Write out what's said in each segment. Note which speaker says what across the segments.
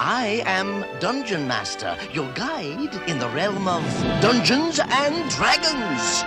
Speaker 1: I am Dungeon Master, your guide in the realm of Dungeons and Dragons.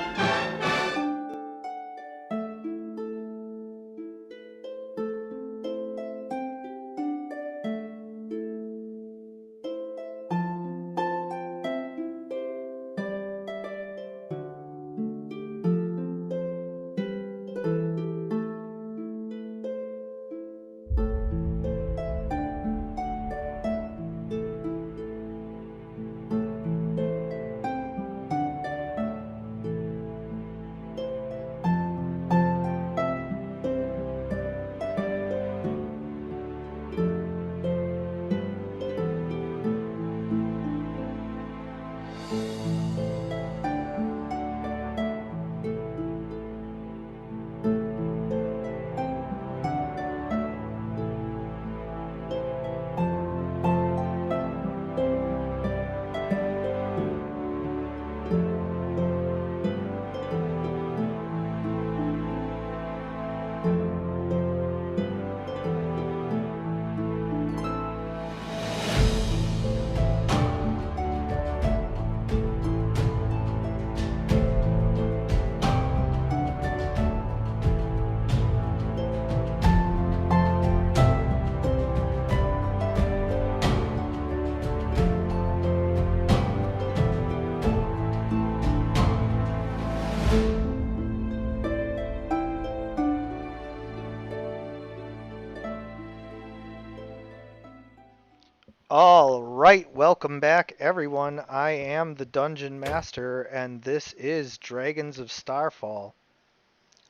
Speaker 2: All right, welcome back, everyone. I am the Dungeon Master, and this is Dragons of Starfall.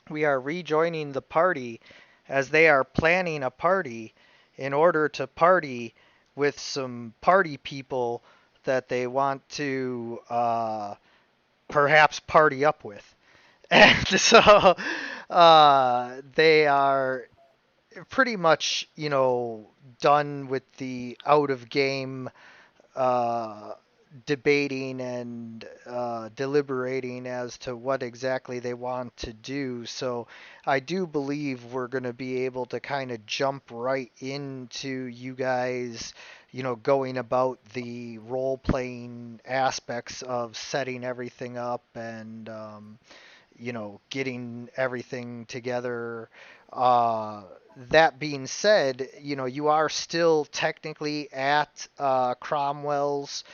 Speaker 2: We are rejoining the party as they are planning a party in order to party with some party people that they want to perhaps party up with. And so they are pretty much, done with the out of game uh, debating and deliberating as to what exactly they want to do. So I do believe we're going to be able to kind of jump right into you guys, going about the role playing aspects of setting everything up and, getting everything together. That being said, you are still technically at Cromwell's.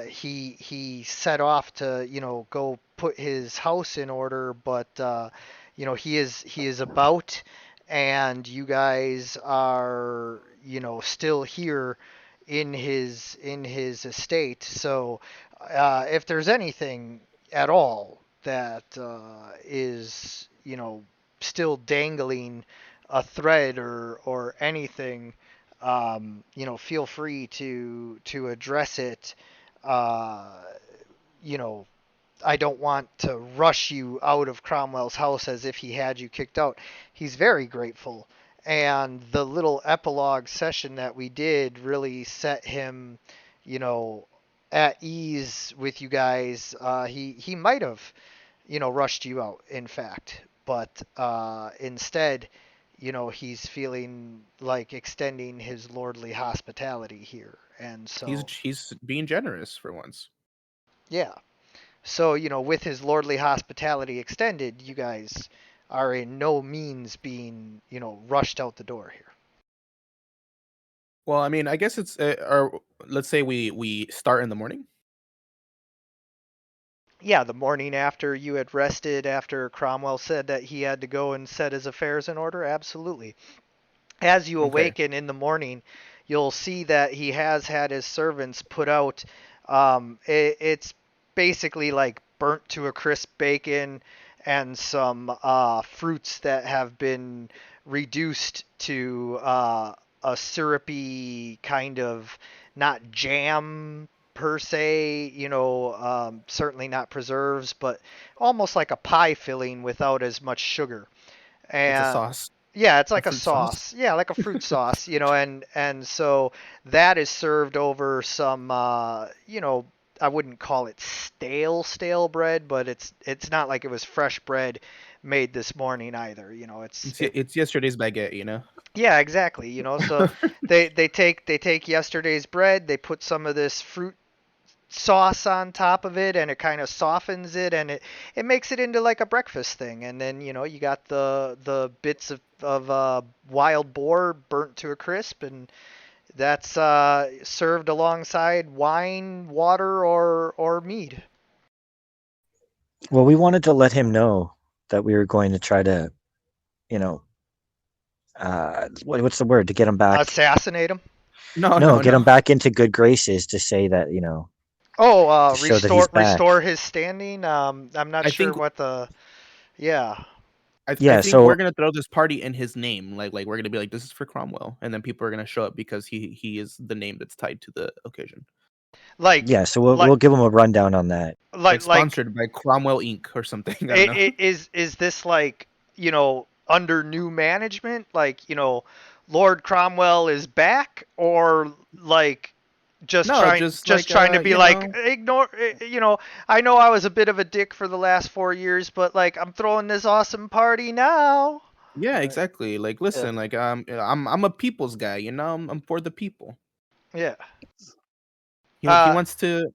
Speaker 2: He set off to go put his house in order, but he is about, and you guys are still here in his estate. So if there's anything at all that is still dangling a thread or anything, feel free to address it. Uh, you know, I don't want to rush you out of Cromwell's house as if he had you kicked out. He's very grateful, and the little epilogue session that we did really set him, you know, at ease with you guys. He might have rushed you out, in fact. But instead, he's feeling like extending his lordly hospitality here. And
Speaker 3: He's
Speaker 2: so,
Speaker 3: he's being generous for once.
Speaker 2: yeah. So, with his lordly hospitality extended, you guys are in no means being, rushed out the door here.
Speaker 3: Well, I mean, I guess it's or let's say we start in the morning.
Speaker 2: Yeah, the morning after you had rested, after Cromwell said that he had to go and set his affairs in order, absolutely. As you
Speaker 3: Okay.
Speaker 2: awaken in the morning, you'll see that he has had his servants put out. It's basically like burnt to a crisp bacon and some fruits that have been reduced to a syrupy kind of, not jam per se, certainly not preserves, but almost like a pie filling without as much sugar.
Speaker 3: It's a
Speaker 2: And
Speaker 3: sauce,
Speaker 2: yeah, it's
Speaker 3: a
Speaker 2: like a
Speaker 3: fruit sauce.
Speaker 2: sauce. Yeah, like a fruit sauce, and so that is served over some I wouldn't call it stale bread, but it's not like it was fresh bread made this morning either. You know,
Speaker 3: It's yesterday's baguette, you know.
Speaker 2: yeah, exactly. You know, so they take yesterday's bread, they put some of this fruit sauce on top of it, and it kind of softens it, and it makes it into like a breakfast thing. And then you got the bits of wild boar burnt to a crisp, and that's served alongside wine, water, or mead.
Speaker 4: Well, we wanted to let him know that we were going to try to, you know, what's the word, to get him back?
Speaker 2: Assassinate him.
Speaker 3: No,
Speaker 4: No,
Speaker 3: no,
Speaker 4: get
Speaker 3: no.
Speaker 4: him back into good graces, to say that,
Speaker 2: Oh,
Speaker 4: to show that he's back.
Speaker 2: restore his standing. I'm not
Speaker 3: I
Speaker 2: sure
Speaker 3: think
Speaker 2: what the yeah.
Speaker 3: I
Speaker 4: Yeah,
Speaker 3: think we're
Speaker 4: so
Speaker 3: gonna throw this party in his name. Like we're gonna be like, this is for Cromwell, and then people are gonna show up because he is the name that's tied to the occasion.
Speaker 2: Like
Speaker 4: yeah, so we'll
Speaker 2: like
Speaker 4: we'll give him a rundown on that.
Speaker 3: Like
Speaker 2: like
Speaker 3: sponsored by Cromwell Inc. or something. I don't know.
Speaker 2: is this like under new management, like Lord Cromwell is back, or like
Speaker 3: No, just
Speaker 2: just
Speaker 3: like
Speaker 2: trying to be like ignore I know I was a bit of a dick for the last 4 years, but like I'm throwing this awesome party now.
Speaker 3: yeah, exactly. Like
Speaker 5: Yeah.
Speaker 3: listen, like I'm a people's guy, you know. I'm for the people.
Speaker 2: Yeah.
Speaker 3: He
Speaker 2: Uh,
Speaker 3: wants to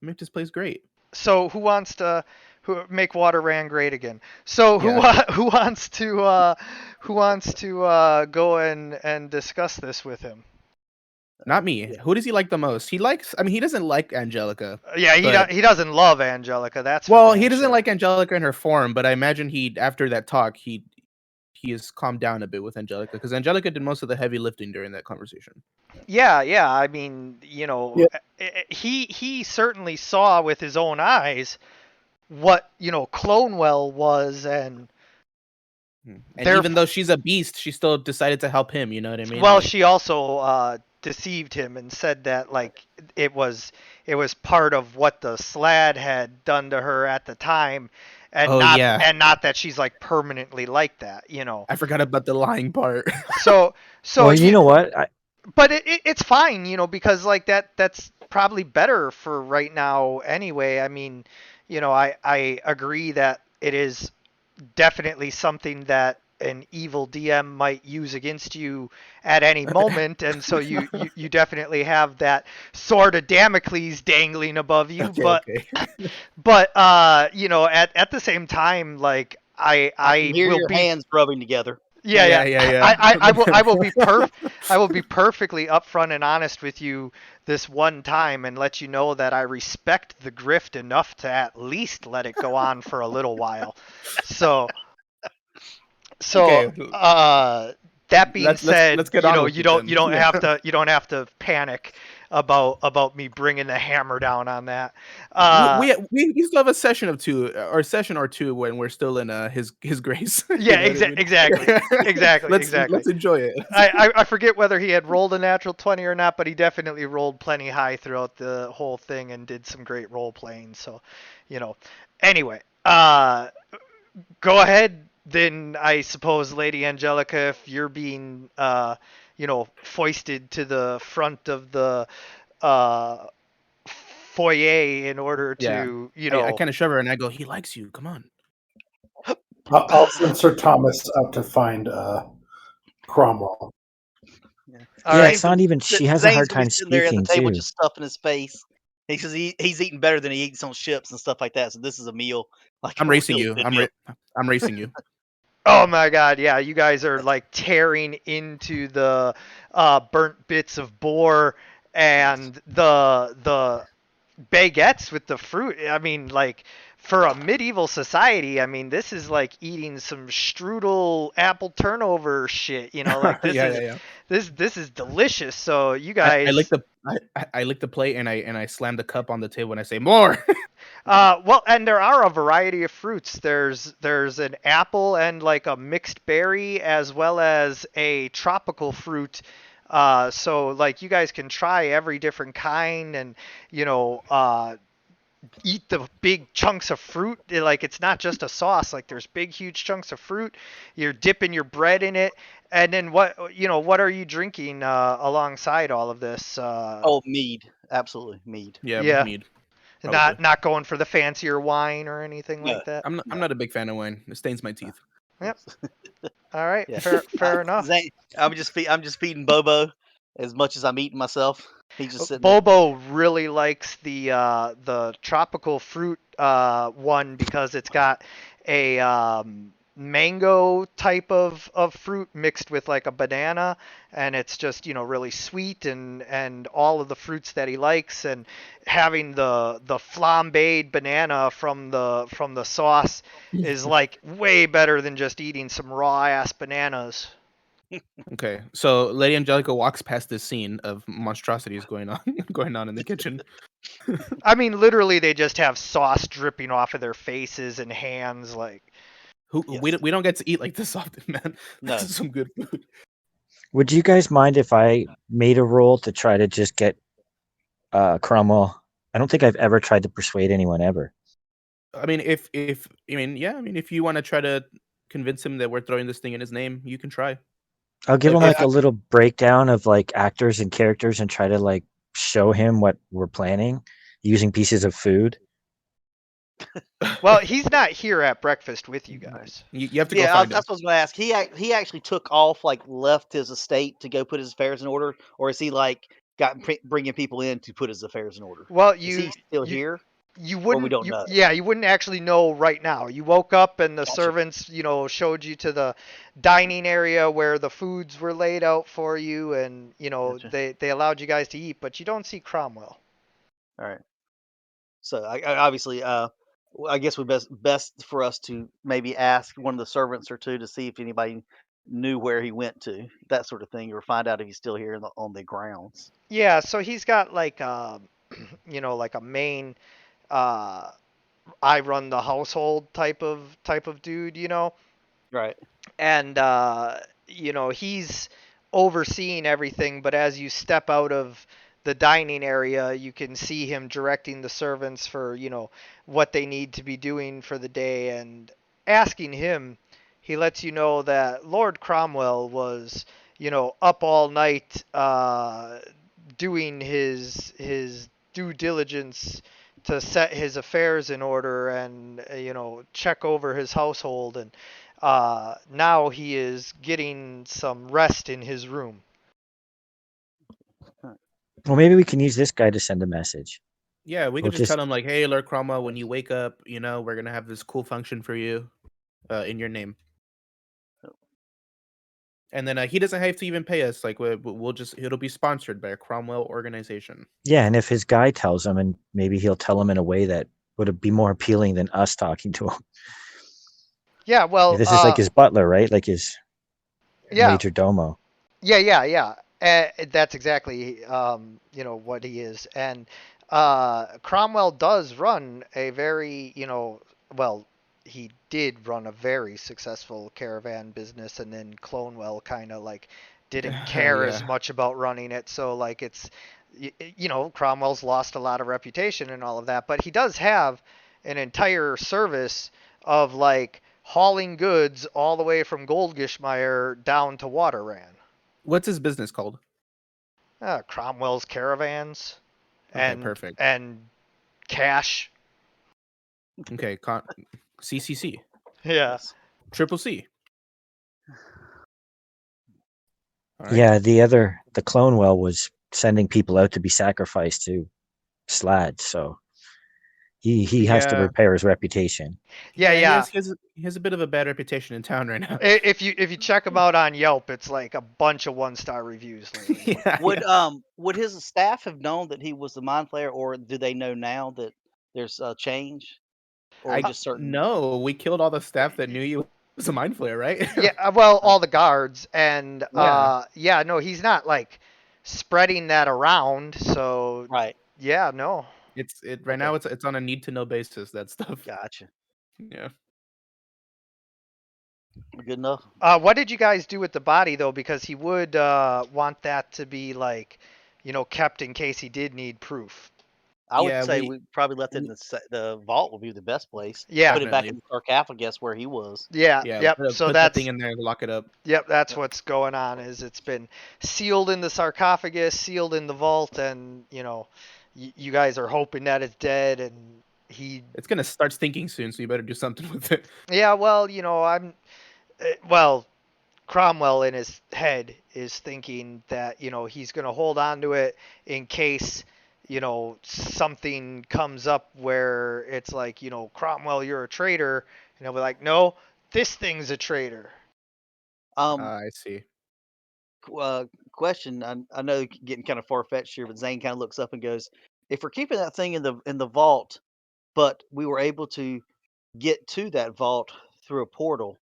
Speaker 3: make this place great.
Speaker 2: so who wants to who make water ran great again? So
Speaker 3: Yeah.
Speaker 2: who wants to go and discuss this with him?
Speaker 3: Not me. Who does he like the most? I mean, he doesn't like Angelica.
Speaker 2: Yeah,
Speaker 3: But-
Speaker 2: he doesn't love Angelica. That's
Speaker 3: Well,
Speaker 2: for
Speaker 3: he
Speaker 2: damn
Speaker 3: doesn't
Speaker 2: sure.
Speaker 3: like Angelica in her form, but I imagine after that talk, he has calmed down a bit with Angelica because Angelica did most of the heavy lifting during that conversation.
Speaker 2: Yeah, yeah. I mean,
Speaker 5: Yeah.
Speaker 2: he certainly saw with his own eyes what Clonewell was, and
Speaker 3: And even though she's a beast, she still decided to help him. You know what I mean?
Speaker 2: well,
Speaker 3: Like,
Speaker 2: she also deceived him and said that like it was part of what the Slad had done to her at the time, and
Speaker 3: Oh,
Speaker 2: not
Speaker 3: yeah.
Speaker 2: and not that she's like permanently like that.
Speaker 3: I forgot about the lying part.
Speaker 2: So
Speaker 4: Well, you know what?
Speaker 2: but it's fine, because like that's probably better for right now anyway. I mean, I agree that it is definitely something that an evil DM might use against you at any moment, and so you definitely have that sword of Damocles dangling above you.
Speaker 3: Okay,
Speaker 2: but
Speaker 3: okay.
Speaker 2: but at the same time, like I
Speaker 5: can hear
Speaker 2: will
Speaker 5: your
Speaker 2: be
Speaker 5: hands rubbing together.
Speaker 2: yeah.
Speaker 3: Yeah.
Speaker 2: I will be I will be perfectly upfront and honest with you this one time and let you know that I respect the grift enough to at least let it go on for a little while. So
Speaker 3: Okay.
Speaker 2: that being said,
Speaker 3: let's get on with
Speaker 2: you
Speaker 3: it
Speaker 2: don't
Speaker 3: then. Yeah.
Speaker 2: you don't have to panic about me bringing the hammer down on that.
Speaker 3: We still have a session of two or session or two when we're still in his grace.
Speaker 2: Yeah,
Speaker 3: You know what I mean?
Speaker 2: exactly.
Speaker 3: Let's enjoy it.
Speaker 2: I forget whether he had rolled a natural 20 or not, but he definitely rolled plenty high throughout the whole thing and did some great role playing. So, anyway, go ahead then. I suppose, Lady Angelica, if you're being foisted to the front of the uh, foyer in order
Speaker 3: Yeah.
Speaker 2: to
Speaker 3: I kind of shove her and I go, he likes you. Come on.
Speaker 6: I'll send Sir Thomas up to find Cromwell.
Speaker 2: All
Speaker 4: Yeah,
Speaker 2: right.
Speaker 4: it's not even. She has a
Speaker 5: Zane's
Speaker 4: hard
Speaker 5: gonna be
Speaker 4: time
Speaker 5: sitting there at the
Speaker 4: speaking
Speaker 5: table
Speaker 4: too.
Speaker 5: just stuffing his face. He says he's eating better than he eats on ships and stuff like that. So this is a meal. Like
Speaker 3: I'm
Speaker 5: a
Speaker 3: racing
Speaker 5: really
Speaker 3: you.
Speaker 5: good meal.
Speaker 3: I'm racing you.
Speaker 2: Oh my god, yeah, you guys are like tearing into the burnt bits of boar and the baguettes with the fruit. I mean, like for a medieval society, I mean, this is like eating some strudel apple turnover shit, like this
Speaker 3: Yeah.
Speaker 2: this is delicious. So you
Speaker 3: I lick
Speaker 2: guys
Speaker 3: I lick the plate and I slam the cup on the table and I say more.
Speaker 2: well, and there are a variety of fruits. There's an apple and like a mixed berry as well as a tropical fruit. So like you guys can try every different kind and eat the big chunks of fruit. Like it's not just a sauce. Like there's big huge chunks of fruit. You're dipping your bread in it. And then what are you drinking alongside all of this?
Speaker 5: Oh, mead, absolutely mead.
Speaker 3: Yeah,
Speaker 2: Yeah.
Speaker 3: mead. Probably.
Speaker 2: Not going for the fancier wine or anything
Speaker 5: No.
Speaker 2: like that.
Speaker 3: I'm not a big fan of wine. It stains my teeth.
Speaker 2: Yep. All right,
Speaker 5: Yeah.
Speaker 2: fair enough.
Speaker 5: Zane, I'm just feeding Bobo as much as I'm eating myself. He's just sitting
Speaker 2: Bobo really likes the tropical fruit one because it's got a mango type of fruit mixed with like a banana, and it's just really sweet and all of the fruits that he likes, and having the flambéed banana from the sauce is like way better than just eating some raw ass bananas.
Speaker 3: Okay, so Lady Angelica walks past this scene of monstrosities going on going on in the kitchen.
Speaker 2: I mean, literally, they just have sauce dripping off of their faces and hands. Like,
Speaker 3: Who
Speaker 5: Yes.
Speaker 3: we don't get to eat like this often, man.
Speaker 5: No.
Speaker 3: This is some good food.
Speaker 4: Would you guys mind if I made a roll to try to just get Cromwell? I don't think I've ever tried to persuade anyone ever.
Speaker 3: I mean, if if you want to try to convince him that we're throwing this thing in his name, you can try.
Speaker 4: I'll give
Speaker 3: Like,
Speaker 4: him
Speaker 3: I-
Speaker 4: like a little breakdown of like actors and characters and try to like show him what we're planning using pieces of food.
Speaker 2: well, he's not here at breakfast with you guys.
Speaker 3: You have to go
Speaker 5: Yeah,
Speaker 3: find him.
Speaker 5: that's what I was going to ask. He actually took off, like left his estate to go put his affairs in order, or is he like bringing people in to put his affairs in order?
Speaker 2: Well,
Speaker 5: Is he still here?
Speaker 2: you
Speaker 5: Or we
Speaker 2: wouldn't.
Speaker 5: don't know.
Speaker 2: Yeah, you wouldn't actually know right now. You woke up and the
Speaker 5: Gotcha.
Speaker 2: servants, showed you to the dining area where the foods were laid out for you, and
Speaker 5: Gotcha.
Speaker 2: they allowed you guys to eat, but you don't see Cromwell.
Speaker 5: All right. So I obviously, I guess we best for us to maybe ask one of the servants or two to see if anybody knew where he went to, that sort of thing, or find out if he's still here on the grounds.
Speaker 2: Yeah, so he's got like like a main uh I run the household type of dude.
Speaker 5: Right.
Speaker 2: And he's overseeing everything, but as you step out of the dining area, you can see him directing the servants for what they need to be doing for the day, and asking him. He lets you know that Lord Cromwell was up all night doing his due diligence to set his affairs in order, and check over his household, and now he is getting some rest in his room.
Speaker 4: Well, maybe we can use this guy to send a message.
Speaker 3: Yeah, we
Speaker 4: We'll
Speaker 3: could just tell
Speaker 4: just-
Speaker 3: him like, "Hey, Lord Cromwell, when you wake up, we're gonna have this cool function for you, in your name." And then he doesn't have to even pay us. Like we'll just it'll be sponsored by a Cromwell organization.
Speaker 4: Yeah, and if his guy tells him, and maybe he'll tell him in a way that would be more appealing than us talking to him.
Speaker 2: Yeah, well,
Speaker 4: This is like his butler, right? Like his
Speaker 2: yeah,
Speaker 4: major domo.
Speaker 2: yeah. That's exactly what he is, and Cromwell does run a very well, he did run a very successful caravan business, and then Clonewell kind of like didn't care as
Speaker 3: Yeah.
Speaker 2: much about running it, so like it's Cromwell's lost a lot of reputation and all of that, but he does have an entire service of like hauling goods all the way from Goldgishmeyer down to Waterran.
Speaker 3: What's his business called?
Speaker 2: Cromwell's Caravans,
Speaker 3: Okay,
Speaker 2: and
Speaker 3: perfect.
Speaker 2: and cash.
Speaker 3: Okay, CCC,
Speaker 2: Yeah.
Speaker 3: Triple C. All right.
Speaker 4: Yeah, the Clonewell was sending people out to be sacrificed to Slad, so he has to
Speaker 3: Yeah.
Speaker 4: repair his reputation.
Speaker 2: Yeah.
Speaker 3: He has a bit of a bad reputation in town right now.
Speaker 2: If you check him out on Yelp, it's like a bunch of 1-star reviews lately.
Speaker 3: Yeah,
Speaker 5: Would his staff have known that he was the mind flayer, or do they know now that there's a change, or
Speaker 3: I
Speaker 5: just certain?
Speaker 3: No, we killed all the staff that knew you was a mind flayer, right?
Speaker 2: Yeah, well, all the guards, and
Speaker 3: Yeah.
Speaker 2: no, he's not like spreading that around. So
Speaker 5: Right.
Speaker 2: yeah, no.
Speaker 3: Right now it's on a need to know basis, that stuff.
Speaker 5: Gotcha.
Speaker 3: Yeah.
Speaker 5: Good enough.
Speaker 2: What did you guys do with the body though? Because he would want that to be like, kept in case he did need proof.
Speaker 5: I would
Speaker 3: Yeah,
Speaker 5: say
Speaker 3: we-
Speaker 5: we probably left it in the vault would be the best place.
Speaker 2: Yeah.
Speaker 5: Put it back in
Speaker 3: Definitely.
Speaker 5: the sarcophagus where he was.
Speaker 2: Yeah.
Speaker 3: Yeah.
Speaker 2: Yep.
Speaker 3: Put
Speaker 2: So
Speaker 3: that
Speaker 2: that's
Speaker 3: thing in there and lock it up.
Speaker 2: Yep, that's what's going on. Is it's been sealed in the sarcophagus, sealed in the vault, and you guys are hoping that it's dead, and he.
Speaker 3: It's gonna start stinking soon, so you better do something with it.
Speaker 2: Yeah, well, well, Cromwell in his head is thinking that he's going to hold on to it in case something comes up where it's like Cromwell, you're a traitor, and he'll be like, no, this thing's a traitor.
Speaker 3: I see.
Speaker 5: Question. I know getting kind of far fetched here, but Zane kind of looks up and goes, "If we're keeping that thing in the vault, but we were able to get to that vault through a portal,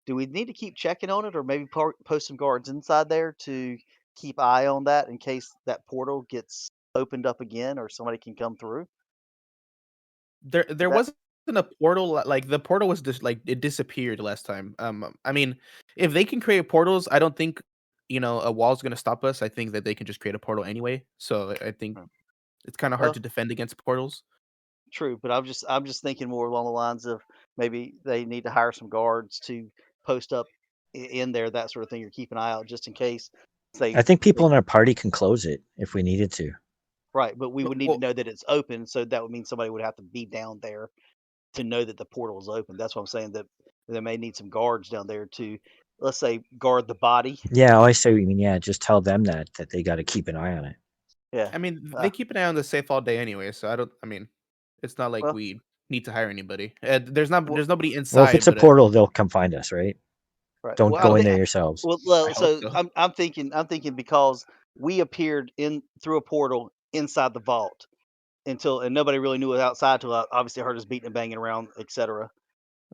Speaker 5: do we need to keep checking on it, or maybe post some guards inside there to keep eye on that in case that portal gets opened up again, or somebody can come through?"
Speaker 3: There
Speaker 5: That
Speaker 3: wasn't a portal. Like the portal was just like it disappeared last time. I mean, if they can create portals, I don't think a wall's gonna stop us. I think that they can just create a portal anyway. So I think
Speaker 5: Hmm.
Speaker 3: it's kind of hard
Speaker 5: Well,
Speaker 3: to defend against portals.
Speaker 5: true, but I'm just thinking more along the lines of maybe they need to hire some guards to post up in there, that sort of thing, or keep an eye out just in case.
Speaker 4: I
Speaker 5: Say
Speaker 4: think people
Speaker 5: they
Speaker 4: in our party can close it if we needed to.
Speaker 5: right, but we would need to
Speaker 3: Well,
Speaker 5: know that it's open, so that would mean somebody would have to be down there to know that the portal is open. That's what I'm saying, that they may need some guards down there to, let's say, guard the body.
Speaker 4: Yeah, I see what you mean. Yeah, just tell them that they got to keep an eye on it.
Speaker 5: Yeah.
Speaker 3: I mean,
Speaker 5: Uh,
Speaker 3: they keep an eye on the safe all day anyway. So I don't. I mean, it's not like
Speaker 5: well,
Speaker 3: we need to hire anybody.
Speaker 5: well,
Speaker 3: There's nobody
Speaker 4: Well, if
Speaker 3: inside,
Speaker 4: it's a
Speaker 3: but
Speaker 4: portal, they'll come find us, right?
Speaker 5: right.
Speaker 4: Don't
Speaker 5: Well, I'm
Speaker 4: go in
Speaker 5: thi-
Speaker 4: there yourselves.
Speaker 3: I hope
Speaker 5: so
Speaker 3: so.
Speaker 5: I'm thinking because we appeared in through a portal inside the vault and nobody really knew it outside till obviously heard us beating and banging around, etc.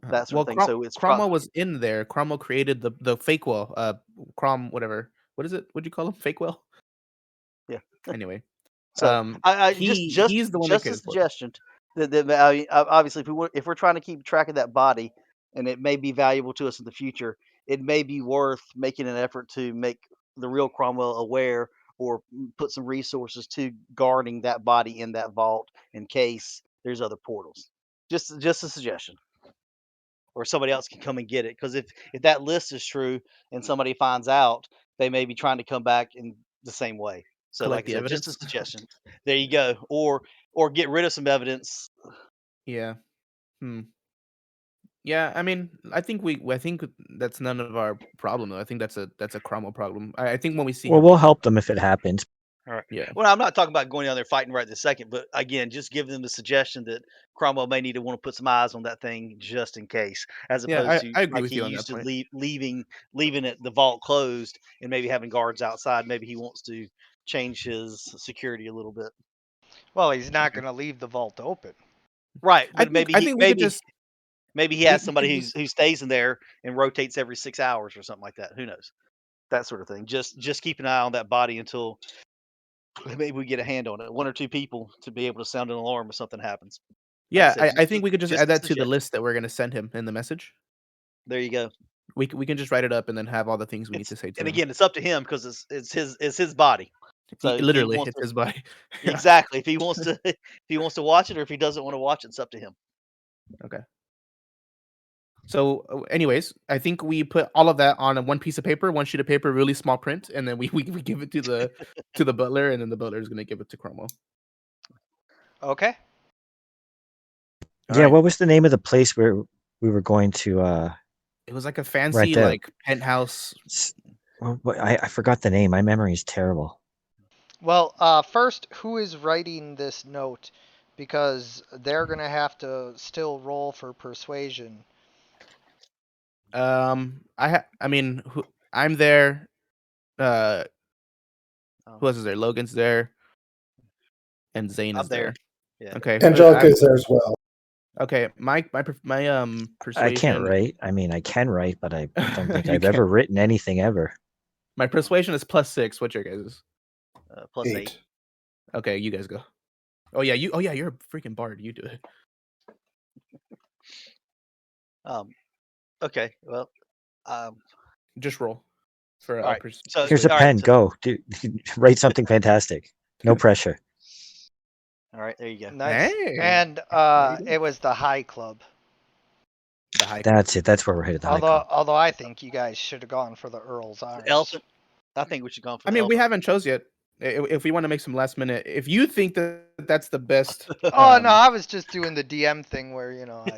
Speaker 5: That sort of
Speaker 3: Well,
Speaker 5: thing. So it's
Speaker 3: Cromwell was in there. Cromwell created the fake well. Whatever. What is it? What'd you call him? Fake well.
Speaker 5: yeah.
Speaker 3: Anyway,
Speaker 5: So I just just
Speaker 3: he's the one that
Speaker 5: just a
Speaker 3: created the portal.
Speaker 5: suggestion that I mean, obviously if we're trying to keep track of that body and it may be valuable to us in the future, it may be worth making an effort to make the real Cromwell aware or put some resources to guarding that body in that vault in case there's other portals. Just a suggestion, or somebody else can come and get it. Because if that list is true and somebody finds out, they may be trying to come back in the same way. So, like
Speaker 3: Collect
Speaker 5: I
Speaker 3: the
Speaker 5: said, just a
Speaker 3: evidence.
Speaker 5: suggestion. There you go. Or get rid of some evidence.
Speaker 3: Yeah. Hmm. Yeah. I mean, I think that's none of our problem though. I think that's a Cromwell problem. I think when we see
Speaker 4: Well,
Speaker 3: him,
Speaker 4: we'll help them if it happens.
Speaker 5: All right.
Speaker 3: yeah,
Speaker 5: Well, I'm not talking about going down there fighting right this second, but again, just give them the suggestion that Cromwell may need to want to put some eyes on that thing just in case, as
Speaker 3: yeah,
Speaker 5: opposed to
Speaker 3: I agree
Speaker 5: like
Speaker 3: with
Speaker 5: he
Speaker 3: you on that
Speaker 5: used to
Speaker 3: point.
Speaker 5: leaving it the vault closed and maybe having guards outside. Maybe he wants to change his security a little bit.
Speaker 2: Well, he's not
Speaker 3: Okay.
Speaker 2: going to leave the vault open.
Speaker 5: Right, but maybe
Speaker 3: I
Speaker 5: he
Speaker 3: think we could
Speaker 5: maybe
Speaker 3: just
Speaker 5: maybe he has
Speaker 3: we could
Speaker 5: somebody
Speaker 3: just
Speaker 5: who stays in there and rotates every 6 hours or something like that. Who knows? That sort of thing. Just keep an eye on that body until maybe we get a hand on it. One or two people to be able to sound an alarm if something happens. Like I
Speaker 3: yeah.
Speaker 5: said,
Speaker 3: I think we could just
Speaker 5: just
Speaker 3: add
Speaker 5: a
Speaker 3: that to the
Speaker 5: suggestion.
Speaker 3: list that we're gonna send him in the message.
Speaker 5: There you go.
Speaker 3: We can just write it up and then have all the things we need
Speaker 5: It's
Speaker 3: to say to
Speaker 5: and
Speaker 3: him.
Speaker 5: again, it's up to him because it's his body. So if he
Speaker 3: Literally,
Speaker 5: wants
Speaker 3: it's
Speaker 5: to
Speaker 3: his body. Yeah.
Speaker 5: exactly if he wants to if he wants to watch it or if he doesn't want to watch it, it's up to him.
Speaker 3: Okay. So, anyways, I think we put all of that on a one piece of paper, one sheet of paper, really small print, and then we give it to the butler, and then the butler is gonna give it to Cromwell.
Speaker 2: Okay.
Speaker 3: All
Speaker 4: Yeah,
Speaker 3: right.
Speaker 4: what was the name of the place where we were going to
Speaker 3: It was like a
Speaker 4: rent
Speaker 3: fancy
Speaker 4: out?
Speaker 3: like penthouse.
Speaker 4: I forgot the name. My memory is terrible.
Speaker 2: Well, first, who is writing this note? Because they're going to have to still roll for persuasion.
Speaker 3: I mean, I'm there. Uh, who
Speaker 5: Um,
Speaker 3: else is there? Logan's there, and Zane
Speaker 5: I'm
Speaker 3: is
Speaker 5: there.
Speaker 3: there.
Speaker 5: Yeah.
Speaker 3: Okay.
Speaker 6: Angelica is there as well.
Speaker 3: Okay. My
Speaker 4: I can't
Speaker 3: persuasion.
Speaker 4: write. I mean, I can write, but I don't think
Speaker 3: You
Speaker 4: I've ever
Speaker 3: can't.
Speaker 4: written anything ever.
Speaker 3: My persuasion is +6. What's your guys's?
Speaker 5: Plus 8.
Speaker 6: 8.
Speaker 3: Okay, you guys go. Oh yeah, you're a freaking bard. You do it.
Speaker 5: Okay. Well.
Speaker 3: Just roll for
Speaker 5: All right. So
Speaker 4: Here's a
Speaker 3: persuasion.
Speaker 5: all right.
Speaker 4: pen.
Speaker 5: So
Speaker 4: Go. Write something fantastic. No pressure.
Speaker 5: all right. There you go.
Speaker 2: Nice.
Speaker 3: Hey,
Speaker 2: And
Speaker 3: there you go.
Speaker 2: it was the high club.
Speaker 3: The high.
Speaker 4: That's it. That's where we're headed. The high club.
Speaker 2: Although I think you guys should have gone for the Earl's Arms.
Speaker 5: Elephant. I think we should go for
Speaker 3: I
Speaker 5: the
Speaker 3: mean, we
Speaker 5: elephant.
Speaker 3: haven't chose yet. If we want to make some last minute, if you think that that's the best.
Speaker 2: Oh no, I was just doing the DM thing where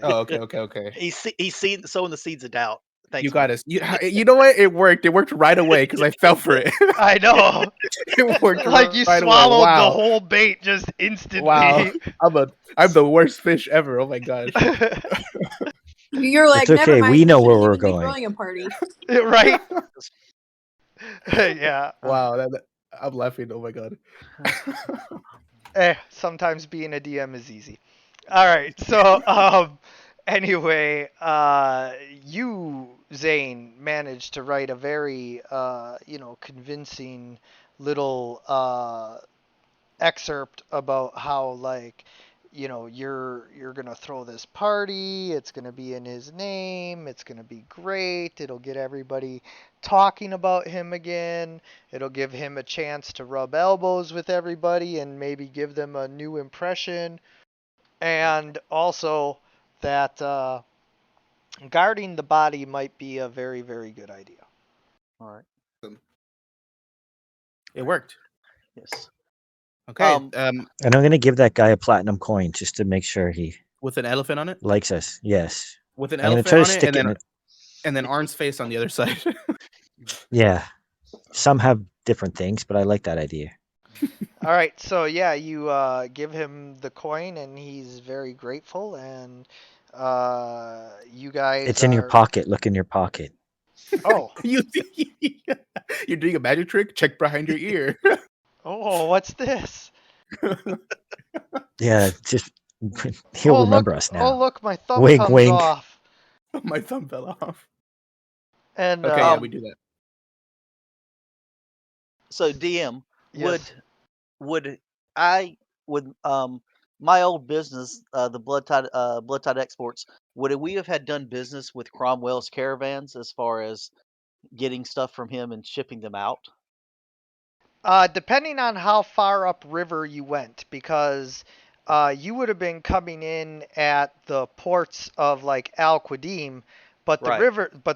Speaker 3: Oh, okay.
Speaker 5: He's sowing the seeds of doubt. Thanks,
Speaker 3: You got
Speaker 5: man.
Speaker 3: us. You know what? It worked. It worked right away because I fell for it.
Speaker 2: I know.
Speaker 3: It worked
Speaker 2: Like you
Speaker 3: right away.
Speaker 2: swallowed the
Speaker 3: Wow.
Speaker 2: whole bait just instantly.
Speaker 3: Wow. I'm the worst fish ever. Oh my gosh.
Speaker 7: You're like,
Speaker 4: It's
Speaker 7: never
Speaker 4: okay.
Speaker 7: mind.
Speaker 4: We
Speaker 7: you
Speaker 4: know where
Speaker 7: shouldn't
Speaker 4: we're
Speaker 7: even be
Speaker 4: going.
Speaker 7: throwing a party.
Speaker 2: Right? Yeah.
Speaker 3: Wow. I'm laughing. Oh my god.
Speaker 2: Sometimes being a DM is easy. All right. So, anyway, you, Zane, managed to write a very, convincing little excerpt about how, like, you're gonna throw this party. It's gonna be in his name. It's gonna be great. It'll get everybody talking about him again. It'll give him a chance to rub elbows with everybody and maybe give them a new impression. And also that guarding the body might be a very, very good idea.
Speaker 5: All right.
Speaker 3: It worked.
Speaker 5: Yes.
Speaker 3: Okay.
Speaker 5: Um,
Speaker 4: And I'm going to give that guy a platinum coin just to make sure he
Speaker 3: With an elephant on it.
Speaker 4: likes us. Yes.
Speaker 3: With an
Speaker 4: I'm going to
Speaker 3: elephant
Speaker 4: try to
Speaker 3: on it,
Speaker 4: stick
Speaker 3: and
Speaker 4: it in
Speaker 3: then
Speaker 4: it.
Speaker 3: and then Arn's face on the other side.
Speaker 4: Yeah. Some have different things, but I like that idea.
Speaker 2: All right, so yeah, you give him the coin, and he's very grateful. And you guys
Speaker 4: It's in your pocket. Look in your pocket.
Speaker 2: Oh,
Speaker 3: You're doing a magic trick. Check behind your ear.
Speaker 2: oh, what's this?
Speaker 4: Yeah, just he'll remember us now.
Speaker 2: Oh, look, my thumb
Speaker 4: Wink,
Speaker 2: comes
Speaker 4: wink.
Speaker 2: off.
Speaker 3: My thumb fell off.
Speaker 2: And
Speaker 3: Okay, yeah, we do that.
Speaker 5: so DM,
Speaker 2: yes.
Speaker 5: would my old business, the Blood Tide Exports, would we have had done business with Cromwell's caravans as far as getting stuff from him and shipping them out?
Speaker 2: Depending on how far upriver you went, because you would have been coming in at the ports of like Al Qadim, but
Speaker 5: Right.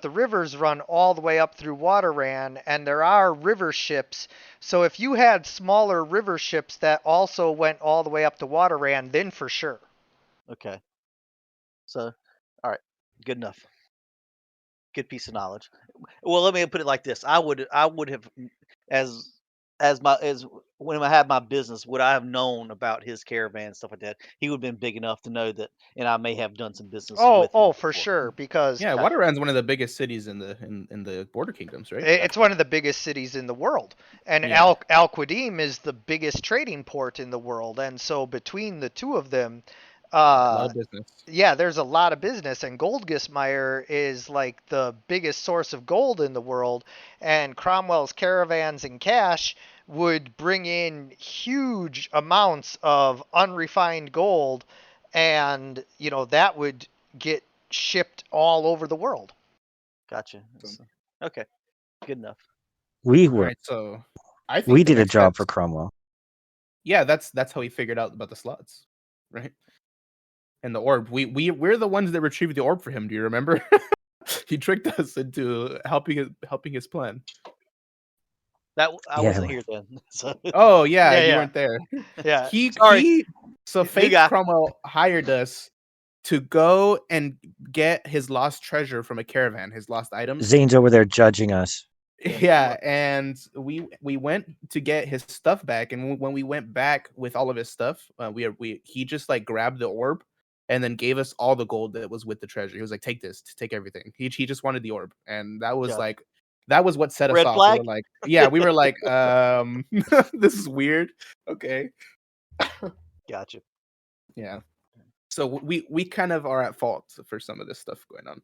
Speaker 2: the rivers run all the way up through Waterran, and there are river ships. So if you had smaller river ships that also went all the way up to Waterran, then for sure.
Speaker 5: Okay. So, all right, good enough. Good piece of knowledge. Well, let me put it like this: I would have, as when I had my business, would I have known about his caravan and stuff like that? He would have been big enough to know that, and I may have done some business with him.
Speaker 2: Oh, for
Speaker 5: before.
Speaker 2: sure, because
Speaker 3: Yeah, Waterran's one of the biggest cities in the Border Kingdoms, right?
Speaker 2: it's one of the biggest cities in the world, and
Speaker 3: Yeah.
Speaker 2: Al Qadim is the biggest trading port in the world, and so between the two of them,
Speaker 3: A lot of business.
Speaker 2: yeah, there's a lot of business, and Goldgissmeyer is like the biggest source of gold in the world, and Cromwell's caravans and cash would bring in huge amounts of unrefined gold, and that would get shipped all over the world.
Speaker 5: Gotcha. So, okay, good enough.
Speaker 4: We
Speaker 3: All
Speaker 4: were.
Speaker 3: right, so I think
Speaker 4: We
Speaker 3: the
Speaker 4: did a
Speaker 3: next
Speaker 4: job
Speaker 3: steps-
Speaker 4: for Cromwell.
Speaker 3: Yeah, that's how he figured out about the slots, right? And the orb. We're the ones that retrieved the orb for him. Do you remember? He tricked us into helping his plan.
Speaker 5: That I
Speaker 4: Yeah,
Speaker 5: wasn't
Speaker 4: well-
Speaker 5: here then. So
Speaker 3: Oh yeah,
Speaker 2: Yeah,
Speaker 3: you
Speaker 2: yeah.
Speaker 3: weren't there.
Speaker 2: Yeah.
Speaker 5: Sorry.
Speaker 3: So
Speaker 5: New
Speaker 3: fake
Speaker 5: guy.
Speaker 3: Cromwell hired us to go and get his lost treasure from a caravan, his lost items.
Speaker 4: Zane's over there judging us.
Speaker 3: Yeah, and we went to get his stuff back, and when we went back with all of his stuff, he just like grabbed the orb and then gave us all the gold that was with the treasure. He was like, "Take this, take everything." He just wanted the orb, and that was
Speaker 5: Yeah.
Speaker 3: like that was what set us
Speaker 5: Red
Speaker 3: off.
Speaker 5: flag?
Speaker 3: We were like, yeah, we were like, this is weird. Okay,
Speaker 5: Gotcha.
Speaker 3: yeah. So we kind of are at fault for some of this stuff going on.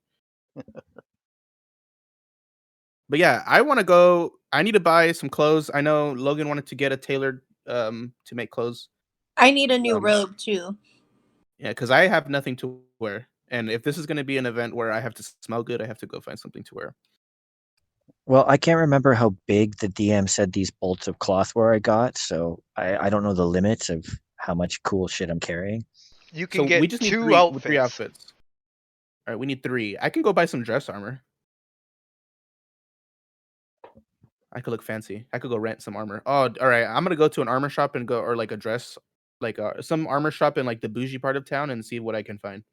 Speaker 3: But yeah, I want to go. I need to buy some clothes. I know Logan wanted to get a tailored to make clothes.
Speaker 7: I need a new robe too.
Speaker 3: Yeah, because I have nothing to wear. And if this is going to be an event where I have to smell good, I have to go find something to wear.
Speaker 4: Well, I can't remember how big the DM said these bolts of cloth were I got, so I don't know the limits of how much cool shit I'm carrying.
Speaker 2: You can get
Speaker 3: we just need
Speaker 2: two
Speaker 3: three
Speaker 2: outfits.
Speaker 3: outfits. All right, we need 3. I can go buy some dress armor. I could look fancy. I could go rent some armor. Oh, all right. I'm gonna go to an armor shop and go, or like a dress, like some armor shop in like the bougie part of town and see what I can find.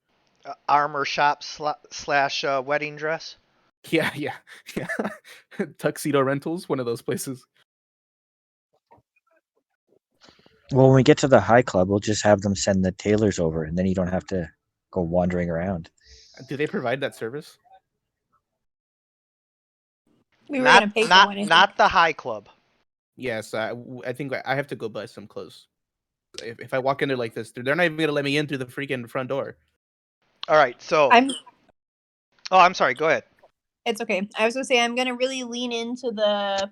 Speaker 2: Armor shop slash wedding dress.
Speaker 3: Yeah, yeah, yeah. Tuxedo rentals, one of those places.
Speaker 4: Well, when we get to the high club, we'll just have them send the tailors over, and then you don't have to go wandering around.
Speaker 3: Do they provide that service?
Speaker 7: We were gonna pay for one. I think.
Speaker 2: Not the high club.
Speaker 3: Yes, I think I have to go buy some clothes. If I walk into like this, they're not even gonna let me in through the freaking front door.
Speaker 2: All right, so I'm sorry. Go ahead.
Speaker 7: It's okay. I was gonna say I'm gonna really lean into the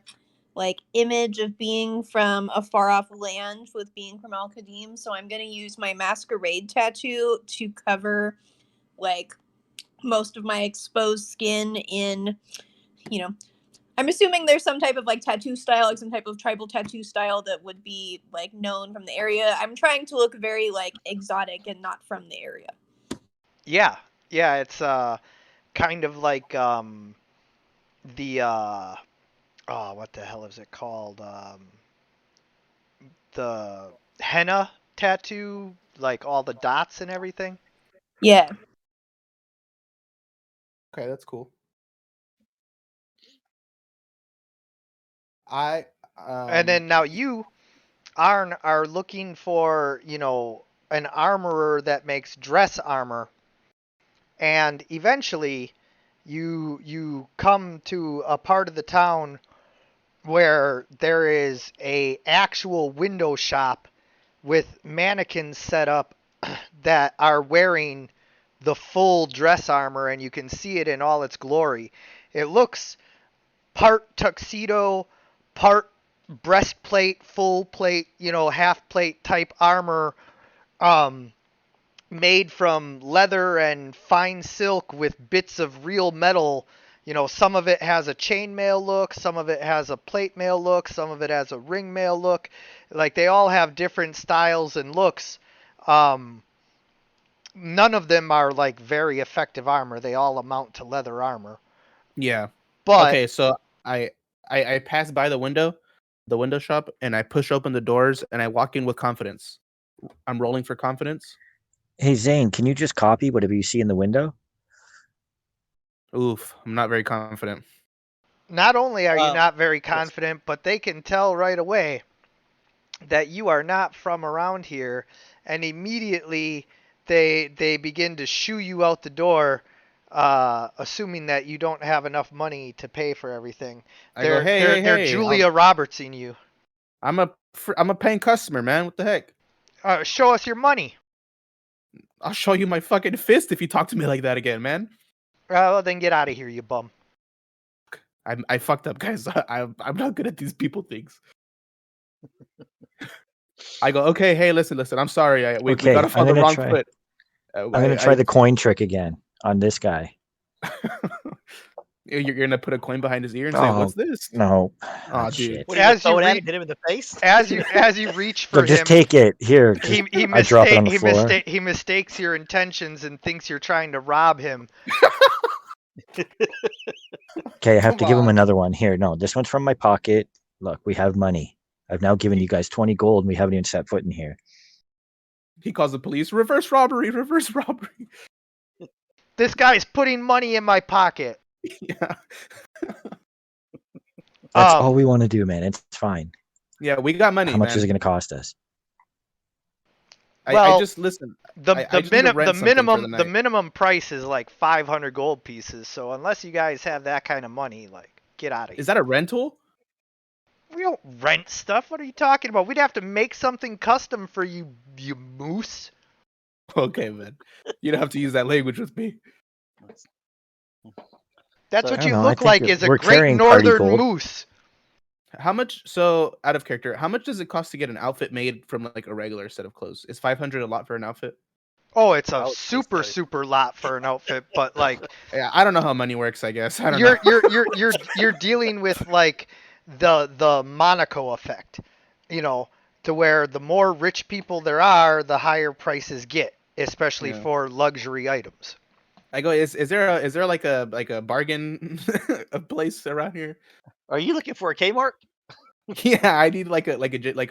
Speaker 7: image of being from a far off land with being from Al Qadim. So I'm gonna use my masquerade tattoo to cover most of my exposed skin in, I'm assuming there's some type of tattoo style, some type of tribal tattoo style that would be known from the area. I'm trying to look very exotic and not from the area.
Speaker 2: Yeah, it's kind of like the what the hell is it called? The henna tattoo, like all the dots and everything.
Speaker 7: Yeah.
Speaker 3: Okay, that's cool. And
Speaker 2: then now you are looking for, an armorer that makes dress armor, and eventually you come to a part of the town where there is a actual window shop with mannequins set up that are wearing the full dress armor, and you can see it in all its glory. It looks part tuxedo, part breastplate, full plate, half plate type armor, made from leather and fine silk with bits of real metal. Some of it has a chainmail look, some of it has a plate mail look, some of it has a ring mail look. They all have different styles and looks. None of them are very effective armor. They all amount to leather armor.
Speaker 3: Yeah.
Speaker 2: But
Speaker 3: okay, so I pass by the window shop, and I push open the doors, and I walk in with confidence. I'm rolling for confidence.
Speaker 4: Hey Zane, can you just copy whatever you see in the window?
Speaker 3: Oof, I'm not very confident.
Speaker 2: Not only are you not very confident, but they can tell right away that you are not from around here, and immediately they begin to shoo you out the door, assuming that you don't have enough money to pay for everything. They're Julia Robertsing you.
Speaker 3: I'm a paying customer, man. What the heck?
Speaker 2: Show us your money.
Speaker 3: I'll show you my fucking fist if you talk to me like that again, man.
Speaker 2: Well, then get out of here, you bum.
Speaker 3: I fucked up, guys. I'm not good at these people things. I go, okay, hey, listen. I'm sorry. We got off on the wrong foot.
Speaker 4: I'm going to try the coin trick again on this guy.
Speaker 3: You're going to put a coin behind his ear and say, what's this?
Speaker 4: No.
Speaker 3: Oh, dude.
Speaker 4: Shit.
Speaker 5: What, as you hit him in the face?
Speaker 2: As you reach for
Speaker 4: Look, just take it. Here. I drop it on the floor.
Speaker 2: He mistakes your intentions and thinks you're trying to rob him.
Speaker 4: Okay, I have to give him another one. Here, no, this one's from my pocket. Look, we have money. I've now given you guys 20 gold, and we haven't even set foot in here.
Speaker 3: He calls the police. Reverse robbery.
Speaker 2: This guy's putting money in my pocket.
Speaker 3: Yeah.
Speaker 4: That's all we want to do, man. It's fine.
Speaker 3: Yeah, we got money.
Speaker 4: How much is it going to cost us?
Speaker 2: Well,
Speaker 3: I just listen.
Speaker 2: The minimum price is 500 gold pieces. So unless you guys have that kind of money, get out of here.
Speaker 3: Is that a rental?
Speaker 2: We don't rent stuff. What are you talking about? We'd have to make something custom for you, you moose.
Speaker 3: Okay, man. You don't have to use that language with me.
Speaker 2: That's what you look like, is a great northern moose.
Speaker 3: How much? So, out of character, how much does it cost to get an outfit made from a regular set of clothes? Is 500 a lot for an outfit?
Speaker 2: Oh, it's a super lot for an outfit, but
Speaker 3: yeah, I don't know how money works. I guess I don't
Speaker 2: know. You're dealing with the Monaco effect, to where the more rich people there are, the higher prices get, especially for luxury items.
Speaker 3: I go, is there like a bargain a place around here?
Speaker 5: Are you looking for a Kmart?
Speaker 3: Yeah, I need like a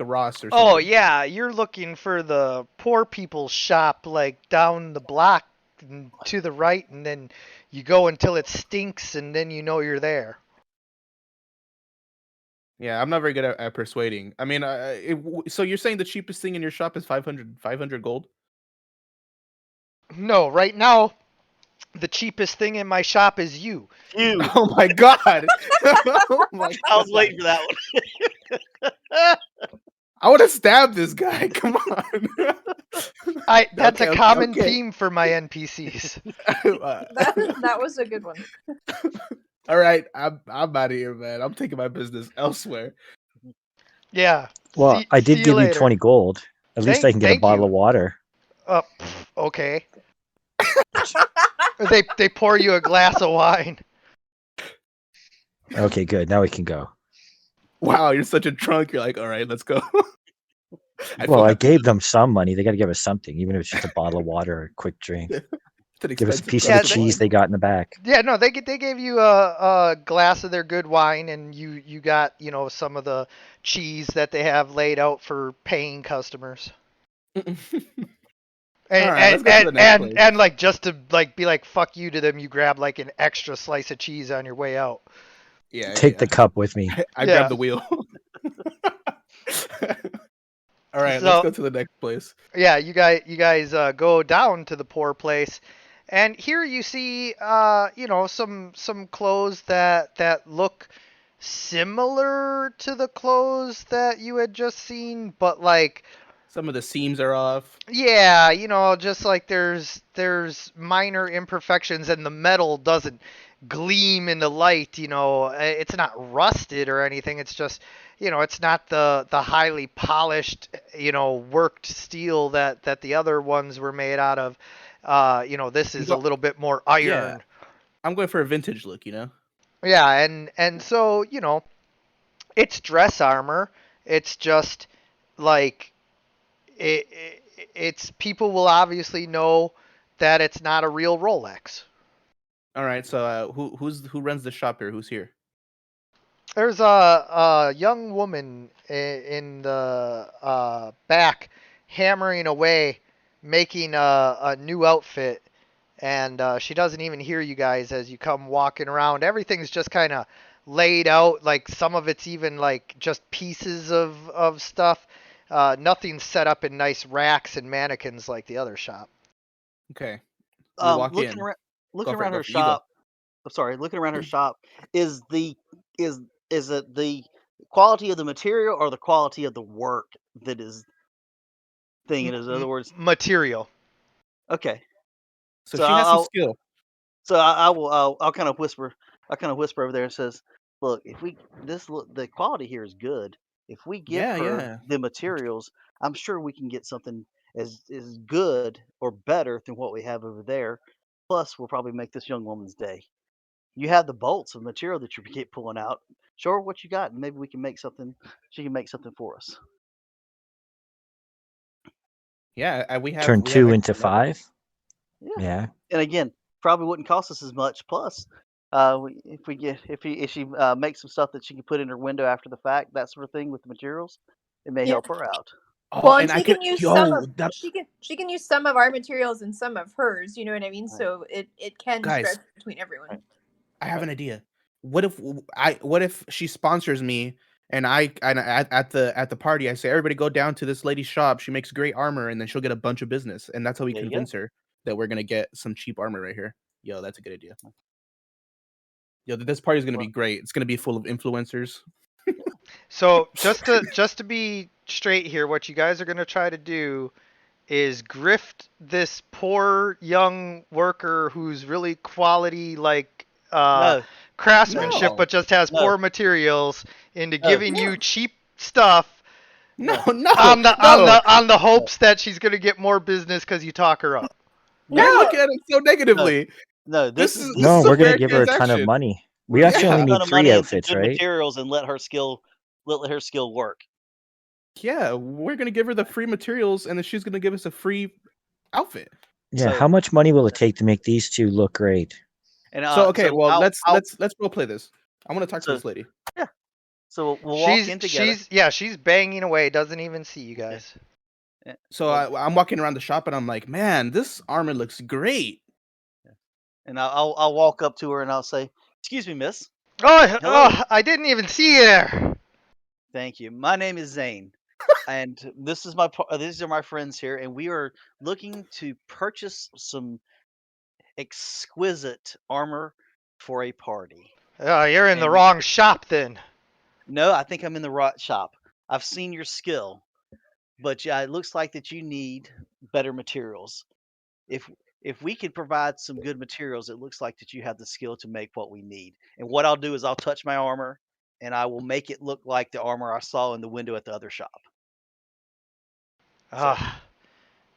Speaker 3: Ross or something.
Speaker 2: Oh yeah, you're looking for the poor people's shop, like down the block and to the right, and then you go until it stinks, and then you know you're there.
Speaker 3: Yeah, I'm not very good at persuading. I mean, so you're saying the cheapest thing in your shop is 500 gold?
Speaker 2: No, right now, the cheapest thing in my shop is you.
Speaker 5: You.
Speaker 3: Oh my god! Oh my
Speaker 5: I was
Speaker 3: god.
Speaker 5: waiting for that one.
Speaker 3: I want to stab this guy. Come on.
Speaker 2: That's
Speaker 3: Okay,
Speaker 2: a
Speaker 3: okay,
Speaker 2: common
Speaker 3: okay.
Speaker 2: theme for my NPCs.
Speaker 7: That was a good one.
Speaker 3: All right, I'm out of here, man. I'm taking my business elsewhere.
Speaker 2: Yeah.
Speaker 4: Well, I did
Speaker 2: see
Speaker 4: give you
Speaker 2: later.
Speaker 4: 20 gold. At least I can get a
Speaker 2: Thank
Speaker 4: bottle
Speaker 2: you.
Speaker 4: of water.
Speaker 2: Okay. They pour you a glass of wine.
Speaker 4: Okay, good. Now we can go.
Speaker 3: Wow, you're such a drunk. You're like, all right, let's go.
Speaker 4: Well, I gave them some money. They got to give us something, even if it's just a bottle of water or a quick drink.
Speaker 3: It's an
Speaker 4: Give us a
Speaker 3: expensive
Speaker 4: piece
Speaker 2: Yeah,
Speaker 4: of the
Speaker 3: glass of
Speaker 4: cheese
Speaker 3: wine.
Speaker 4: they got in the back.
Speaker 2: Yeah, no, they gave you a glass of their good wine, and you got some of the cheese that they have laid out for paying customers. And,
Speaker 3: All right, let's go to the next place.
Speaker 2: and like just to like be like fuck you to them, you grab like an extra slice of cheese on your way out.
Speaker 3: Yeah,
Speaker 4: Take the cup with me.
Speaker 3: I
Speaker 2: Yeah.
Speaker 3: grabbed the wheel. All right, let's go to the next place.
Speaker 2: Yeah, you guys go down to the poor place, and here you see some clothes that look similar to the clothes that you had just seen, but like
Speaker 3: Some of the seams are off.
Speaker 2: yeah, just like there's minor imperfections, and the metal doesn't gleam in the light. It's not rusted or anything. It's just it's not the highly polished worked steel that the other ones were made out of. This is a little bit more iron.
Speaker 3: Yeah, I'm going for a vintage look.
Speaker 2: Yeah, and so it's dress armor. It's just like it's people will obviously know that it's not a real Rolex.
Speaker 3: All right, so who runs the shop here? Who's here?
Speaker 2: There's a young woman in the back hammering away, making a new outfit, and she doesn't even hear you guys as you come walking around. Everything's just kind of laid out, like some of it's even like just pieces of stuff. Nothing's set up in nice racks and mannequins like the other shop.
Speaker 3: Okay, we walk
Speaker 5: Looking
Speaker 3: in.
Speaker 5: around,
Speaker 3: Go for it,
Speaker 5: around
Speaker 3: go
Speaker 5: her
Speaker 3: for it. You go.
Speaker 5: shop. I'm sorry, looking around her shop is it the quality of the material or the quality of the work that is thing? In other words,
Speaker 2: Material.
Speaker 5: okay.
Speaker 3: So
Speaker 5: So
Speaker 3: she has some skill.
Speaker 5: So I will. I'll kind of whisper. I kind of whisper over there and says, "Look, if we the quality here is good. If we give
Speaker 3: Yeah,
Speaker 5: her
Speaker 3: yeah.
Speaker 5: the materials, I'm sure we can get something as good or better than what we have over there. Plus, we'll probably make this young woman's day. You have the bolts of material that you keep pulling out. Show her what you got, and maybe we can make something. She can make something for us.
Speaker 3: Yeah, we have
Speaker 4: Turn
Speaker 3: we have
Speaker 4: 2
Speaker 3: extra
Speaker 4: into
Speaker 3: metal.
Speaker 4: 5.
Speaker 5: Yeah.
Speaker 4: Yeah.
Speaker 5: And again, probably wouldn't cost us as much. Plus, if she makes some stuff that she can put in her window after the fact, that sort of thing with the materials, it may
Speaker 7: Yeah.
Speaker 5: help her out.
Speaker 3: Oh,
Speaker 7: Well, and
Speaker 3: and I
Speaker 7: she
Speaker 3: can
Speaker 7: can use some of
Speaker 3: that
Speaker 7: she can use some of our materials and some of hers. You know what I mean?
Speaker 5: Right.
Speaker 7: So it can
Speaker 3: Guys.
Speaker 7: stretch between everyone.
Speaker 5: Right.
Speaker 3: I have an idea. What if she sponsors me and at the party I say everybody go down to this lady's shop. She makes great armor and then she'll get a bunch of business and that's how we
Speaker 5: There you
Speaker 3: convince her that we're gonna get some cheap armor right here. Yo, that's a good idea. Yo, this party is gonna be great. It's gonna be full of influencers.
Speaker 2: So just to be straight here, what you guys are gonna try to do is grift this poor young worker who's really quality like
Speaker 5: No,
Speaker 2: craftsmanship,
Speaker 3: No.
Speaker 2: but just has
Speaker 5: No.
Speaker 2: poor materials into
Speaker 5: No.
Speaker 2: giving you cheap stuff
Speaker 3: No,
Speaker 5: No.
Speaker 3: no,
Speaker 2: on
Speaker 3: no.
Speaker 2: the hopes that she's gonna get more business because you talk her up.
Speaker 3: You're
Speaker 7: No.
Speaker 3: looking at it so negatively.
Speaker 5: no.
Speaker 3: This
Speaker 5: This
Speaker 3: is
Speaker 5: is
Speaker 4: No,
Speaker 3: a
Speaker 4: we're going
Speaker 3: fair
Speaker 4: to give her a ton of
Speaker 3: transaction.
Speaker 4: money.
Speaker 5: we're
Speaker 4: We actually
Speaker 5: gonna
Speaker 4: only
Speaker 5: put a
Speaker 4: need
Speaker 5: ton of
Speaker 4: 3
Speaker 5: money into
Speaker 4: outfits,
Speaker 5: good
Speaker 4: right?
Speaker 5: materials and let her skill work.
Speaker 3: Yeah, we're gonna give her the free materials and then she's gonna give us a free outfit.
Speaker 4: Yeah,
Speaker 5: So-
Speaker 4: how much money will it take to make these two look great?
Speaker 5: And
Speaker 3: So okay, well
Speaker 5: I'll
Speaker 3: let's role play this. I want to talk to
Speaker 5: So-
Speaker 3: this lady.
Speaker 5: Yeah. So we'll walk in together.
Speaker 2: She's banging away. Doesn't even see you guys.
Speaker 5: Yeah.
Speaker 3: So
Speaker 5: Well,
Speaker 3: I'm walking around the shop and I'm like, man, this armor looks great.
Speaker 5: and I'll walk up to her and I'll say, "Excuse me, miss.
Speaker 2: Oh,
Speaker 5: Hello.
Speaker 2: I didn't even see you there.
Speaker 5: Thank you. My name is Zane, and these are my friends here, and we are looking to purchase some exquisite armor for a party."
Speaker 2: You're in the
Speaker 5: And
Speaker 2: wrong shop then.
Speaker 5: no, I think I'm in the right shop. I've seen your skill, but yeah, it looks like that you need better materials. If if we could provide some good materials, it looks like that you have the skill to make what we need. And what I'll do is I'll touch my armor and I will make it look like the armor I saw in the window at the other shop. So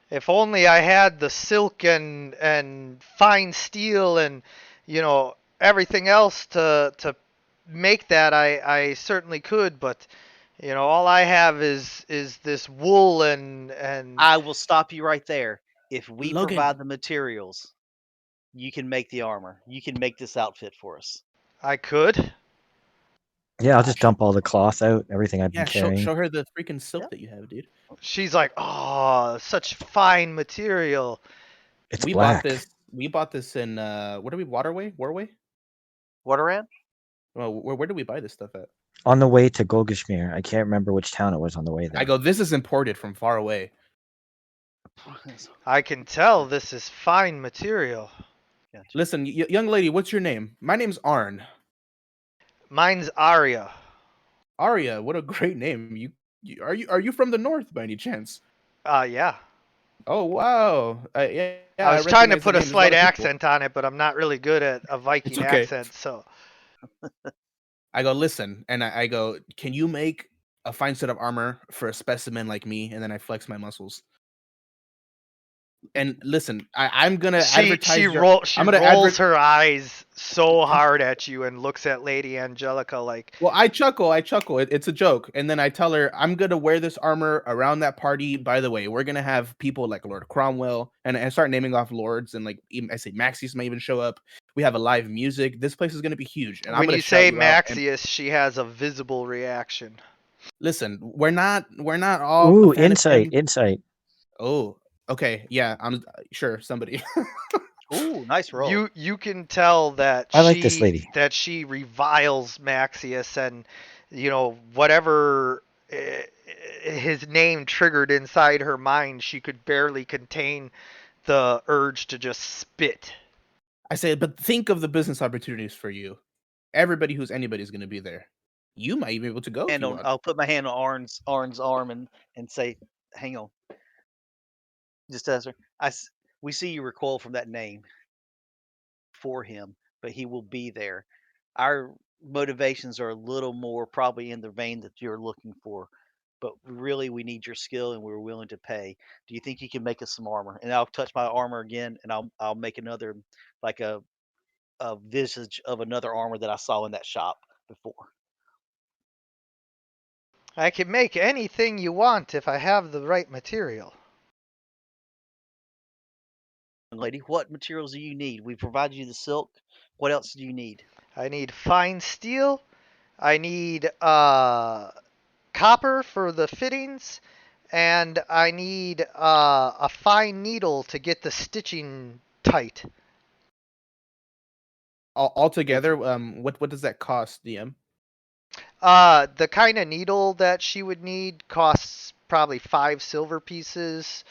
Speaker 2: If only I had the silk and fine steel and everything else to make that. I certainly could, but all I have is this wool and
Speaker 5: I will stop you right there. If we
Speaker 3: Logan,
Speaker 5: provide the materials, you can make the armor. You can make this outfit for us.
Speaker 2: I could.
Speaker 4: Yeah, I'll just dump all the cloth out, everything I've been
Speaker 3: yeah,
Speaker 4: carrying.
Speaker 3: show her the freaking silk
Speaker 5: Yeah.
Speaker 3: that you have, dude.
Speaker 2: She's like, oh, such fine material.
Speaker 4: It's
Speaker 3: We
Speaker 4: black.
Speaker 3: bought this. We bought this in what are we? Warway?
Speaker 5: What around?
Speaker 3: Well, where did we buy this stuff at?
Speaker 4: On the way to Golgashmir. I can't remember which town it was on the way there.
Speaker 3: I go, this is imported from far away.
Speaker 2: I can tell this is fine material.
Speaker 5: Gotcha.
Speaker 3: Listen, young lady, what's your name? My name's Arn.
Speaker 2: Mine's Arya.
Speaker 3: Arya, what a great name. Are you from the north by any chance?
Speaker 2: Yeah.
Speaker 3: Oh wow. Yeah,
Speaker 2: I was trying to
Speaker 3: recognize the
Speaker 2: put a
Speaker 3: name. There's
Speaker 2: slight
Speaker 3: lot of people.
Speaker 2: accent on it, but I'm not really good at a Viking
Speaker 3: okay.
Speaker 2: accent, so.
Speaker 3: I go, listen, and I go, can you make a fine set of armor for a specimen like me? And then I flex my muscles. And listen, I'm gonna advertise.
Speaker 2: She rolls her eyes so hard at you and looks at Lady Angelica like.
Speaker 3: Well, I chuckle. It's a joke, and then I tell her I'm gonna wear this armor around that party. By the way, we're gonna have people like Lord Cromwell, and I start naming off lords, and like even, I say Maxius may even show up. We have a live music. This place is gonna be huge. And
Speaker 2: When
Speaker 3: I'm gonna
Speaker 2: you say
Speaker 3: shout you out,
Speaker 2: Maxius, she has a visible reaction.
Speaker 3: listen, we're not all.
Speaker 4: Ooh,
Speaker 3: a fan of him.
Speaker 4: insight.
Speaker 3: Oh, okay, yeah, I'm sure somebody.
Speaker 5: Ooh, nice roll.
Speaker 2: You can tell that
Speaker 4: I like this lady.
Speaker 2: that she reviles Maxius, and whatever his name triggered inside her mind, she could barely contain the urge to just spit.
Speaker 3: I say, but think of the business opportunities for you. Everybody who's anybody is going to be there. You might be able to go.
Speaker 5: And I'll put my hand on Arn's arm and say, "Hang on." Just as her, we see you recoil from that name for him, but he will be there. Our motivations are a little more probably in the vein that you're looking for, but really we need your skill and we're willing to pay. Do you think you can make us some armor? And I'll touch my armor again, and I'll make another like a visage of another armor that I saw in that shop before.
Speaker 2: I can make anything you want if I have the right material.
Speaker 5: Lady, what materials do you need? We provided you the silk. What else do you need?
Speaker 2: I need fine steel. I need copper for the fittings, and I need a fine needle to get the stitching tight.
Speaker 3: Altogether, what does that cost, DM?
Speaker 2: The kind of needle that she would need costs probably 5 silver pieces,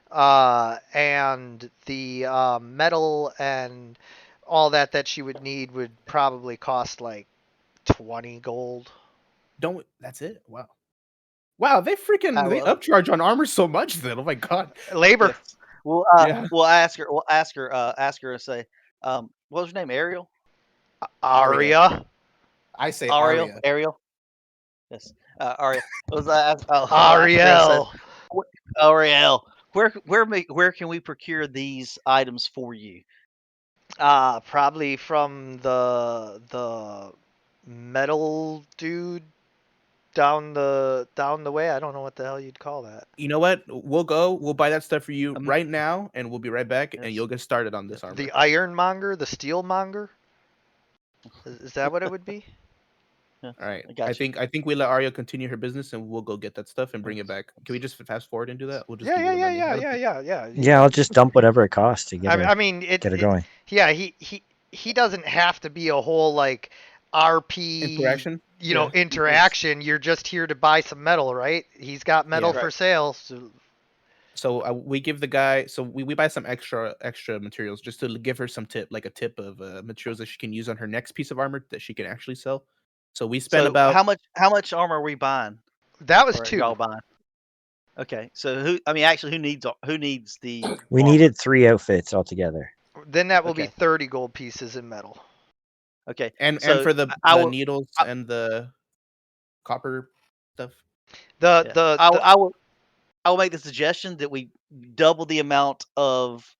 Speaker 2: and the metal and all that she would need would probably cost like 20 gold.
Speaker 3: That's it? Wow, they upcharge on armor so much then. Oh my god.
Speaker 2: Labor.
Speaker 5: Yes. We'll ask her and say, what was your name? Ariel?
Speaker 2: Aria.
Speaker 3: I say Aria.
Speaker 5: Ariel. Yes. Aria.
Speaker 2: Ariel.
Speaker 5: Ariel. Where can we procure these items for you?
Speaker 2: Probably from the metal dude down the way. I don't know what the hell you'd call that.
Speaker 3: You know what? We'll buy that stuff for you right now, and we'll be right back, and you'll get started on this armor.
Speaker 2: The ironmonger, the steelmonger? Is that what it would be?
Speaker 5: Yeah,
Speaker 3: All right.
Speaker 5: I got you.
Speaker 3: I think we let Arya continue her business and we'll go get that stuff and bring it back. Can we just fast forward and do that? We'll just give you the money.
Speaker 4: Yeah, I'll just dump whatever it costs to get her,
Speaker 2: I mean,
Speaker 4: get her going.
Speaker 2: yeah, he doesn't have to be a whole like RP
Speaker 3: Interaction?
Speaker 2: interaction. You're just here to buy some metal, right? He's got metal
Speaker 3: Yeah.
Speaker 2: for sale.
Speaker 3: So we give the guy. So we buy some extra materials just to give her some tip, like a tip of materials that she can use on her next piece of armor that she can actually sell. So we spend
Speaker 5: So
Speaker 3: about
Speaker 5: how much armor are we buying?
Speaker 2: That was
Speaker 5: Or
Speaker 2: 2.
Speaker 5: y'all buying? Okay, so who needs the?
Speaker 4: We
Speaker 5: armor?
Speaker 4: needed 3 outfits altogether.
Speaker 2: Then that will be
Speaker 5: Okay.
Speaker 2: 30 gold pieces in metal.
Speaker 5: Okay,
Speaker 3: and
Speaker 5: so
Speaker 3: for the
Speaker 5: I will
Speaker 3: needles and the copper stuff.
Speaker 2: The
Speaker 5: yeah, I will make the suggestion that we double the amount of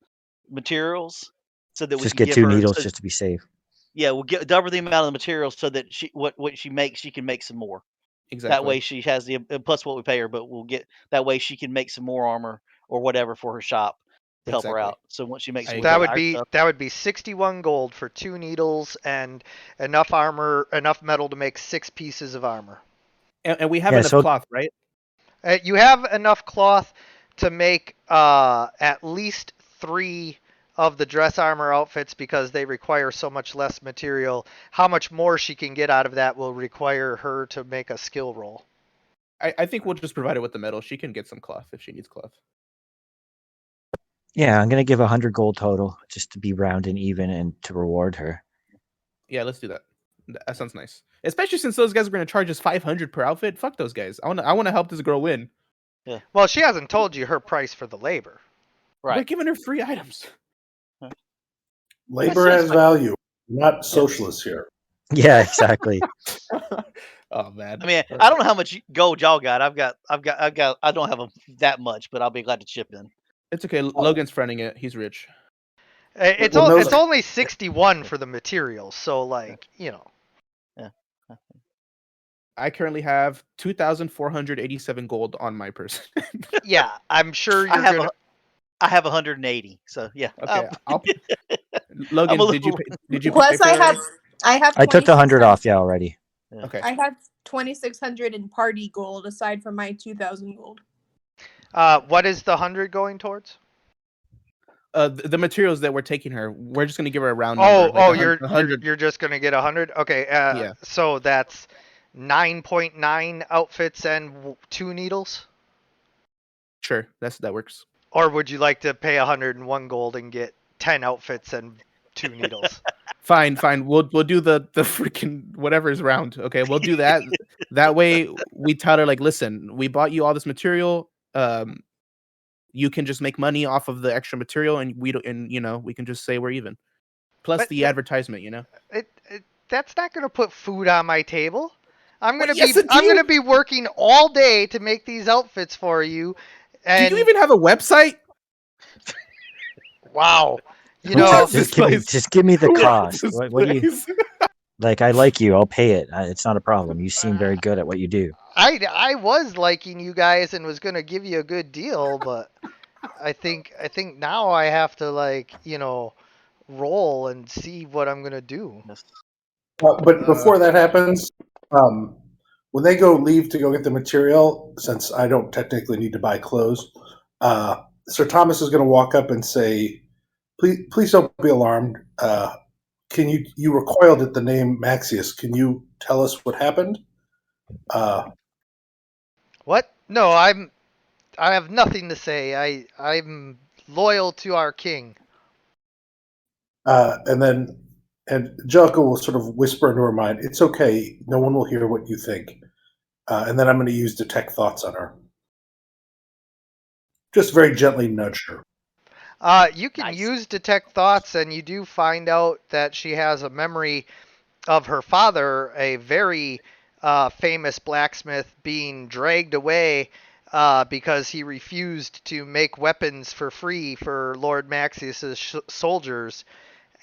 Speaker 5: materials so that we
Speaker 4: Just
Speaker 5: can
Speaker 4: get
Speaker 5: give
Speaker 4: 2
Speaker 5: her.
Speaker 4: needles
Speaker 5: So,
Speaker 4: just to be safe.
Speaker 5: yeah, we'll get double the amount of the materials so that what she makes, she can make some more.
Speaker 3: Exactly.
Speaker 5: That way she has the plus what we pay her, but we'll get that way she can make some more armor or whatever for her shop to help her
Speaker 3: Exactly.
Speaker 5: out. So once she makes,
Speaker 3: I
Speaker 5: we'll
Speaker 3: agree.
Speaker 5: get our stuff.
Speaker 2: That would be 61 gold for 2 needles and enough metal to make 6 pieces of armor.
Speaker 3: And we have
Speaker 4: Yeah,
Speaker 3: enough
Speaker 4: so-
Speaker 3: cloth, right?
Speaker 2: You have enough cloth to make at least 3 of the dress armor outfits because they require so much less material. How much more she can get out of that will require her to make a skill roll.
Speaker 3: I think we'll just provide her with the metal. She can get some cloth if she needs cloth.
Speaker 4: Yeah, I'm gonna give 100 gold total just to be round and even and to reward her.
Speaker 3: Yeah, let's do that. That sounds nice. Especially since those guys are going to charge us 500 per outfit. Fuck those guys. I want to help this girl win.
Speaker 2: Well, she hasn't told you her price for the labor.
Speaker 3: We're
Speaker 5: Right.
Speaker 3: giving her free items.
Speaker 6: Labor has value. We're not socialists here.
Speaker 4: Yeah, exactly.
Speaker 3: Oh man.
Speaker 5: I mean, I don't know how much gold y'all got. I've got. I don't have that much, but I'll be glad to chip in.
Speaker 3: It's okay. Logan's fronting it. He's rich.
Speaker 2: It's
Speaker 6: Well,
Speaker 2: it's only 61 for the materials, so like,
Speaker 5: Yeah.
Speaker 3: I currently have 2,487 gold on my person.
Speaker 2: Yeah, I'm sure you're gonna.
Speaker 5: I have 180. So yeah.
Speaker 3: Okay.
Speaker 5: I'm
Speaker 3: Logan,
Speaker 5: a
Speaker 3: did you
Speaker 5: little-
Speaker 7: Plus,
Speaker 3: pay for
Speaker 7: I have.
Speaker 4: I took the 100
Speaker 7: 2600
Speaker 4: off you already.
Speaker 3: Okay.
Speaker 7: I have 2,600 in party gold aside from my 2,000 gold.
Speaker 2: What is the 100 going towards?
Speaker 3: The materials that we're taking her, we're just gonna give her a round number.
Speaker 2: You're just gonna get 100. Okay.
Speaker 3: Yeah.
Speaker 2: So that's 9.9 outfits and 2 needles.
Speaker 3: Sure, that works.
Speaker 2: Or would you like to pay 101 gold and get 10 outfits and 2 needles?
Speaker 3: Fine. We'll do the freaking whatever's round. Okay, we'll do that. That way we tell her like, listen, we bought you all this material. You can just make money off of the extra material, and we can just say we're even. Plus
Speaker 2: But
Speaker 3: the advertisement,
Speaker 2: That's not gonna put food on my table. I'm gonna
Speaker 3: yes,
Speaker 2: I'm gonna be working all day to make these outfits for you. And
Speaker 3: do you even have a website?
Speaker 2: wow,
Speaker 4: Just give me the cost. What do you like? I like you. I'll pay it. It's not a problem. You seem very good at what you do.
Speaker 2: I was liking you guys and was gonna give you a good deal, but I think now I have to roll and see what I'm gonna do.
Speaker 6: But before that happens, when they leave to go get the material, since I don't technically need to buy clothes, Sir Thomas is going to walk up and say, "Please don't be alarmed. Can you recoiled at the name Maxius? Can you tell us what happened?"
Speaker 2: What? No, I have nothing to say. I'm loyal to our king.
Speaker 6: And Jellicoe will sort of whisper into her mind, "It's okay. No one will hear what you think." And then I'm going to use detect thoughts on her. Just very gently nudge her.
Speaker 2: You can
Speaker 5: Nice.
Speaker 2: use detect thoughts, and you do find out that she has a memory of her father, a very famous blacksmith, being dragged away because he refused to make weapons for free for Lord Maxius's soldiers.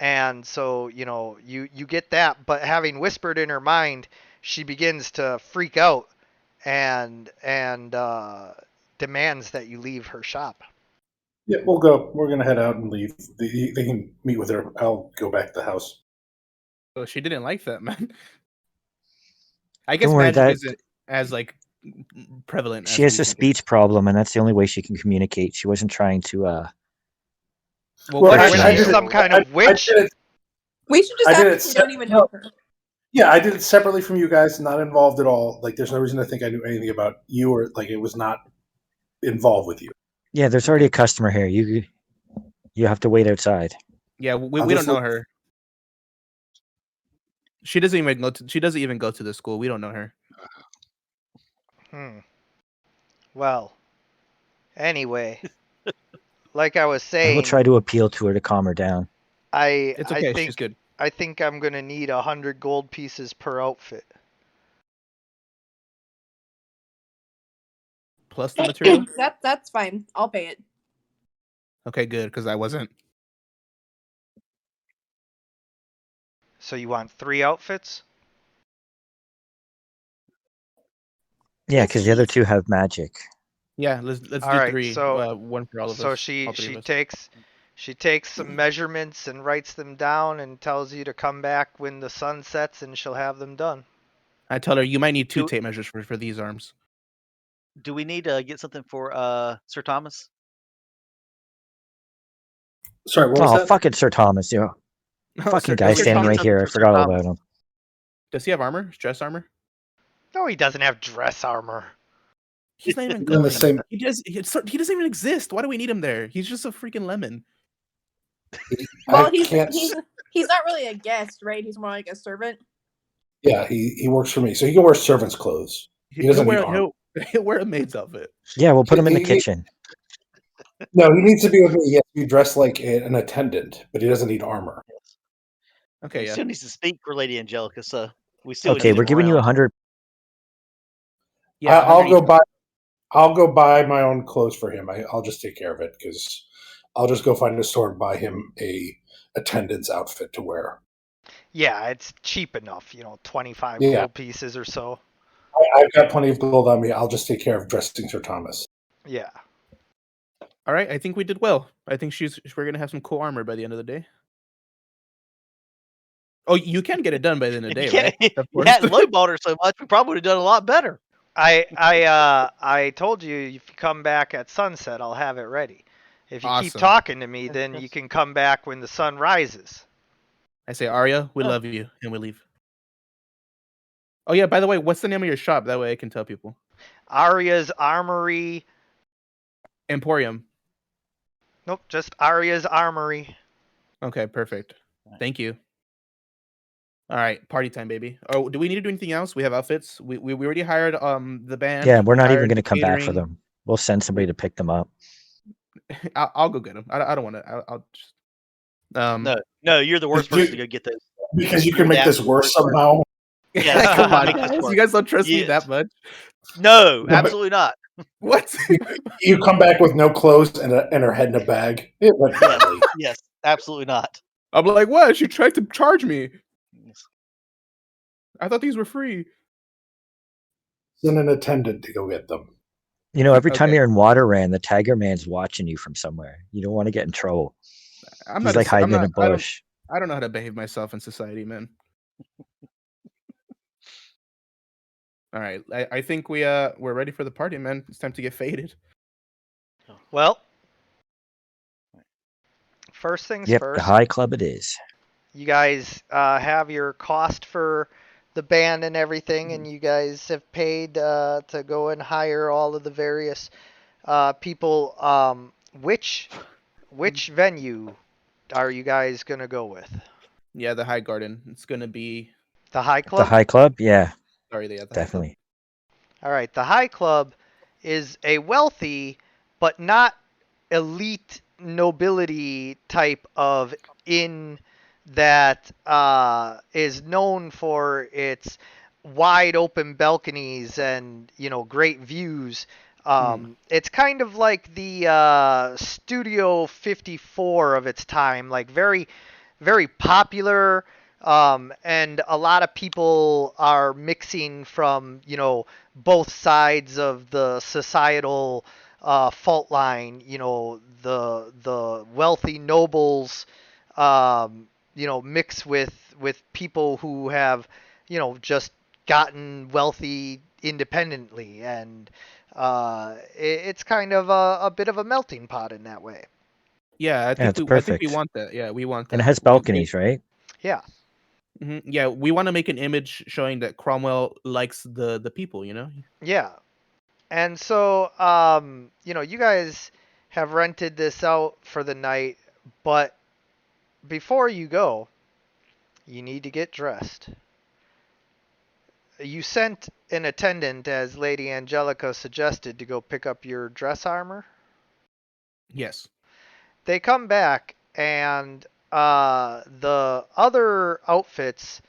Speaker 2: And so, you get that, but having whispered in her mind, she begins to freak out and demands that you leave her shop.
Speaker 6: Yeah, we'll go. We're going to head out and leave. They can meet with her. I'll go back to the house.
Speaker 3: Oh, she didn't like that, man. I guess
Speaker 4: Don't worry,
Speaker 3: magic
Speaker 4: that
Speaker 3: isn't as like prevalent
Speaker 4: she
Speaker 3: as
Speaker 4: has
Speaker 3: we
Speaker 4: a
Speaker 3: think it is.
Speaker 4: speech problem, and that's the only way she can communicate. She wasn't trying to.
Speaker 3: Well,
Speaker 6: Well,
Speaker 2: What
Speaker 4: Push
Speaker 2: is
Speaker 4: on
Speaker 2: she,
Speaker 4: you.
Speaker 2: some kind
Speaker 6: I
Speaker 2: of witch?
Speaker 6: did it.
Speaker 7: We should just
Speaker 6: I did
Speaker 7: act
Speaker 6: it
Speaker 7: like we don't even
Speaker 6: no,
Speaker 7: know her.
Speaker 6: Yeah, I did it separately from you guys, not involved at all. Like, there's no reason to think I knew anything about you, or like it was not involved with you.
Speaker 4: Yeah, there's already a customer here. You have to wait outside.
Speaker 3: Yeah,
Speaker 6: I'll
Speaker 3: we don't
Speaker 6: just
Speaker 3: know
Speaker 6: look-
Speaker 3: her. She doesn't even go to. She doesn't even go to the school. We don't know her.
Speaker 2: Well, anyway, like I was
Speaker 4: I
Speaker 2: saying,
Speaker 4: will try to appeal to her to calm her down.
Speaker 3: It's
Speaker 2: I
Speaker 3: okay.
Speaker 2: think
Speaker 3: She's good.
Speaker 2: I think I'm gonna need 100 gold pieces per outfit.
Speaker 3: Plus the material.
Speaker 7: That's fine. I'll pay it.
Speaker 3: Okay, good, because I wasn't.
Speaker 2: So you want 3 outfits?
Speaker 4: Yeah,
Speaker 7: Yes,
Speaker 4: because the other
Speaker 7: please.
Speaker 4: two have magic.
Speaker 3: Yeah, let's
Speaker 2: All
Speaker 3: do
Speaker 2: right,
Speaker 3: 3.
Speaker 2: so
Speaker 3: one for all of
Speaker 2: so
Speaker 3: us.
Speaker 2: she
Speaker 3: All 3 of
Speaker 2: she
Speaker 3: us.
Speaker 2: takes some measurements and writes them down and tells you to come back when the sun sets and she'll have them done.
Speaker 3: I tell her you might need 2
Speaker 5: Do-
Speaker 3: tape measures for these arms.
Speaker 5: Do we need to get something for Sir Thomas?
Speaker 6: Sorry, what was
Speaker 4: Oh,
Speaker 6: that?
Speaker 4: fucking Sir Thomas, you fucking guy
Speaker 3: Sir
Speaker 4: standing
Speaker 3: Thomas-
Speaker 4: right here. I
Speaker 5: Sir
Speaker 4: forgot all
Speaker 5: Thomas.
Speaker 4: about him.
Speaker 3: Does he have armor? Dress armor?
Speaker 2: No, he doesn't have dress armor.
Speaker 3: He's not even
Speaker 6: In the
Speaker 3: going.
Speaker 6: same-
Speaker 3: He doesn't even exist. Why do we need him there? He's just a freaking lemon.
Speaker 7: Well,
Speaker 6: I
Speaker 7: he's
Speaker 6: can't.
Speaker 7: he's not really a guest, right? He's more like a servant.
Speaker 6: Yeah, he works for me, so he can wear servant's clothes. He doesn't need armor.
Speaker 3: He'll wear a maid's outfit.
Speaker 4: Yeah, we'll put him in the
Speaker 6: He-
Speaker 4: kitchen.
Speaker 6: No, he needs to be with me. He has to be dressed like an attendant, but he doesn't need armor.
Speaker 3: Okay,
Speaker 5: He
Speaker 3: yeah.
Speaker 5: still needs to speak for Lady Angelica, so we still
Speaker 4: Okay,
Speaker 5: need
Speaker 4: we're
Speaker 5: him
Speaker 4: giving you
Speaker 5: around.
Speaker 4: 100.
Speaker 3: Yeah,
Speaker 6: I'll
Speaker 3: 100
Speaker 6: go
Speaker 3: each.
Speaker 6: buy. I'll go buy my own clothes for him. I'll just take care of it because I'll just go find a store and buy him a attendant's outfit to wear.
Speaker 2: Yeah, it's cheap enough, 25
Speaker 6: Yeah.
Speaker 2: gold pieces or so.
Speaker 6: I've got plenty of gold on me. I'll just take care of dressing Sir Thomas.
Speaker 2: Yeah.
Speaker 3: All right, I think we did well. I think we're gonna have some cool armor by the end of the day. Oh, you can get it done by the end of the day, right? Of
Speaker 5: You
Speaker 3: course.
Speaker 5: hadn't lowballed her so much, we probably would have done a lot better.
Speaker 2: I told you if you come back at sunset, I'll have it ready. If you keep
Speaker 3: Awesome.
Speaker 2: talking to me, then you can come back when the sun rises.
Speaker 3: I say, Arya, we
Speaker 5: Oh.
Speaker 3: love you, and we leave. Oh yeah, by the way, what's the name of your shop? That way I can tell people.
Speaker 2: Arya's Armory.
Speaker 3: Emporium.
Speaker 2: Nope, just Arya's Armory.
Speaker 3: Okay, perfect. Thank you. All right, party time, baby. Oh, do we need to do anything else? We have outfits. We already hired the band.
Speaker 4: Yeah, we're
Speaker 3: We
Speaker 4: not even
Speaker 3: hired
Speaker 4: going to
Speaker 3: the
Speaker 4: come back for
Speaker 3: catering.
Speaker 4: them. We'll send somebody to pick them up.
Speaker 3: I'll go get them. I don't want to. I'll just.
Speaker 5: No, you're the worst
Speaker 6: Did you-
Speaker 5: person to go get those.
Speaker 6: Because you
Speaker 5: You're
Speaker 6: can make
Speaker 5: the
Speaker 6: this
Speaker 5: absolute
Speaker 6: worse
Speaker 5: worst person.
Speaker 6: somehow.
Speaker 5: Yes,
Speaker 3: Come on,
Speaker 5: make this
Speaker 3: guys.
Speaker 5: work.
Speaker 3: You guys don't trust me
Speaker 5: Yes.
Speaker 3: that much.
Speaker 5: No,
Speaker 6: but-
Speaker 5: absolutely not.
Speaker 3: What?
Speaker 6: You come back with no clothes and her head in a bag. It went
Speaker 5: Yes,
Speaker 6: badly.
Speaker 5: yes, absolutely not.
Speaker 3: I'm like, what? She tried to charge me.
Speaker 5: Yes.
Speaker 3: I thought these were free.
Speaker 6: Send an attendant to go get them.
Speaker 4: You know, every time
Speaker 3: Okay.
Speaker 4: you're in Water Ran, the Tiger Man's watching you from somewhere. You don't want to get in trouble.
Speaker 3: I'm
Speaker 4: He's
Speaker 3: not.
Speaker 4: like hiding in a
Speaker 3: I don't.
Speaker 4: bush.
Speaker 3: I don't know how to behave myself in society, man. All right, I think we're ready for the party, man. It's time to get faded.
Speaker 2: Well, first things
Speaker 4: Yep,
Speaker 2: first.
Speaker 4: the High Club it is.
Speaker 2: You guys have your cost for the band and everything, and you guys have paid to go and hire all of the various people. Which venue are you guys gonna go with?
Speaker 3: Yeah, the High Garden. It's gonna be.
Speaker 2: The High
Speaker 4: The
Speaker 2: Club?
Speaker 4: High Club, yeah,
Speaker 3: Sorry, the High Club.
Speaker 4: definitely.
Speaker 2: All right, the High Club is a wealthy but not elite nobility type of inn that is known for its wide open balconies and great views. It's kind of like the Studio 54 of its time, like very, very popular. And a lot of people are mixing from both sides of the societal fault line. The wealthy nobles, mix with people who have just gotten wealthy independently, and it's kind of a bit of a melting pot in that way.
Speaker 3: Yeah,
Speaker 4: Yeah, it's
Speaker 3: I think we
Speaker 4: perfect.
Speaker 3: want that. Yeah, we want
Speaker 4: And it
Speaker 3: that.
Speaker 4: has balconies, right?
Speaker 2: Yeah.
Speaker 3: Yeah, we want to make an image showing that Cromwell likes the people.
Speaker 2: Yeah. And so, you guys have rented this out for the night, but before you go, you need to get dressed. You sent an attendant, as Lady Angelica suggested, to go pick up your dress armor.
Speaker 3: Yes.
Speaker 2: They come back, and the other outfits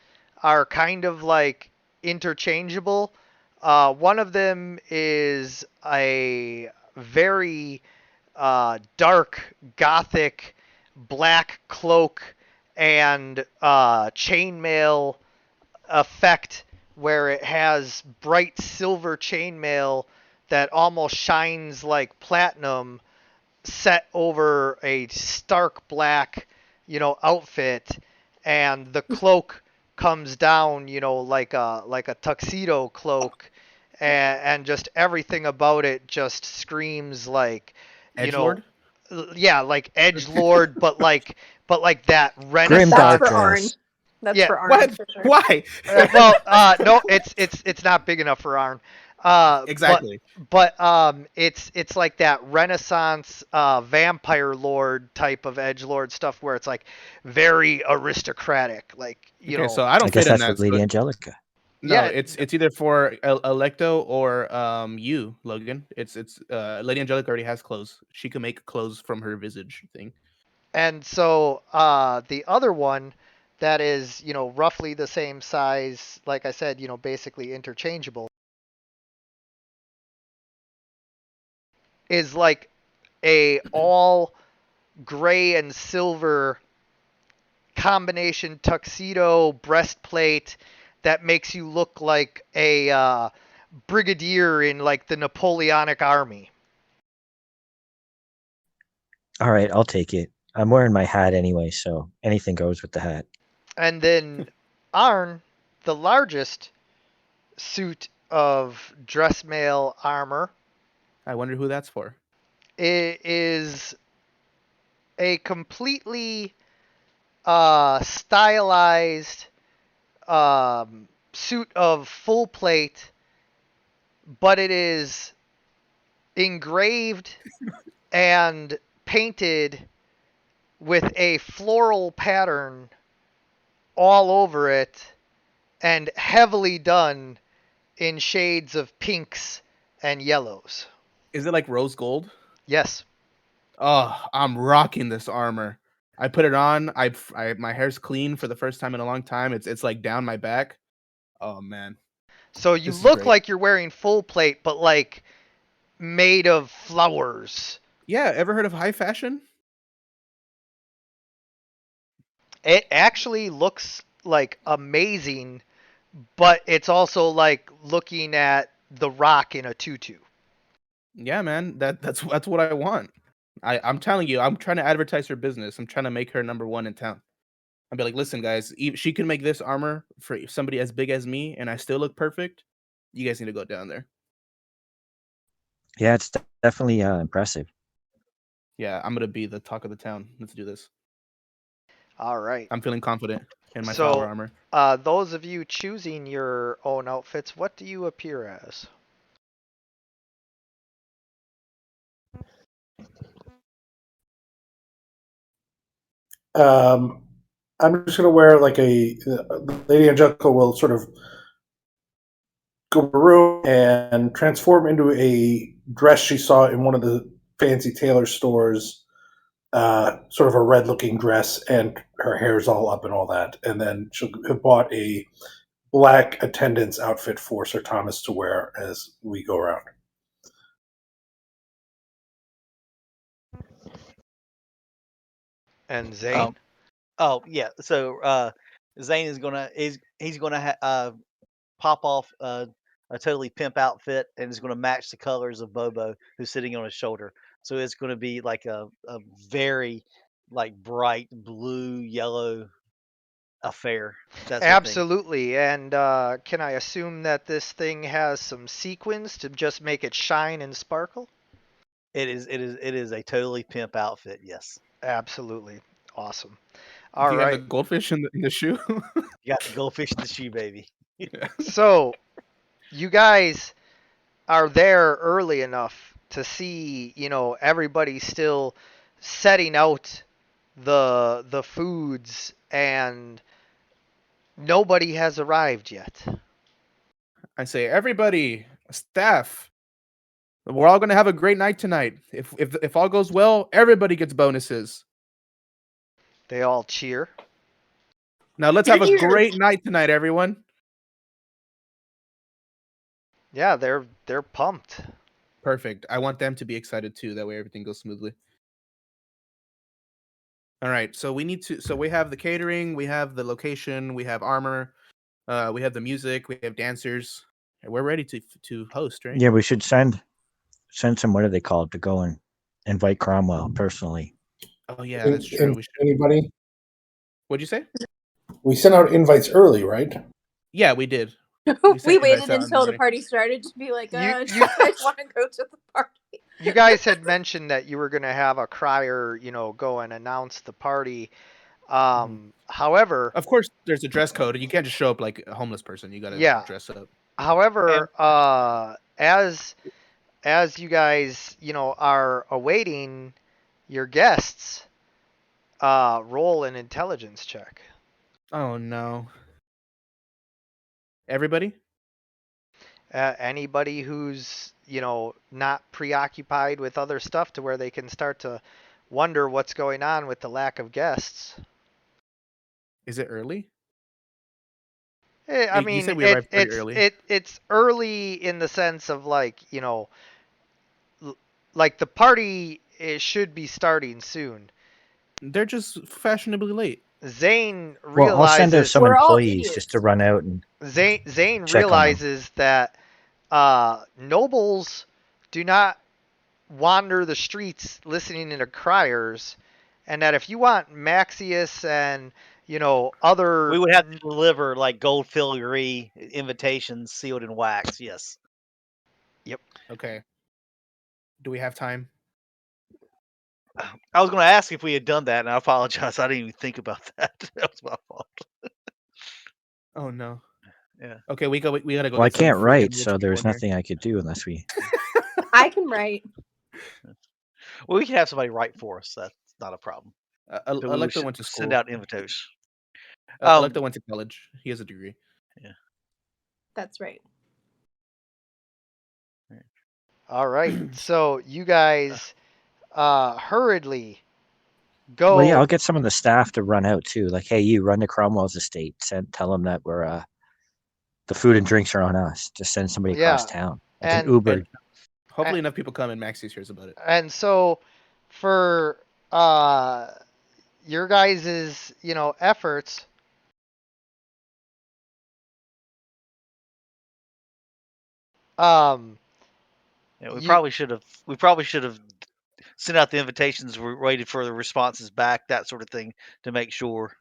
Speaker 2: are kind of like interchangeable. One of them is a very dark gothic black cloak and chainmail effect where it has bright silver chainmail that almost shines like platinum set over a stark black, outfit, and the cloak comes down, like a tuxedo cloak, and just everything about it just screams like, you
Speaker 3: Edge
Speaker 2: know,
Speaker 3: Lord.
Speaker 2: yeah, like edge lord, but like that
Speaker 4: Grim
Speaker 7: That's
Speaker 4: dark
Speaker 2: Renaissance.
Speaker 7: for Arn.
Speaker 4: dress.
Speaker 7: That's
Speaker 2: Yeah,
Speaker 7: for Arn
Speaker 3: What?
Speaker 7: for sure.
Speaker 3: Why?
Speaker 2: well, no, it's not big enough for Arn. But
Speaker 3: Exactly.
Speaker 2: it's like that Renaissance vampire lord type of edge lord stuff where it's like very aristocratic, like
Speaker 3: Okay, so I
Speaker 4: I
Speaker 3: don't
Speaker 4: guess
Speaker 3: fit in
Speaker 4: that's for
Speaker 3: that. So
Speaker 4: Lady Angelica.
Speaker 3: no,
Speaker 2: yeah,
Speaker 3: it's either for Electo or you, Logan. It's Lady Angelica already has clothes. She can make clothes from her visage thing.
Speaker 2: and so the other one that is roughly the same size, like I said, basically interchangeable, is like a all gray and silver combination tuxedo breastplate that makes you look like a brigadier in like the Napoleonic army.
Speaker 4: All right, I'll take it. I'm wearing my hat anyway, so anything goes with the hat.
Speaker 2: And then Arn, the largest suit of dress mail armor,
Speaker 3: I wonder who that's for.
Speaker 2: is a completely stylized suit of full plate, but it is engraved and painted with a floral pattern all over it and heavily done in shades of pinks and yellows.
Speaker 3: Is it like rose gold?
Speaker 2: Yes.
Speaker 3: Oh, I'm rocking this armor. I put it on. My hair's clean for the first time in a long time. It's like down my back. Oh man,
Speaker 2: So you
Speaker 3: this is
Speaker 2: look
Speaker 3: great.
Speaker 2: like you're wearing full plate, but like made of flowers.
Speaker 3: Yeah, ever heard of high fashion?
Speaker 2: It actually looks like amazing, but it's also like looking at The Rock in a tutu.
Speaker 3: Yeah, man. That's what I want. I'm telling you, I'm trying to advertise her business. I'm trying to make her number one in town. I'll be like, listen, guys, she can make this armor for somebody as big as me, and I still look perfect. You guys need to go down there.
Speaker 4: Yeah, it's definitely impressive.
Speaker 3: Yeah, I'm gonna be the talk of the town. Let's do this.
Speaker 2: All right.
Speaker 3: I'm feeling confident in my flower
Speaker 2: So,
Speaker 3: armor.
Speaker 2: those of you choosing your own outfits, what do you appear as?
Speaker 6: Um, I'm just going to wear like Lady Angelica will sort of go to a room and transform into a dress she saw in one of the fancy tailor stores, sort of a red looking dress, and her hair's all up and all that. And then she'll have bought a black attendant's outfit for Sir Thomas to wear as we go around.
Speaker 2: And Zane?
Speaker 5: Um, oh yeah. So Zane is gonna he's gonna pop off a totally pimp outfit and is gonna match the colors of Bobo who's sitting on his shoulder. So it's gonna be like a very like bright blue yellow affair. That sort of thing.
Speaker 2: Absolutely. And can I assume that this thing has some sequins to just make it shine and sparkle?
Speaker 5: It is. It is a totally pimp outfit. Yes.
Speaker 2: Absolutely. Awesome.
Speaker 3: Do
Speaker 2: All
Speaker 3: you have the
Speaker 2: right.
Speaker 3: goldfish in the shoe?
Speaker 5: You got the goldfish in the shoe, baby.
Speaker 3: Yeah.
Speaker 2: So you guys are there early enough to see, everybody still setting out the foods, and nobody has arrived yet.
Speaker 3: I say, everybody, staff, we're all gonna have a great night tonight. If all goes well, everybody gets bonuses.
Speaker 2: They all cheer.
Speaker 3: Now let's have a
Speaker 7: Cheers.
Speaker 3: great night tonight, everyone.
Speaker 2: Yeah, they're pumped.
Speaker 3: Perfect. I want them to be excited too. That way everything goes smoothly. All right. So we have the catering, we have the location, we have armor, we have the music, we have dancers, and we're ready to host, right?
Speaker 4: Yeah, we should send some. What are they called to go and invite Cromwell personally?
Speaker 3: Oh yeah, that's true. We should.
Speaker 6: Anybody?
Speaker 3: What'd you say?
Speaker 6: We sent out invites early, right?
Speaker 3: Yeah, we did.
Speaker 7: We
Speaker 3: sent
Speaker 7: waited
Speaker 3: invites out in the
Speaker 7: until the
Speaker 3: morning.
Speaker 7: party started to be like,
Speaker 2: You-
Speaker 7: do
Speaker 2: you-
Speaker 7: you guys want to go to the party?
Speaker 2: You guys had mentioned that you were going to have a crier, go and announce the party. However,
Speaker 3: Of course, there's a dress code. You can't just show up like a homeless person. You gotta
Speaker 2: Yeah.
Speaker 3: dress up.
Speaker 2: however, as you guys, are awaiting your guests, roll an intelligence check.
Speaker 3: Oh no. Everybody?
Speaker 2: Anybody who's, not preoccupied with other stuff to where they can start to wonder what's going on with the lack of guests.
Speaker 3: Is it early?
Speaker 2: I
Speaker 3: You
Speaker 2: mean,
Speaker 3: said we arrived pretty early.
Speaker 2: it's early in the sense of like, like the party should be starting soon.
Speaker 3: They're just fashionably late.
Speaker 2: Zane
Speaker 4: Well, I'll send out
Speaker 2: realizes
Speaker 4: some
Speaker 7: We're all
Speaker 4: employees just to
Speaker 7: idiots.
Speaker 4: run out and
Speaker 2: Zane
Speaker 4: check on them.
Speaker 2: realizes that nobles do not wander the streets listening to criers, and that if you want Maxius and other,
Speaker 5: We would have to deliver like gold filigree invitations sealed in wax. Yes.
Speaker 3: Okay. Do we have time?
Speaker 5: I was going to ask if we had done that, and I apologize. I didn't even think about that. That was my fault.
Speaker 3: Oh no.
Speaker 5: Yeah.
Speaker 3: Okay, we gotta go.
Speaker 4: Well, I
Speaker 3: get some
Speaker 4: can't
Speaker 3: freaking
Speaker 4: write,
Speaker 3: rich
Speaker 4: so
Speaker 3: people
Speaker 4: there's
Speaker 3: in here.
Speaker 4: nothing I could do unless we.
Speaker 7: I can write.
Speaker 5: Well, we can have somebody write for us. That's not a problem. But we
Speaker 3: Electo
Speaker 5: should
Speaker 3: went to school.
Speaker 5: send out invitations.
Speaker 3: Electo went to college. He has a degree.
Speaker 7: That's right.
Speaker 2: all right. So you guys hurriedly go.
Speaker 4: Well, yeah, I'll get some of the staff to run out too. Like, hey, you run to Cromwell's estate. Tell them that we're the food and drinks are on us. Just send somebody across
Speaker 2: Yeah,
Speaker 4: town, like
Speaker 2: and-
Speaker 4: an Uber.
Speaker 3: And hopefully enough people come and Maxie hears about it.
Speaker 2: And so for your guys's, efforts,
Speaker 5: Yeah, we
Speaker 2: you-
Speaker 5: probably should have. We probably should have sent out the invitations. We waited for the responses back, that sort of thing, to make sure.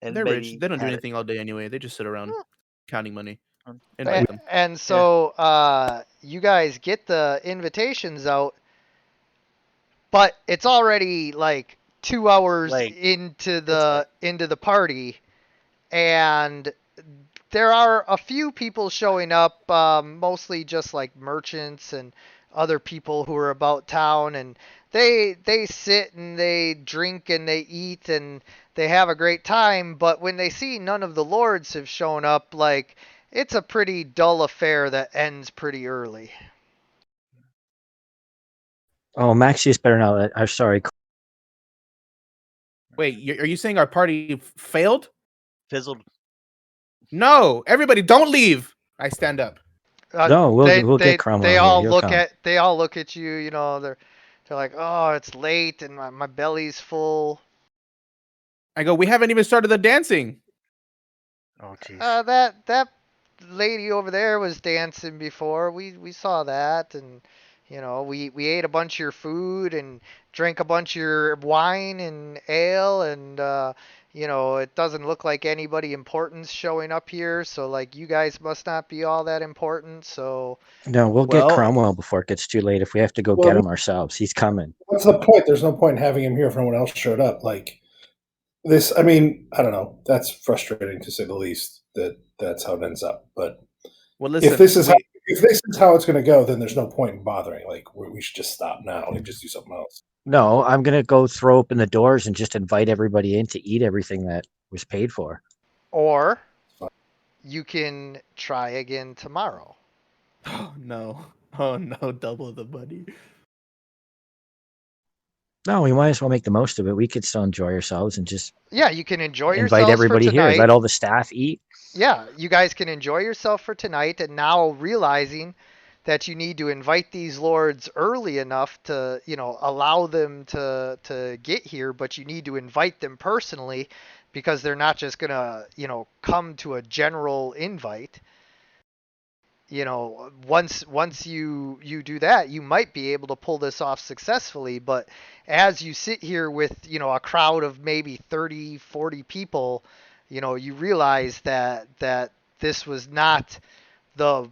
Speaker 5: And
Speaker 3: They're
Speaker 5: maybe
Speaker 3: rich. They don't do
Speaker 5: had it.
Speaker 3: anything all day anyway. They just sit around counting money.
Speaker 5: Um,
Speaker 3: Invite them.
Speaker 2: and so you guys get the invitations out, but it's already like 2 hours
Speaker 5: Late.
Speaker 2: into the party, and there are a few people showing up, mostly just like merchants and other people who are about town, and they sit and they drink and they eat and they have a great time. But when they see none of the lords have shown up, like, it's a pretty dull affair that ends pretty early.
Speaker 4: Oh, Maxius better not. I'm sorry.
Speaker 3: Wait, are you saying our party failed?
Speaker 5: Fizzled.
Speaker 3: No, everybody, don't leave. I stand up.
Speaker 4: No, we'll get Cromwell
Speaker 2: They
Speaker 4: here.
Speaker 2: all
Speaker 4: He'll
Speaker 2: look
Speaker 4: come.
Speaker 2: at you. They're like, oh, it's late and my belly's full.
Speaker 3: I go, we haven't even started the dancing.
Speaker 5: Oh, jeez.
Speaker 2: That lady over there was dancing before. We saw that, and we ate a bunch of your food and drank a bunch of your wine and ale, and It doesn't look like anybody important's showing up here, so like you guys must not be all that important. So
Speaker 4: No, we'll get
Speaker 3: Well,
Speaker 4: Cromwell before it gets too late. If we have to go
Speaker 6: Well,
Speaker 4: get him ourselves, he's coming.
Speaker 6: what's the point? There's no point in having him here if no one else showed up. Like this, I mean, I don't know. That's frustrating to say the least. That's how it ends up. But
Speaker 3: well,
Speaker 6: if
Speaker 3: listen,
Speaker 6: this is how if this is how it's going to go, then there's no point in bothering. Like we should just stop now and just do something else.
Speaker 4: No, I'm gonna go throw open the doors and just invite everybody in to eat everything that was paid for.
Speaker 2: or you can try again tomorrow.
Speaker 3: oh no, oh no, double the money.
Speaker 4: No, we might as well make the most of it. We could still enjoy ourselves and just
Speaker 2: Yeah, you can enjoy
Speaker 4: invite
Speaker 2: yourselves for
Speaker 4: everybody here.
Speaker 2: tonight.
Speaker 4: Let all the staff eat.
Speaker 2: Yeah, you guys can enjoy yourself for tonight, and now realizing that you need to invite these lords early enough to, allow them to get here, but you need to invite them personally because they're not just gonna, come to a general invite. Once you do that, you might be able to pull this off successfully, but as you sit here with, a crowd of maybe 30, 40 people, you realize that this was not the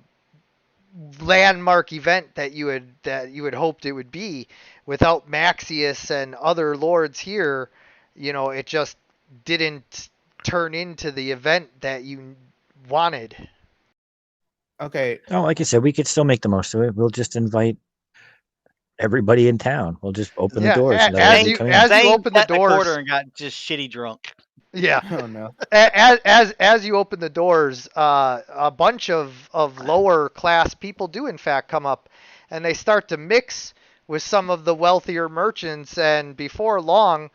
Speaker 2: landmark event that you had hoped it would be. Without Maxius and other lords here, it just didn't turn into the event that you wanted.
Speaker 3: Okay,
Speaker 4: No, like I said, we could still make the most of it. We'll just invite everybody in town. We'll just open the
Speaker 2: Yeah,
Speaker 4: doors and let
Speaker 2: as
Speaker 4: everybody
Speaker 2: you
Speaker 4: come in.
Speaker 2: as you
Speaker 5: Zane
Speaker 2: open the
Speaker 5: sat in a corner
Speaker 2: doors,
Speaker 5: and got just shitty drunk.
Speaker 2: yeah,
Speaker 3: oh no.
Speaker 2: as you open the doors, a bunch of lower class people do in fact come up, and they start to mix with some of the wealthier merchants, and before long,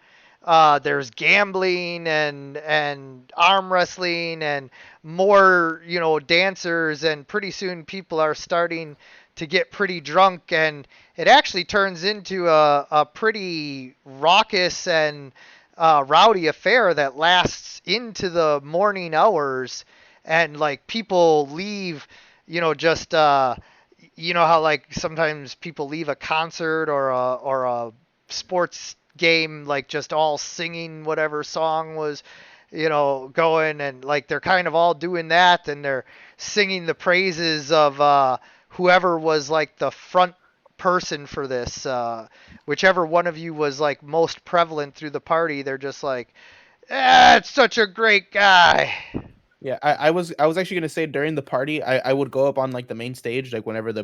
Speaker 2: there's gambling and arm wrestling and more dancers, and pretty soon people are starting to get pretty drunk, and it actually turns into a pretty raucous and rowdy affair that lasts into the morning hours, and like people leave, just how like sometimes people leave a concert or a sports game like just all singing whatever song was going, and like they're kind of all doing that, and they're singing the praises of whoever was like the front person for this, whichever one of you was like most prevalent through the party. They're just like, it's such a great guy.
Speaker 3: Yeah, I was actually gonna say during the party, I would go up on like the main stage, like whenever the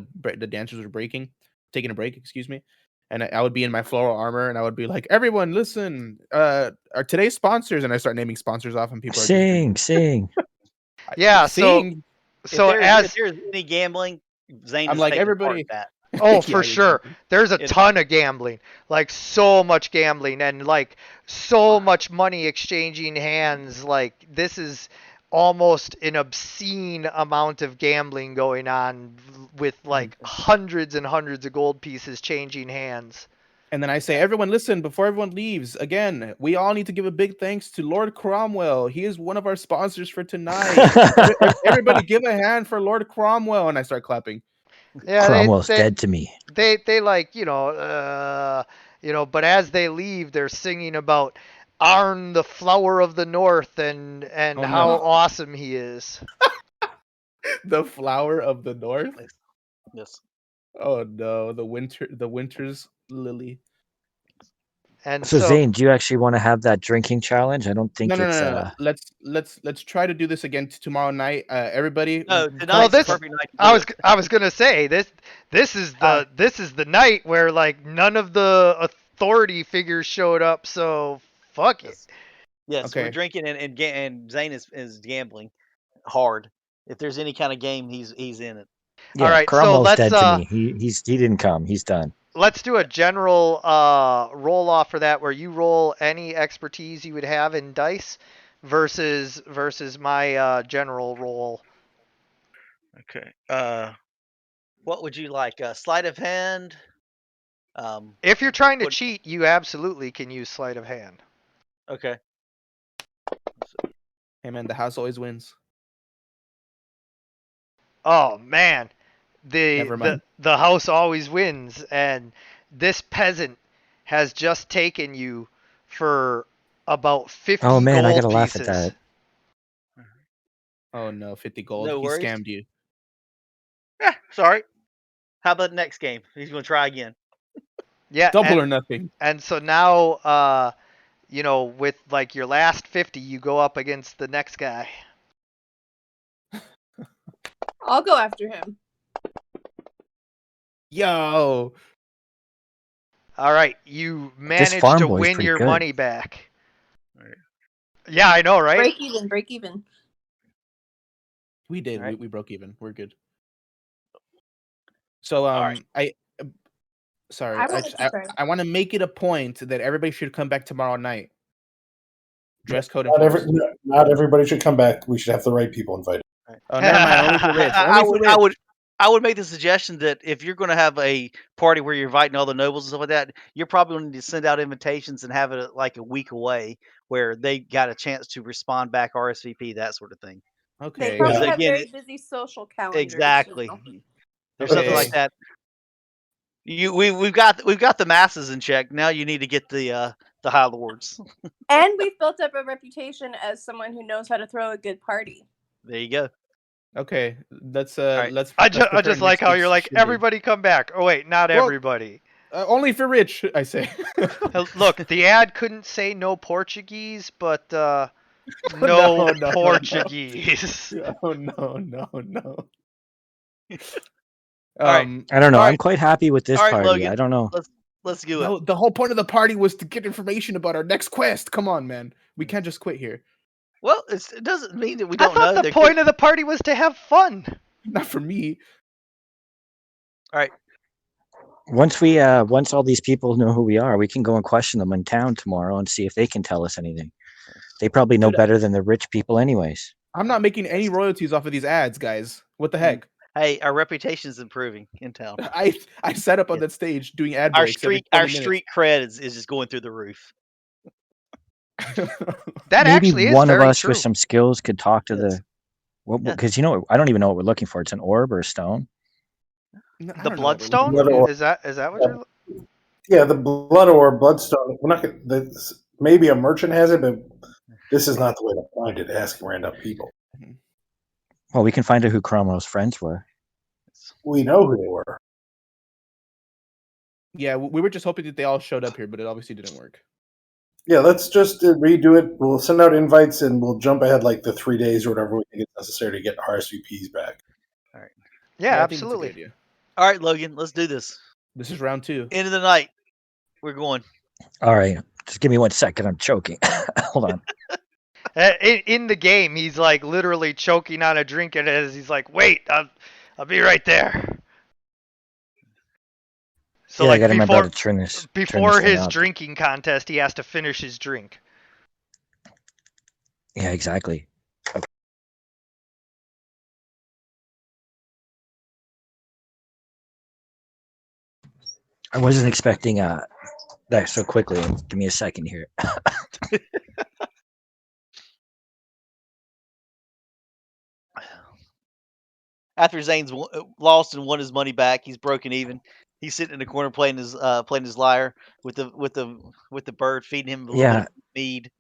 Speaker 3: dancers were taking a break, excuse me, and I would be in my floral armor, and I would be like, everyone, listen, are today's sponsors, and I start naming sponsors off, and people are just
Speaker 4: Sing,
Speaker 3: drinking.
Speaker 4: sing.
Speaker 2: Yeah,
Speaker 3: Seeing,
Speaker 2: so
Speaker 5: If
Speaker 2: as
Speaker 5: there's any gambling, Zane
Speaker 3: I'm
Speaker 5: is
Speaker 3: like
Speaker 5: taking part in
Speaker 3: everybody.
Speaker 5: that.
Speaker 2: Oh,
Speaker 3: yeah,
Speaker 2: for sure.
Speaker 3: exactly.
Speaker 2: There's a
Speaker 5: It,
Speaker 2: ton of gambling. Like so much gambling and like so much money exchanging hands. Like this is almost an obscene amount of gambling going on with like hundreds and hundreds of gold pieces changing hands.
Speaker 3: And then I say, everyone, listen, before everyone leaves, again, we all need to give a big thanks to Lord Cromwell. He is one of our sponsors for tonight. Everybody give a hand for Lord Cromwell. And I start clapping.
Speaker 2: Yeah,
Speaker 4: Cromwell's dead to me.
Speaker 2: they like, but as they leave, they're singing about Arn, the flower of the north, and
Speaker 3: Oh,
Speaker 2: how
Speaker 3: no.
Speaker 2: awesome he is.
Speaker 3: The flower of the north.
Speaker 5: yes.
Speaker 3: Oh, no. The winter's lily.
Speaker 2: And
Speaker 4: So
Speaker 2: so,
Speaker 4: Zane, do you actually want to have that drinking challenge? I don't
Speaker 3: No,
Speaker 4: think
Speaker 3: no,
Speaker 4: it's
Speaker 3: no, no, no. Let's try to do this again tomorrow night. Everybody.
Speaker 5: No,
Speaker 2: well,
Speaker 5: tonight's the
Speaker 2: this
Speaker 5: perfect night to
Speaker 2: I
Speaker 5: do
Speaker 2: was
Speaker 5: it.
Speaker 2: I was gonna say this is the night where like none of the authority figures showed up. So fuck it.
Speaker 5: Yes, yes, we're
Speaker 3: Okay.
Speaker 5: drinking and Zane is gambling hard. If there's any kind of game, he's in it.
Speaker 2: All
Speaker 4: yeah,
Speaker 2: right, so
Speaker 4: Cromwell's
Speaker 2: let's
Speaker 4: dead to me. He didn't come. He's done.
Speaker 2: let's do a general roll off for that, where you roll any expertise you would have in dice versus my general roll.
Speaker 5: Okay. What would you like? Sleight of hand.
Speaker 2: If you're trying to
Speaker 5: What?
Speaker 2: cheat, you absolutely can use sleight of hand.
Speaker 5: Okay.
Speaker 3: Hey, man, the house always wins.
Speaker 2: Oh man, the
Speaker 3: Never
Speaker 2: the
Speaker 3: mind.
Speaker 2: the house always wins, and this peasant has just taken you for about 50
Speaker 4: Oh man, I
Speaker 2: gold
Speaker 4: gotta laugh at
Speaker 2: pieces.
Speaker 4: that.
Speaker 3: Oh no, 50 gold.
Speaker 5: No
Speaker 3: He
Speaker 5: worries.
Speaker 3: scammed you.
Speaker 5: Yeah, sorry. How about next game? He's going to try again.
Speaker 2: Yeah,
Speaker 3: Double or nothing.
Speaker 2: and so now, you know, with like your last 50, you go up against the next guy.
Speaker 7: I'll go after him.
Speaker 3: Yo.
Speaker 2: All right, you
Speaker 4: This
Speaker 2: managed
Speaker 4: farm
Speaker 2: to
Speaker 4: boy's
Speaker 2: win
Speaker 4: pretty
Speaker 2: your
Speaker 4: good.
Speaker 2: money back. Yeah, I know, right?
Speaker 7: Break even, break even.
Speaker 3: We did.
Speaker 5: Alright.
Speaker 3: We broke even. We're good. So
Speaker 5: Alright.
Speaker 3: sorry.
Speaker 7: I will let you try.
Speaker 3: I want to make it a point that everybody should come back tomorrow night. Dress code
Speaker 6: Not,
Speaker 3: enforced.
Speaker 6: not everybody should come back. We should have the right people invited.
Speaker 3: Oh, never mind. Only for Rich. Only for Rich.
Speaker 5: I would make the suggestion that if you're going to have a party where you're inviting all the nobles and stuff like that, you're probably going to need to send out invitations and have it like a week away where they got a chance to respond back, RSVP, that sort of thing.
Speaker 7: They
Speaker 3: Okay.
Speaker 7: probably
Speaker 5: Because
Speaker 7: have
Speaker 5: again,
Speaker 7: very busy social calendars.
Speaker 5: exactly.
Speaker 7: You know.
Speaker 5: There's something like that. We've got the masses in check. Now you need to get the high lords.
Speaker 7: And we've built up a reputation as someone who knows how to throw a good party.
Speaker 5: There you go.
Speaker 3: Okay. Let's
Speaker 5: right.
Speaker 3: let's.
Speaker 2: I
Speaker 3: let's prepare
Speaker 2: just like
Speaker 3: next
Speaker 2: how
Speaker 3: week's
Speaker 2: you're like,
Speaker 3: shindig.
Speaker 2: everybody come back. Oh wait, not
Speaker 3: Well-
Speaker 2: everybody.
Speaker 3: Only for Rich, I say.
Speaker 2: Look, the ad couldn't say no Portuguese, but no,
Speaker 3: No, no.
Speaker 2: Portuguese.
Speaker 3: Oh no.
Speaker 5: right.
Speaker 4: I don't know.
Speaker 5: All
Speaker 4: I'm
Speaker 5: right.
Speaker 4: quite happy with this
Speaker 5: All right,
Speaker 4: party.
Speaker 5: Logan.
Speaker 4: I don't know.
Speaker 5: Let's do it.
Speaker 3: No, the whole point of the party was to get information about our next quest. Come on, man. We can't just quit here.
Speaker 5: Well, it doesn't mean that we
Speaker 2: I
Speaker 5: don't
Speaker 2: thought
Speaker 5: know.
Speaker 2: the point of the party was to have fun.
Speaker 3: Not for me.
Speaker 5: All right.
Speaker 4: Once all these people know who we are, we can go and question them in town tomorrow and see if they can tell us anything. They probably know better than the rich people, anyways.
Speaker 3: I'm not making any royalties off of these ads, guys. What the heck?
Speaker 5: Hey, our reputation's improving in town.
Speaker 3: I sat up on
Speaker 5: Yeah.
Speaker 3: that stage doing ad
Speaker 5: Our
Speaker 3: breaks every
Speaker 5: street
Speaker 3: 20
Speaker 5: our
Speaker 3: minutes.
Speaker 5: street cred is just going through the roof.
Speaker 2: That
Speaker 4: Maybe
Speaker 2: actually is
Speaker 4: one of
Speaker 2: very
Speaker 4: us
Speaker 2: true.
Speaker 4: with some skills could talk to
Speaker 5: Yes.
Speaker 4: the.
Speaker 5: Yeah.
Speaker 4: Because I don't even know what we're looking for. It's an orb or a stone.
Speaker 3: No, I
Speaker 2: The
Speaker 3: don't know what we're
Speaker 2: bloodstone?
Speaker 3: looking for.
Speaker 2: Is that what
Speaker 6: Yeah.
Speaker 2: you're?
Speaker 6: Yeah, the blood or bloodstone. We're not gonna. Maybe a merchant has it, but this is not the way to find it. Asking random people.
Speaker 4: Well, we can find out who Cromwell's friends were.
Speaker 6: We know who they were.
Speaker 3: Yeah, we were just hoping that they all showed up here, but it obviously didn't work.
Speaker 6: Yeah, let's just redo it. We'll send out invites and we'll jump ahead like the 3 days or whatever we think it's necessary to get RSVPs back.
Speaker 2: Yeah,
Speaker 3: I think it's a good
Speaker 2: absolutely.
Speaker 3: idea.
Speaker 5: All right, Logan, let's do this.
Speaker 3: This is round 2.
Speaker 5: End of the night. We're going.
Speaker 4: All right, just give me 1 second. I'm choking. Hold on.
Speaker 2: In the game, he's like literally choking on a drink, and as he's like, "Wait, I'll be right there." So
Speaker 4: Yeah, I
Speaker 2: like
Speaker 4: gotta remember how to
Speaker 2: before
Speaker 4: turn this
Speaker 2: before
Speaker 4: thing
Speaker 2: his
Speaker 4: up.
Speaker 2: drinking contest, he has to finish his drink.
Speaker 4: Yeah, exactly. I wasn't expecting that so quickly. Give me a second here.
Speaker 5: After Zane's lost and won his money back, he's broken even. He's sitting in the corner playing his lyre with the bird feeding him a little bit of mead.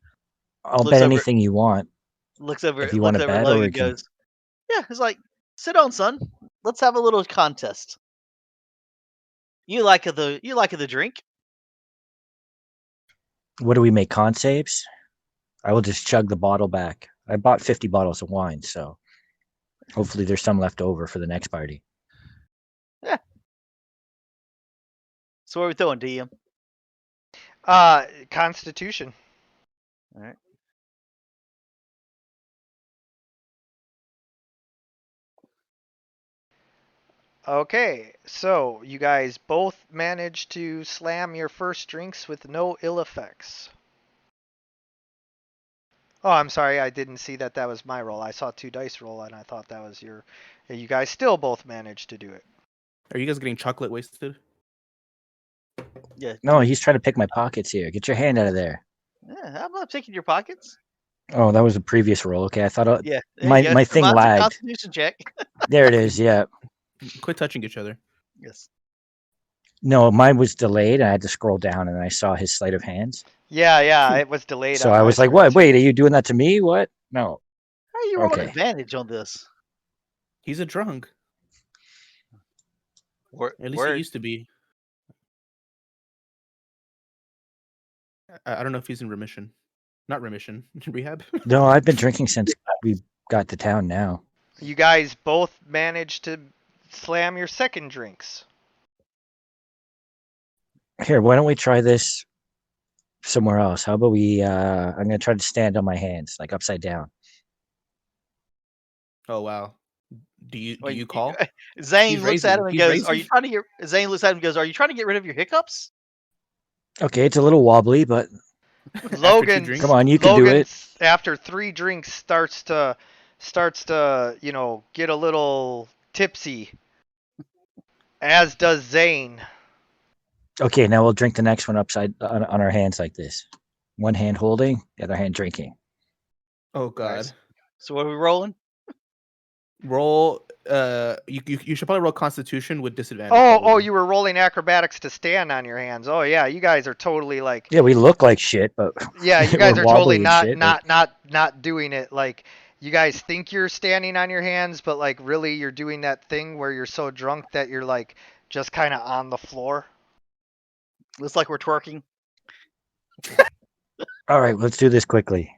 Speaker 4: I'll
Speaker 5: Looks
Speaker 4: bet
Speaker 5: over-
Speaker 4: anything you want.
Speaker 5: Looks over
Speaker 4: If you want
Speaker 5: looks
Speaker 4: to
Speaker 5: over at
Speaker 4: bet, or
Speaker 5: Logan
Speaker 4: we
Speaker 5: and
Speaker 4: can.
Speaker 5: goes, "Yeah." He's like, "Sit on, son. Let's have a little contest. You like the drink?"
Speaker 4: What do we make? Con saves? I will just chug the bottle back. I bought 50 bottles of wine, so hopefully there's some left over for the next party.
Speaker 5: So what are we throwing, DM?
Speaker 2: Constitution.
Speaker 5: All right.
Speaker 2: Okay, so you guys both managed to slam your first drinks with no ill effects. Oh, I'm sorry, I didn't see that was my roll. I saw 2 dice roll, and I thought that was your. You guys still both managed to do it.
Speaker 3: Are you guys getting chocolate wasted?
Speaker 5: Yeah.
Speaker 4: No, he's trying to pick my pockets here. Get your hand out of there.
Speaker 5: Yeah, I'm not picking your pockets.
Speaker 4: Oh, that was a previous roll. Okay, I thought
Speaker 5: Yeah. there
Speaker 4: my
Speaker 5: you go.
Speaker 4: my thing
Speaker 5: Mine's a
Speaker 4: lagged.
Speaker 5: Constitution check.
Speaker 4: There it is. Yeah.
Speaker 3: Quit touching each other.
Speaker 5: Yes.
Speaker 4: No, mine was delayed. I had to scroll down, and I saw his sleight of hands.
Speaker 2: Yeah, it was delayed
Speaker 4: So
Speaker 2: on
Speaker 4: I
Speaker 2: my
Speaker 4: was like,
Speaker 2: screen,
Speaker 4: "What? Wait,
Speaker 2: too.
Speaker 4: are you doing that to me? What? No.
Speaker 5: How are you rolling
Speaker 4: Okay.
Speaker 5: advantage on this?
Speaker 3: He's a drunk. At least he
Speaker 5: Where?
Speaker 3: used to be. I don't know if he's in remission. Not remission. Rehab.
Speaker 4: No, I've been drinking since we got to town. Now.
Speaker 2: You guys both managed to slam your second drinks.
Speaker 4: Here, why don't we try this somewhere else? How about we? I'm gonna try to stand on my hands, like upside down.
Speaker 3: Oh wow. Do you
Speaker 5: Well,
Speaker 3: call?
Speaker 5: Zane
Speaker 3: He's
Speaker 5: looks at
Speaker 3: raising.
Speaker 5: him and
Speaker 3: He's
Speaker 5: goes, "Are you
Speaker 3: raising.
Speaker 5: trying to get?" Zane looks at him and goes, "Are you trying to get rid of your hiccups?"
Speaker 4: Okay, it's a little wobbly, but
Speaker 3: After 2 drinks.
Speaker 4: come on, you can do it.
Speaker 2: After 3 drinks starts to get a little tipsy, as does Zane.
Speaker 4: Okay, now we'll drink the next one upside on our hands like this. One hand holding, the other hand drinking.
Speaker 3: Oh god.
Speaker 5: So what are we rolling?
Speaker 3: Roll. You should probably roll Constitution with disadvantage.
Speaker 2: Oh,
Speaker 3: probably.
Speaker 2: you were rolling acrobatics to stand on your hands. Oh yeah, you guys are totally like
Speaker 4: Yeah, we look like shit, but
Speaker 2: yeah, you
Speaker 4: we're
Speaker 2: guys are totally
Speaker 4: wobbly and shit.
Speaker 2: not doing it. Like you guys think you're standing on your hands, but like really you're doing that thing where you're so drunk that you're like just kind of on the floor.
Speaker 5: Looks like we're twerking.
Speaker 4: All right, let's do this quickly.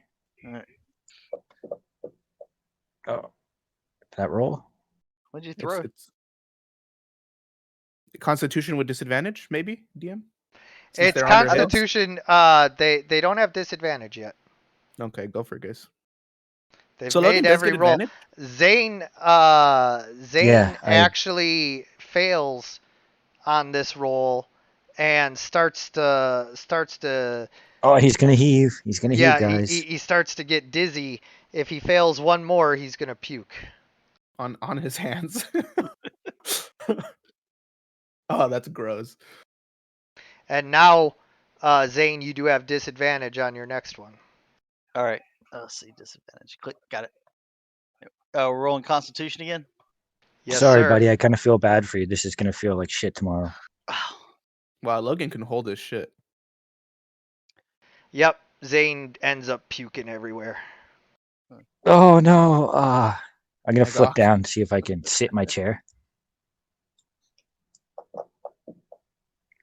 Speaker 5: All right.
Speaker 4: Oh, that roll?
Speaker 5: What'd you throw?
Speaker 3: It's Constitution with disadvantage, maybe DM. Since
Speaker 2: It's
Speaker 3: they're on their heads?
Speaker 2: Constitution. They don't have disadvantage yet.
Speaker 3: Okay, go for it, guys.
Speaker 2: They've
Speaker 3: So Logan
Speaker 2: made
Speaker 3: does
Speaker 2: every
Speaker 3: get
Speaker 2: roll.
Speaker 3: advantage?
Speaker 2: Zane
Speaker 4: Yeah,
Speaker 2: actually fails on this roll and starts to
Speaker 4: Oh, he's gonna heave. He's gonna heave,
Speaker 2: yeah,
Speaker 4: guys.
Speaker 2: he starts to get dizzy. If he fails one more, he's gonna puke.
Speaker 3: On his hands. Oh, that's gross.
Speaker 2: And now, Zane, you do have disadvantage on your next one.
Speaker 5: All right. Let's see. Disadvantage. Click. Got it. We're rolling Constitution again.
Speaker 2: Yes,
Speaker 4: Sorry,
Speaker 2: sir.
Speaker 4: buddy. I kind of feel bad for you. This is gonna feel like shit tomorrow.
Speaker 3: Wow, Logan can hold his shit.
Speaker 2: Yep, Zane ends up puking everywhere.
Speaker 4: Oh no! I'm gonna
Speaker 3: My
Speaker 4: flip
Speaker 3: God.
Speaker 4: down, see if I can sit in my chair.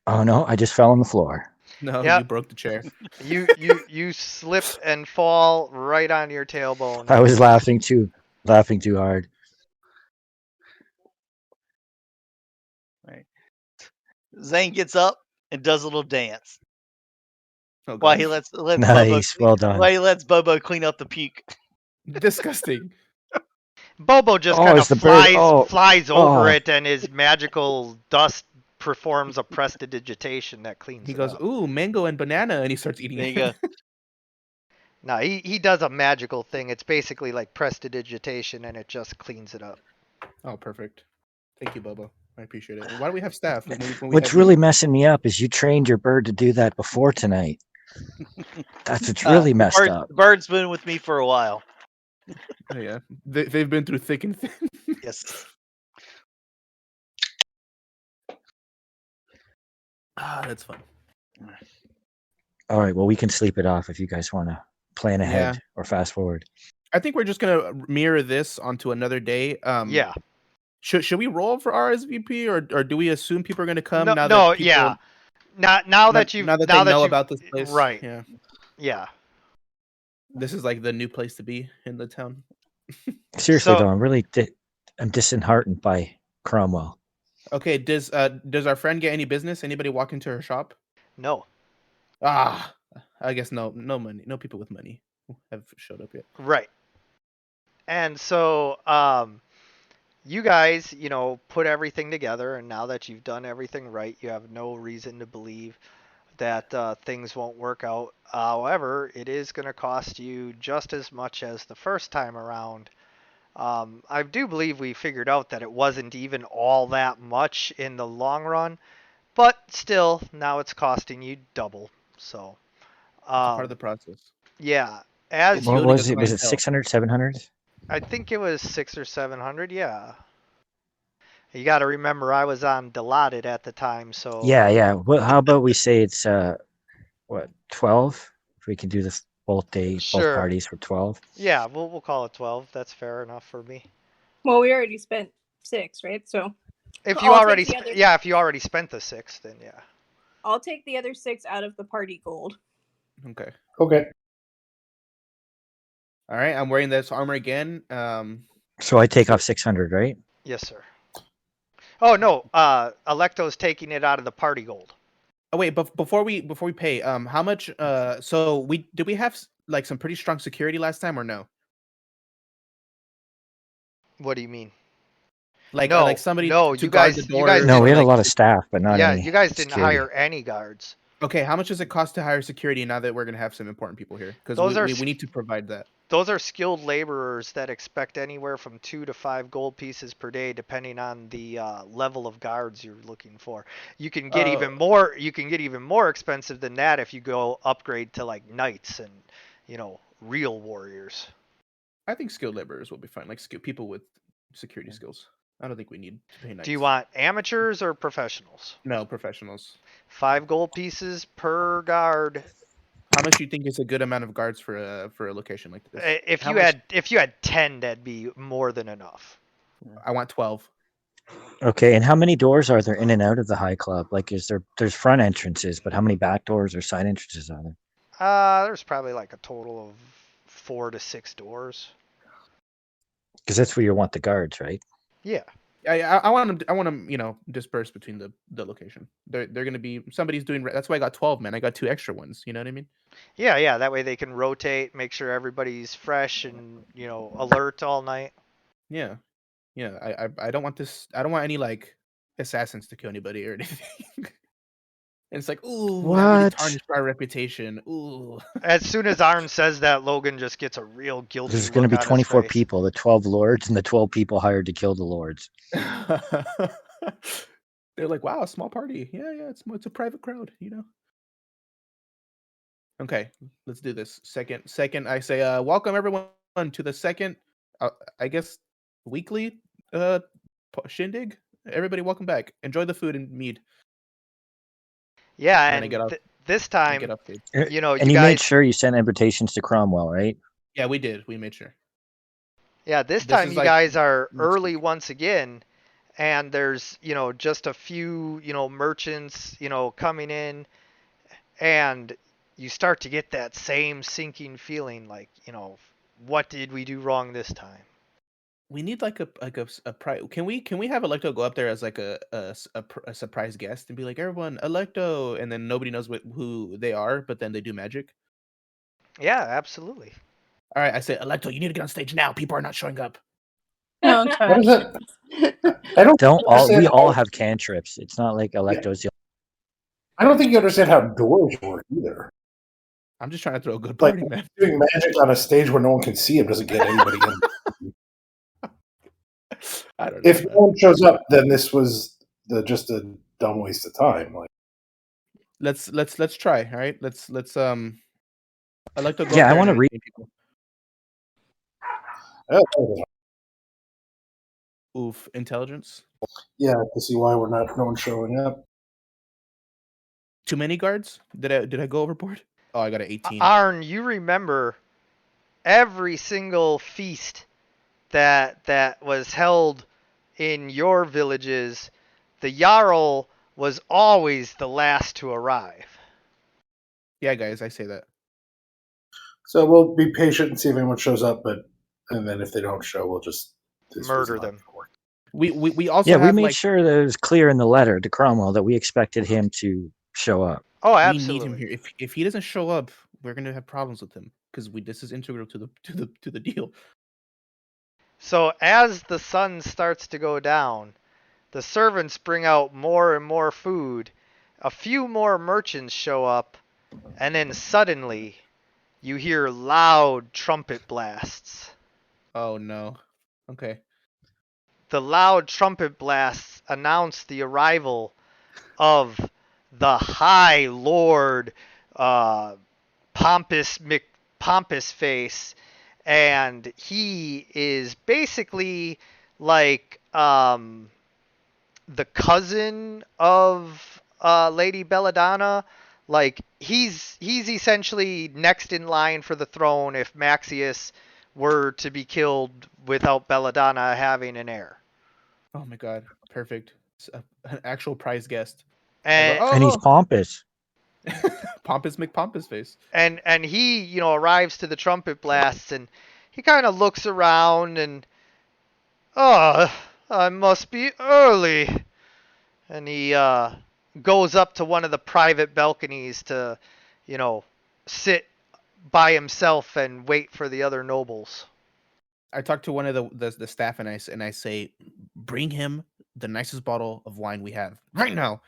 Speaker 4: Oh no! I just fell on the floor.
Speaker 3: No,
Speaker 2: Yep.
Speaker 3: you broke the chair.
Speaker 2: You slip and fall right on your tailbone.
Speaker 4: I was laughing too hard.
Speaker 5: Right. Zane gets up and does a little dance
Speaker 3: Oh,
Speaker 5: while
Speaker 3: God.
Speaker 5: he lets Bobo
Speaker 4: Nice, well done.
Speaker 5: while he lets Bobo clean up the puke.
Speaker 3: Disgusting.
Speaker 2: Bobo just
Speaker 4: Oh,
Speaker 2: kind of
Speaker 4: it's the bird.
Speaker 2: flies over
Speaker 4: Oh.
Speaker 2: it, and his magical dust performs a prestidigitation that cleans
Speaker 3: He
Speaker 2: it
Speaker 3: goes,
Speaker 2: up.
Speaker 3: ooh, mango and banana, and he starts eating
Speaker 5: There
Speaker 3: it.
Speaker 5: you go.
Speaker 2: No, he does a magical thing. It's basically like prestidigitation, and it just cleans it up.
Speaker 3: Oh, perfect. Thank you, Bobo. I appreciate it. Why do we have staff? When we
Speaker 4: What's
Speaker 3: have
Speaker 4: really
Speaker 3: you?
Speaker 4: messing me up is you trained your bird to do that before tonight. That's what's really messed up.
Speaker 5: Bird's been with me for a while.
Speaker 3: Oh, yeah. They've been through thick and thin.
Speaker 5: Yes.
Speaker 3: Ah, that's fun.
Speaker 4: All right, well, we can sleep it off if you guys want to plan ahead
Speaker 3: Yeah.
Speaker 4: or fast forward.
Speaker 3: I think we're just gonna mirror this onto another day.
Speaker 2: Yeah.
Speaker 3: Should we roll for RSVP or do we assume people are gonna come now
Speaker 2: No,
Speaker 3: that people
Speaker 2: yeah. Now that
Speaker 3: they know about this place?
Speaker 2: right.
Speaker 3: Yeah.
Speaker 2: Yeah.
Speaker 3: This is like the new place to be in the town.
Speaker 4: Seriously
Speaker 2: So-
Speaker 4: though, I'm disheartened by Cromwell.
Speaker 3: Okay, does our friend get any business? Anybody walk into her shop?
Speaker 2: No.
Speaker 3: Ah, I guess no money. No people with money have showed up yet.
Speaker 2: Right. And so, you guys, put everything together, and now that you've done everything right, you have no reason to believe that things won't work out. However, it is going to cost you just as much as the first time around. I do believe we figured out that it wasn't even all that much in the long run, but still, now it's costing you double. So,
Speaker 3: It's a part of the process.
Speaker 2: yeah, as
Speaker 3: It's
Speaker 4: What
Speaker 3: building
Speaker 4: was
Speaker 3: a
Speaker 4: it? Was it
Speaker 3: clientele.
Speaker 4: 600, 700?
Speaker 2: I think it was 600 or 700. Yeah. You got to remember, I was on Dilaudid at the time, so
Speaker 4: Yeah. Well, how about we say it's what, 12? If we can do this both both
Speaker 2: Sure.
Speaker 4: parties for 12.
Speaker 2: Yeah, we'll call it 12. That's fair enough for me.
Speaker 7: Well, we already spent 6, right? So
Speaker 2: If you
Speaker 7: I'll take
Speaker 2: already
Speaker 7: the other.
Speaker 2: yeah, if you already spent the 6, then yeah.
Speaker 7: I'll take the other 6 out of the party gold.
Speaker 3: Okay.
Speaker 6: Okay.
Speaker 3: All right. I'm wearing this armor again.
Speaker 4: So I take off 600, right?
Speaker 2: Yes, sir. Oh no, Electo's taking it out of the party gold.
Speaker 3: Oh wait, but before we pay, how much? So we have like some pretty strong security last time or no?
Speaker 2: What do you mean?
Speaker 3: Like
Speaker 2: No,
Speaker 3: like somebody
Speaker 2: no,
Speaker 3: to
Speaker 2: you
Speaker 3: guard
Speaker 2: guys-
Speaker 3: the
Speaker 2: you
Speaker 3: doors.
Speaker 2: guys
Speaker 4: No,
Speaker 3: or,
Speaker 4: we had a
Speaker 3: like,
Speaker 4: lot of staff, but not
Speaker 2: Yeah,
Speaker 4: any
Speaker 2: you guys didn't
Speaker 4: security.
Speaker 2: hire any guards.
Speaker 3: Okay, how much does it cost to hire security now that we're gonna have some important people here? Because
Speaker 2: Those are
Speaker 3: we need to provide that.
Speaker 2: Those are skilled laborers that expect anywhere from 2 to 5 gold pieces per day, depending on the level of guards you're looking for. You can get even more. You can get even more expensive than that if you go upgrade to like knights and real warriors.
Speaker 3: I think skilled laborers will be fine. Like people with security skills. I don't think we need to pay knights.
Speaker 2: Do you want amateurs or professionals?
Speaker 3: No, professionals.
Speaker 2: 5 gold pieces per guard.
Speaker 3: How much do you think is a good amount of guards for a location like this?
Speaker 2: If
Speaker 3: How
Speaker 2: you
Speaker 3: much-
Speaker 2: had 10, that'd be more than enough.
Speaker 3: I want 12.
Speaker 4: Okay, and how many doors are there in and out of the high club? Like, there's front entrances, but how many back doors or side entrances are there?
Speaker 2: There's probably like a total of 4 to 6 doors.
Speaker 4: Because that's where you want the guards, right?
Speaker 2: Yeah.
Speaker 3: I want them dispersed between the location. They're gonna be somebody's doing. That's why I got 12 men. I got 2 extra ones. You know what I mean?
Speaker 2: Yeah. That way they can rotate, make sure everybody's fresh and alert all night.
Speaker 3: Yeah. I don't want this. I don't want any like assassins to kill anybody or anything. And it's like, ooh, that really
Speaker 4: What?
Speaker 3: tarnished our reputation. Ooh.
Speaker 2: As soon as Arn says that, Logan just gets a real guilty
Speaker 4: There's going to
Speaker 2: look
Speaker 4: be
Speaker 2: on
Speaker 4: 24
Speaker 2: his face.
Speaker 4: people, the 12 lords and the 12 people hired to kill the lords.
Speaker 3: They're like, wow, small party. Yeah, it's a private crowd. Okay, let's do this. Second, I say, welcome everyone to the second, I guess, weekly shindig. Everybody, welcome back. Enjoy the food and mead.
Speaker 2: Yeah,
Speaker 3: And then I
Speaker 2: and
Speaker 3: get up.
Speaker 2: this
Speaker 3: I
Speaker 2: time,
Speaker 3: get updated.
Speaker 4: And
Speaker 2: you
Speaker 4: you made
Speaker 2: guys.
Speaker 4: sure you sent invitations to Cromwell, right?
Speaker 3: Yeah, we did. We made sure.
Speaker 2: Yeah, this
Speaker 3: This
Speaker 2: time
Speaker 3: is
Speaker 2: you
Speaker 3: like
Speaker 2: guys are
Speaker 3: next
Speaker 2: early
Speaker 3: week.
Speaker 2: once again, and there's just a few merchants coming in, and you start to get that same sinking feeling like what did we do wrong this time?
Speaker 3: We need like a prize. Can we have Electo go up there as like a surprise guest and be like, everyone, Electo, and then nobody knows who they are, but then they do magic.
Speaker 2: Yeah, absolutely.
Speaker 3: All right, I say, Electo, you need to get on stage now. People are not showing up.
Speaker 7: Oh
Speaker 6: What is
Speaker 7: gosh.
Speaker 6: it? I don't
Speaker 4: We
Speaker 6: understand
Speaker 4: all
Speaker 6: how-
Speaker 4: have cantrips. It's not like Electo's the
Speaker 6: I don't think you understand how doors work either.
Speaker 3: I'm just trying to throw a good
Speaker 6: Like
Speaker 3: party, man.
Speaker 6: doing magic on a stage where no one can see him doesn't get anybody in.
Speaker 3: I don't know.
Speaker 6: If no one shows up, then this was just a dumb waste of time. Like,
Speaker 3: Let's try. All right, let's Electo go up
Speaker 4: Yeah, I
Speaker 3: there
Speaker 4: wanna
Speaker 3: and
Speaker 4: read-
Speaker 3: entertain people. Oof, intelligence.
Speaker 6: yeah, to see why no one's showing up.
Speaker 3: Too many guards? Did I go overboard? Oh, I got an 18.
Speaker 2: Arn, you remember every single feast that was held in your villages, the Jarl was always the last to arrive.
Speaker 3: Yeah, guys, I say that.
Speaker 6: So we'll be patient and see if anyone shows up, and then if they don't show, we'll just this was
Speaker 2: Murder
Speaker 6: not
Speaker 2: them.
Speaker 6: gonna work.
Speaker 3: We also
Speaker 4: Yeah, we
Speaker 3: have
Speaker 4: made
Speaker 3: like
Speaker 4: sure that it was clear in the letter to Cromwell that we expected him to show up.
Speaker 2: Oh,
Speaker 3: we
Speaker 2: absolutely.
Speaker 3: need him here. If he doesn't show up, we're gonna have problems with him because this is integral to the deal.
Speaker 2: So as the sun starts to go down, the servants bring out more and more food. A few more merchants show up, and then suddenly you hear loud trumpet blasts.
Speaker 3: Oh no. Okay.
Speaker 2: The loud trumpet blasts announce the arrival of the High Lord, Pompous Face, and he is basically like the cousin of Lady Belladonna, Like he's essentially next in line for the throne if Maxius were to be killed without Belladonna having an heir.
Speaker 3: Oh my god, perfect. An actual prize guest. I go,
Speaker 2: And
Speaker 4: And he's
Speaker 3: oh,
Speaker 4: pompous.
Speaker 3: Pompous McPompous face.
Speaker 2: and he, arrives to the trumpet blasts and he kind of looks around and oh, I must be early. And he goes up to one of the private balconies to, sit by himself and wait for the other nobles.
Speaker 3: I talk to one of the staff and I say, bring him the nicest bottle of wine we have right now.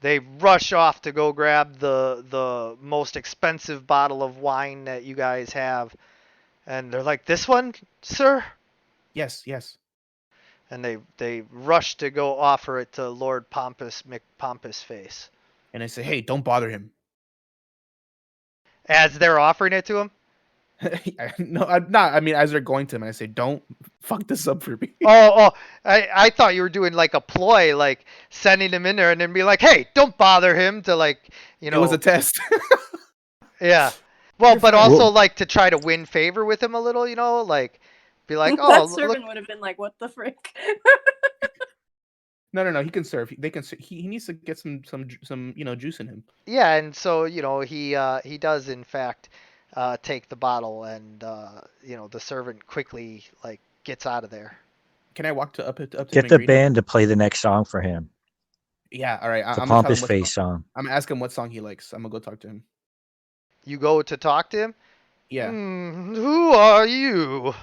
Speaker 2: They rush off to go grab the most expensive bottle of wine that you guys have, and they're like, "This one, sir?"
Speaker 3: Yes, yes.
Speaker 2: And they rush to go offer it to Lord Pompous McPompous Face.
Speaker 3: And I say, hey, don't bother him.
Speaker 2: As they're offering it to him.
Speaker 3: No, I'm not. I mean, as they're going to him, I say, don't fuck this up for me.
Speaker 2: Oh, I thought you were doing like a ploy, like sending him in there and then be like, "Hey, don't bother him," to like,
Speaker 3: It was a test.
Speaker 2: Yeah. Well,
Speaker 3: You're
Speaker 2: but
Speaker 3: fine.
Speaker 2: also
Speaker 4: Well-
Speaker 2: like to try to win favor with him a little, like be like,
Speaker 7: that
Speaker 2: "Oh, look."
Speaker 7: servant would have been like, "What the frick?"
Speaker 3: No. He can serve. They can. He needs to get some juice in him.
Speaker 2: Yeah, and so he does in fact take the bottle, and the servant quickly like gets out of there.
Speaker 3: Can I walk up to him
Speaker 4: Get
Speaker 3: and
Speaker 4: the
Speaker 3: greet him?
Speaker 4: band to play the next song for him.
Speaker 3: Yeah. All right.
Speaker 4: The
Speaker 3: I'm gonna tell him
Speaker 4: pompous
Speaker 3: what
Speaker 4: face song.
Speaker 3: I'm gonna ask him what song he likes. I'm gonna go talk to him.
Speaker 2: You go to talk to him.
Speaker 3: Yeah.
Speaker 2: Who are you?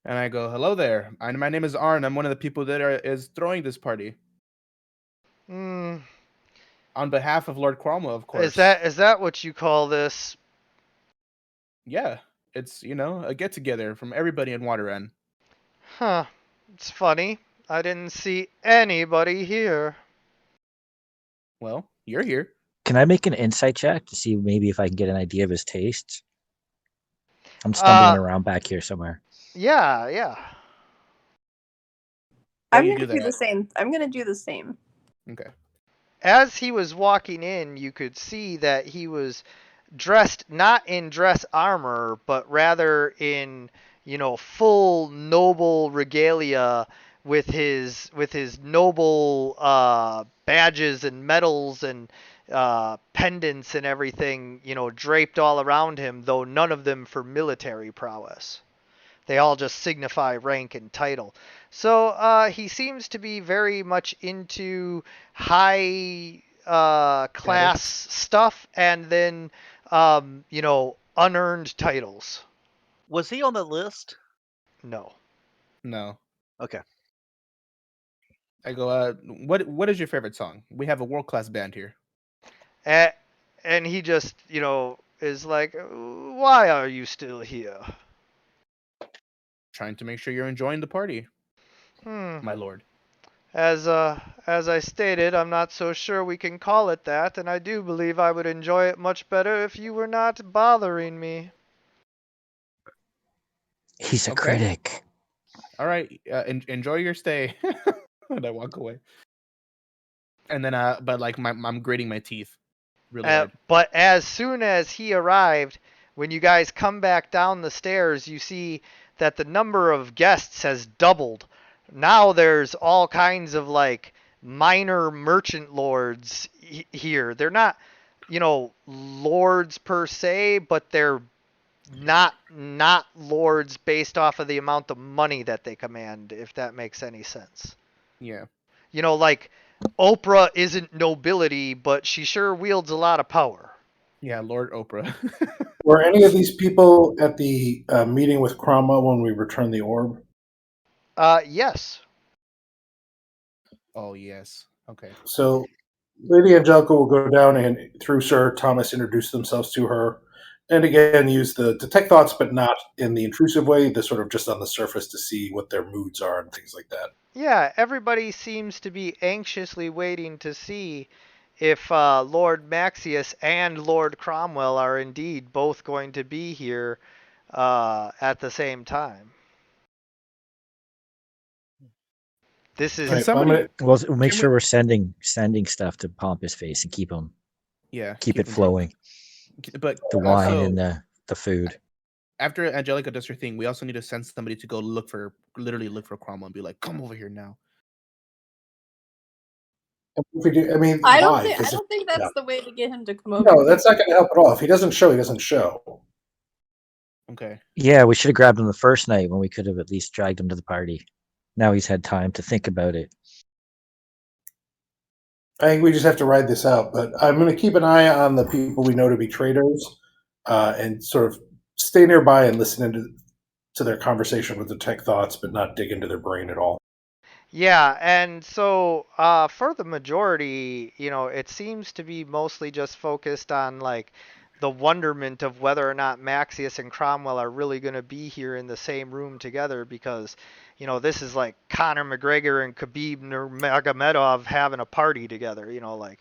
Speaker 3: And I go, hello there. My name is Arn. I'm one of the people that is throwing this party.
Speaker 2: Hmm.
Speaker 3: On behalf of Lord Cromwell, of course.
Speaker 2: Is that what you call this?
Speaker 3: Yeah. It's, a get-together from everybody in Water End.
Speaker 2: Huh. It's funny. I didn't see anybody here.
Speaker 3: Well, you're here.
Speaker 4: Can I make an insight check to see maybe if I can get an idea of his tastes? I'm stumbling around back here somewhere.
Speaker 2: Yeah.
Speaker 3: While
Speaker 7: I'm
Speaker 3: you
Speaker 7: gonna
Speaker 3: do
Speaker 7: do the
Speaker 3: that-
Speaker 7: same. I'm gonna do the same.
Speaker 3: Okay.
Speaker 2: As he was walking in, you could see that he was dressed not in dress armor, but rather in, full noble regalia with his noble badges and medals and pendants and everything, draped all around him, though none of them for military prowess. They all just signify rank and title. So he seems to be very much into high class stuff, and then unearned titles.
Speaker 5: Was he on the list?
Speaker 2: No.
Speaker 3: No.
Speaker 5: Okay.
Speaker 3: I go, what is your favorite song? We have a world-class band here.
Speaker 2: And he just, is like, why are you still here?
Speaker 3: Trying to make sure you're enjoying the party, my lord.
Speaker 2: As I stated, I'm not so sure we can call it that, and I do believe I would enjoy it much better if you were not bothering me.
Speaker 4: He's a
Speaker 3: Okay.
Speaker 4: critic.
Speaker 3: All right, enjoy your stay. And I walk away. And then, but like I'm grating my teeth really hard.
Speaker 2: But as soon as he arrived, when you guys come back down the stairs, you see that the number of guests has doubled. Now there's all kinds of like minor merchant lords here. They're not, lords per se, but they're not lords based off of the amount of money that they command, if that makes any sense.
Speaker 3: Yeah.
Speaker 2: Like Oprah isn't nobility, but she sure wields a lot of power.
Speaker 3: Yeah, Lord Oprah.
Speaker 6: Were any of these people at the meeting with Cromwell when we returned the orb?
Speaker 2: Yes.
Speaker 3: Oh yes. Okay.
Speaker 6: So Lady Angelica will go down and, through Sir Thomas, introduce themselves to her. And again, use the detect thoughts, but not in the intrusive way, the sort of just on the surface to see what their moods are and things like that.
Speaker 2: Yeah, everybody seems to be anxiously waiting to see if Lord Maxius and Lord Cromwell are indeed both going to be here at the same time. This is
Speaker 6: Right,
Speaker 3: somebody-
Speaker 6: I'm gonna-
Speaker 4: Well, make sure we're sending stuff to Pompous Face and keep him.
Speaker 3: Yeah,
Speaker 4: Keep it
Speaker 3: them drunk.
Speaker 4: flowing.
Speaker 3: But
Speaker 4: The wine
Speaker 3: also,
Speaker 4: and the food.
Speaker 3: after Angelica does her thing, we also need to send somebody to go literally look for Cromwell and be like, "Come over here now."
Speaker 6: If we do, I mean,
Speaker 7: I don't
Speaker 6: why?
Speaker 7: think I
Speaker 6: Because
Speaker 7: don't think that's the way to get him to come over.
Speaker 6: no, that's not going to help at all. If he doesn't show, he doesn't show.
Speaker 3: Okay.
Speaker 4: Yeah, we should have grabbed him the first night when we could have at least dragged him to the party. Now he's had time to think about it.
Speaker 6: I think we just have to ride this out. But I'm going to keep an eye on the people we know to be traitors, and sort of stay nearby and listen to their conversation with the tech thoughts, but not dig into their brain at all.
Speaker 2: Yeah, and so for the majority, it seems to be mostly just focused on like the wonderment of whether or not Maxius and Cromwell are really going to be here in the same room together because, this is like Conor McGregor and Khabib Nurmagomedov having a party together. Like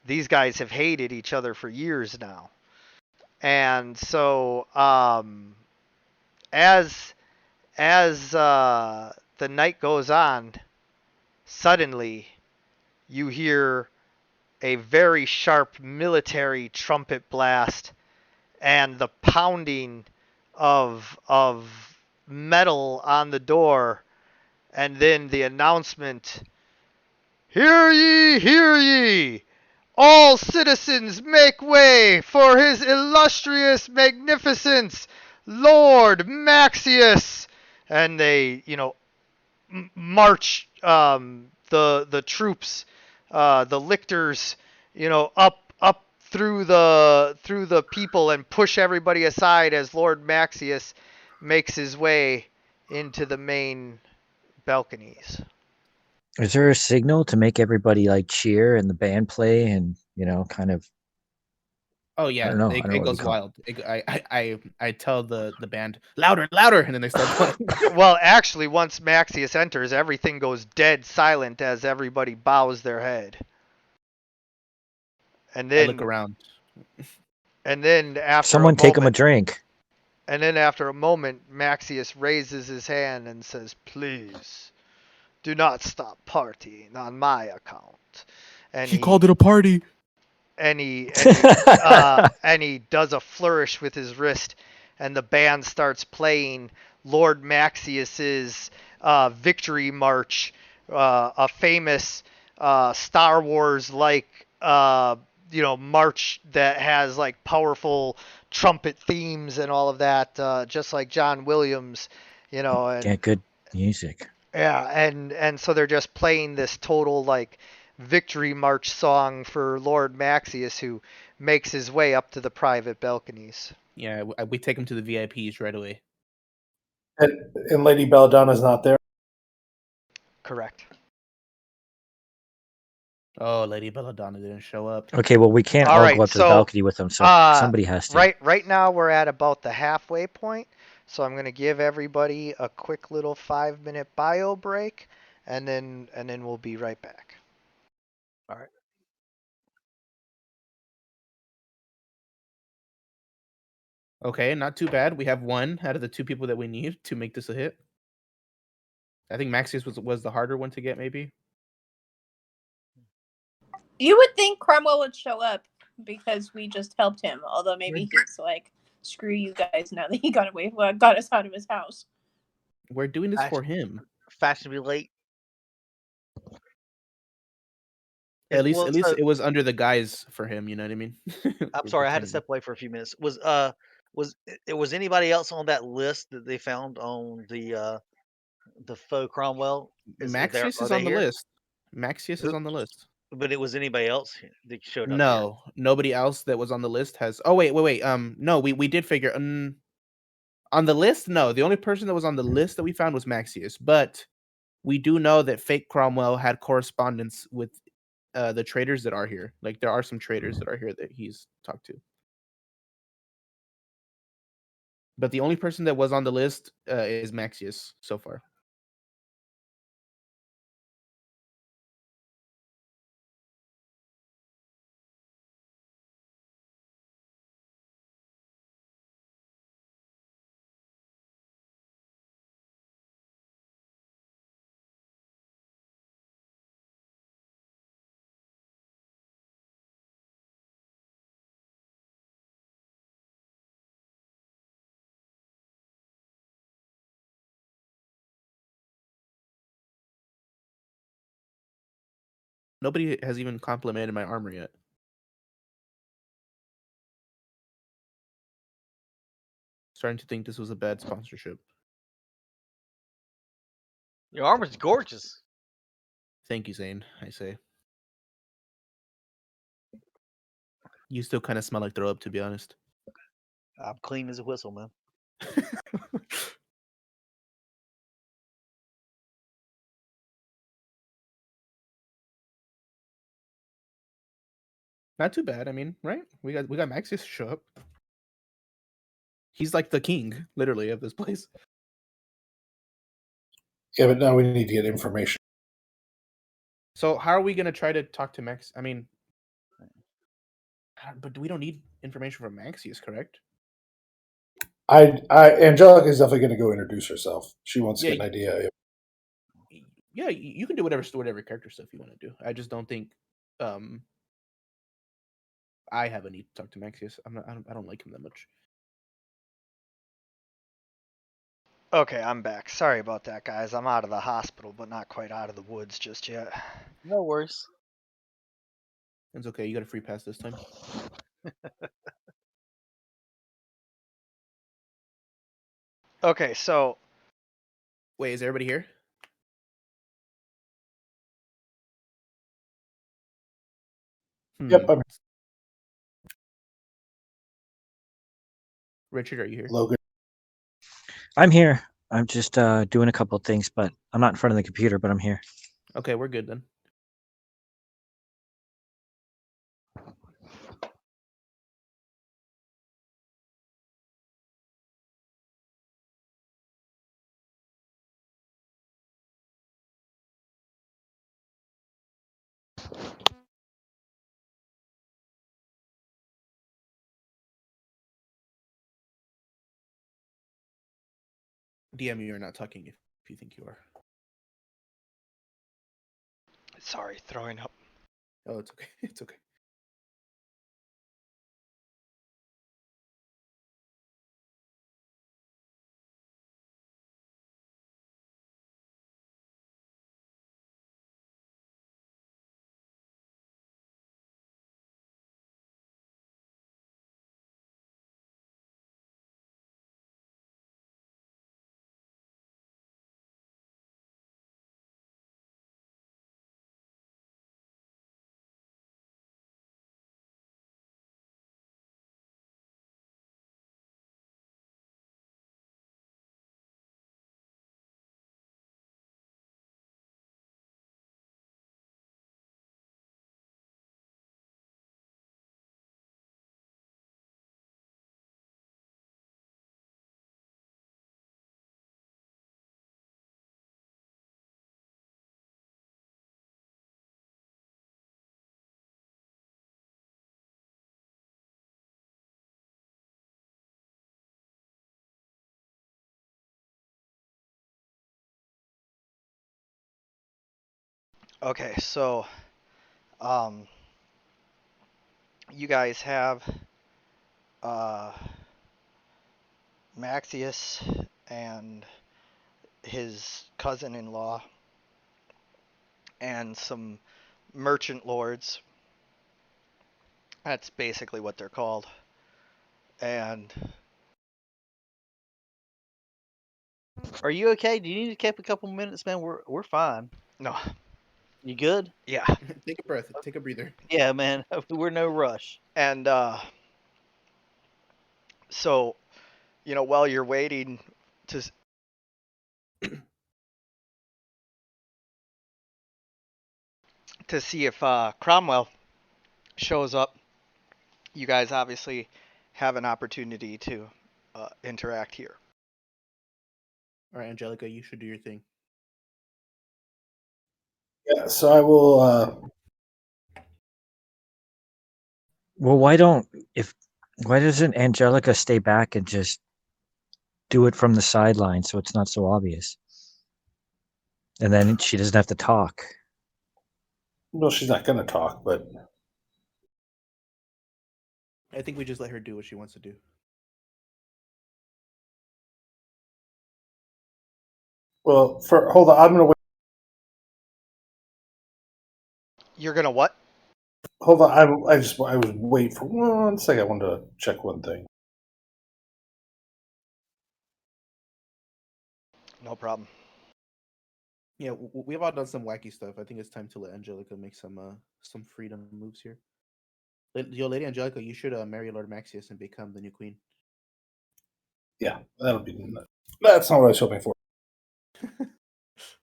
Speaker 2: these guys have hated each other for years now, and so as the night goes on, suddenly you hear a very sharp military trumpet blast and the pounding of metal on the door, and then the announcement, hear ye, all citizens make way for his illustrious magnificence, Lord Maxius. And they, march the troops, the lictors, up through the people and push everybody aside as Lord Maxius makes his way into the main balconies.
Speaker 4: Is there a signal to make everybody like cheer and the band play and kind of?
Speaker 3: Oh
Speaker 4: I
Speaker 3: yeah,
Speaker 4: don't know. I
Speaker 3: it,
Speaker 4: don't know
Speaker 3: it
Speaker 4: what you
Speaker 3: goes
Speaker 4: call it.
Speaker 3: wild. I tell the band louder, louder, and then they start playing.
Speaker 2: Well, actually, once Maxius enters, everything goes dead silent as everybody bows their head. And
Speaker 3: I look
Speaker 2: then,
Speaker 3: around.
Speaker 2: and then after a
Speaker 4: Someone take him a
Speaker 2: moment,
Speaker 4: drink.
Speaker 2: And then after a moment, Maxius raises his hand and says, "Please, do not stop partying on my account." And
Speaker 3: He called it a party.
Speaker 2: he does a flourish with his wrist, and the band starts playing Lord Maxius's victory march, a famous Star Wars like march that has like powerful trumpet themes and all of that, just like John Williams,
Speaker 4: Yeah,
Speaker 2: and
Speaker 4: good music.
Speaker 2: yeah, and so they're just playing this total like victory march song for Lord Maxius, who makes his way up to the private balconies.
Speaker 3: Yeah, we take him to the VIPs right away.
Speaker 6: And Lady Belladonna's not there.
Speaker 2: Correct.
Speaker 3: Oh, Lady Belladonna didn't show up.
Speaker 4: Okay, well we can't
Speaker 2: All
Speaker 4: all go
Speaker 2: right,
Speaker 4: up to the
Speaker 2: so
Speaker 4: balcony with them, so somebody has to.
Speaker 2: right now we're at about the halfway point, so I'm gonna give everybody a quick little 5-minute bio break, and then we'll be right back.
Speaker 5: All right.
Speaker 3: Okay, not too bad. We have one out of the two people that we need to make this a hit. I think Maxius was the harder one to get, maybe.
Speaker 7: You would think Cromwell would show up because we just helped him. Although maybe he's like, "Screw you guys!" Now that he got away, got us out of his house.
Speaker 3: We're doing this for him.
Speaker 5: Fashionably late.
Speaker 3: At least
Speaker 5: Well,
Speaker 3: it was under the guise for him. You know what I mean?
Speaker 5: I'm
Speaker 3: We're
Speaker 5: sorry, I had to
Speaker 3: pretending.
Speaker 5: step away for a few minutes. Was anybody else on that list that they found on the faux Cromwell? There
Speaker 3: Maxius
Speaker 5: are
Speaker 3: is
Speaker 5: they
Speaker 3: on the
Speaker 5: here?
Speaker 3: list. Maxius is
Speaker 5: Who?
Speaker 3: on the list.
Speaker 5: But it was anybody else that showed up here?
Speaker 3: No, nobody else that was on the list has. Oh wait. No, we did figure. On the list, no. The only person that was on the list that we found was Maxius, but we do know that fake Cromwell had correspondence with the traders that are here. Like there are some traders that are here that he's talked to. But the only person that was on the list is Maxius so far. Nobody has even complimented my armor yet. Starting to think this was a bad sponsorship.
Speaker 5: Your armor's gorgeous.
Speaker 3: Thank you, Zane, I say. You still kind of smell like throw up, to be honest.
Speaker 5: I'm clean as a whistle, man.
Speaker 3: Not too bad. I mean, right? We got Maxius to show up. He's like the king, literally, of this place.
Speaker 6: Yeah, but now we need to get information.
Speaker 3: So how are we gonna try to talk to Max? I mean, but we don't need information from Maxius, correct?
Speaker 6: Angelica is definitely going to go introduce herself. She wants to
Speaker 3: Yeah,
Speaker 6: get an idea.
Speaker 3: Yeah, you can do whatever character stuff you want to do. I just don't think I have a need to talk to Maxius. I don't like him that much.
Speaker 2: Okay, I'm back. Sorry about that, guys. I'm out of the hospital, but not quite out of the woods just yet.
Speaker 5: No worries.
Speaker 3: It's okay. You got a free pass this time.
Speaker 2: Okay, so
Speaker 3: Wait, is everybody here?
Speaker 6: Yep, I'm
Speaker 3: Richard, are you here?
Speaker 6: Logan.
Speaker 4: I'm here. I'm just doing a couple of things, but I'm not in front of the computer, but I'm here.
Speaker 3: Okay, we're good then. DM, you're not talking if you think you are.
Speaker 2: sorry, throwing up.
Speaker 3: Oh, it's okay. It's okay.
Speaker 2: Okay, so you guys have Maxius and his cousin-in-law and some merchant lords. That's basically what they're called. And
Speaker 5: Are you okay? Do you need to keep a couple minutes, man? We're fine.
Speaker 2: no,
Speaker 5: You good?
Speaker 2: yeah.
Speaker 3: Take a breath. Take a breather.
Speaker 5: Yeah, man. We're no rush.
Speaker 2: And so, while you're waiting to see if Cromwell shows up, you guys obviously have an opportunity to interact here.
Speaker 3: All right, Angelica, you should do your thing.
Speaker 6: Yeah, so I will.
Speaker 4: Well, why doesn't Angelica stay back and just do it from the sideline so it's not so obvious? And then she doesn't have to talk.
Speaker 6: Well, she's not going to talk, but
Speaker 3: I think we just let her do what she wants to do.
Speaker 6: hold on. I'm going to wait.
Speaker 2: You're gonna what?
Speaker 6: Hold on, I was waiting for 1 second. I wanted to check one thing.
Speaker 2: No problem.
Speaker 3: Yeah, we've all done some wacky stuff. I think it's time to let Angelica make some freedom moves here. Yo, Lady Angelica, you should marry Lord Maxius and become the new queen.
Speaker 6: Yeah, that'll be. That's not what I was hoping for.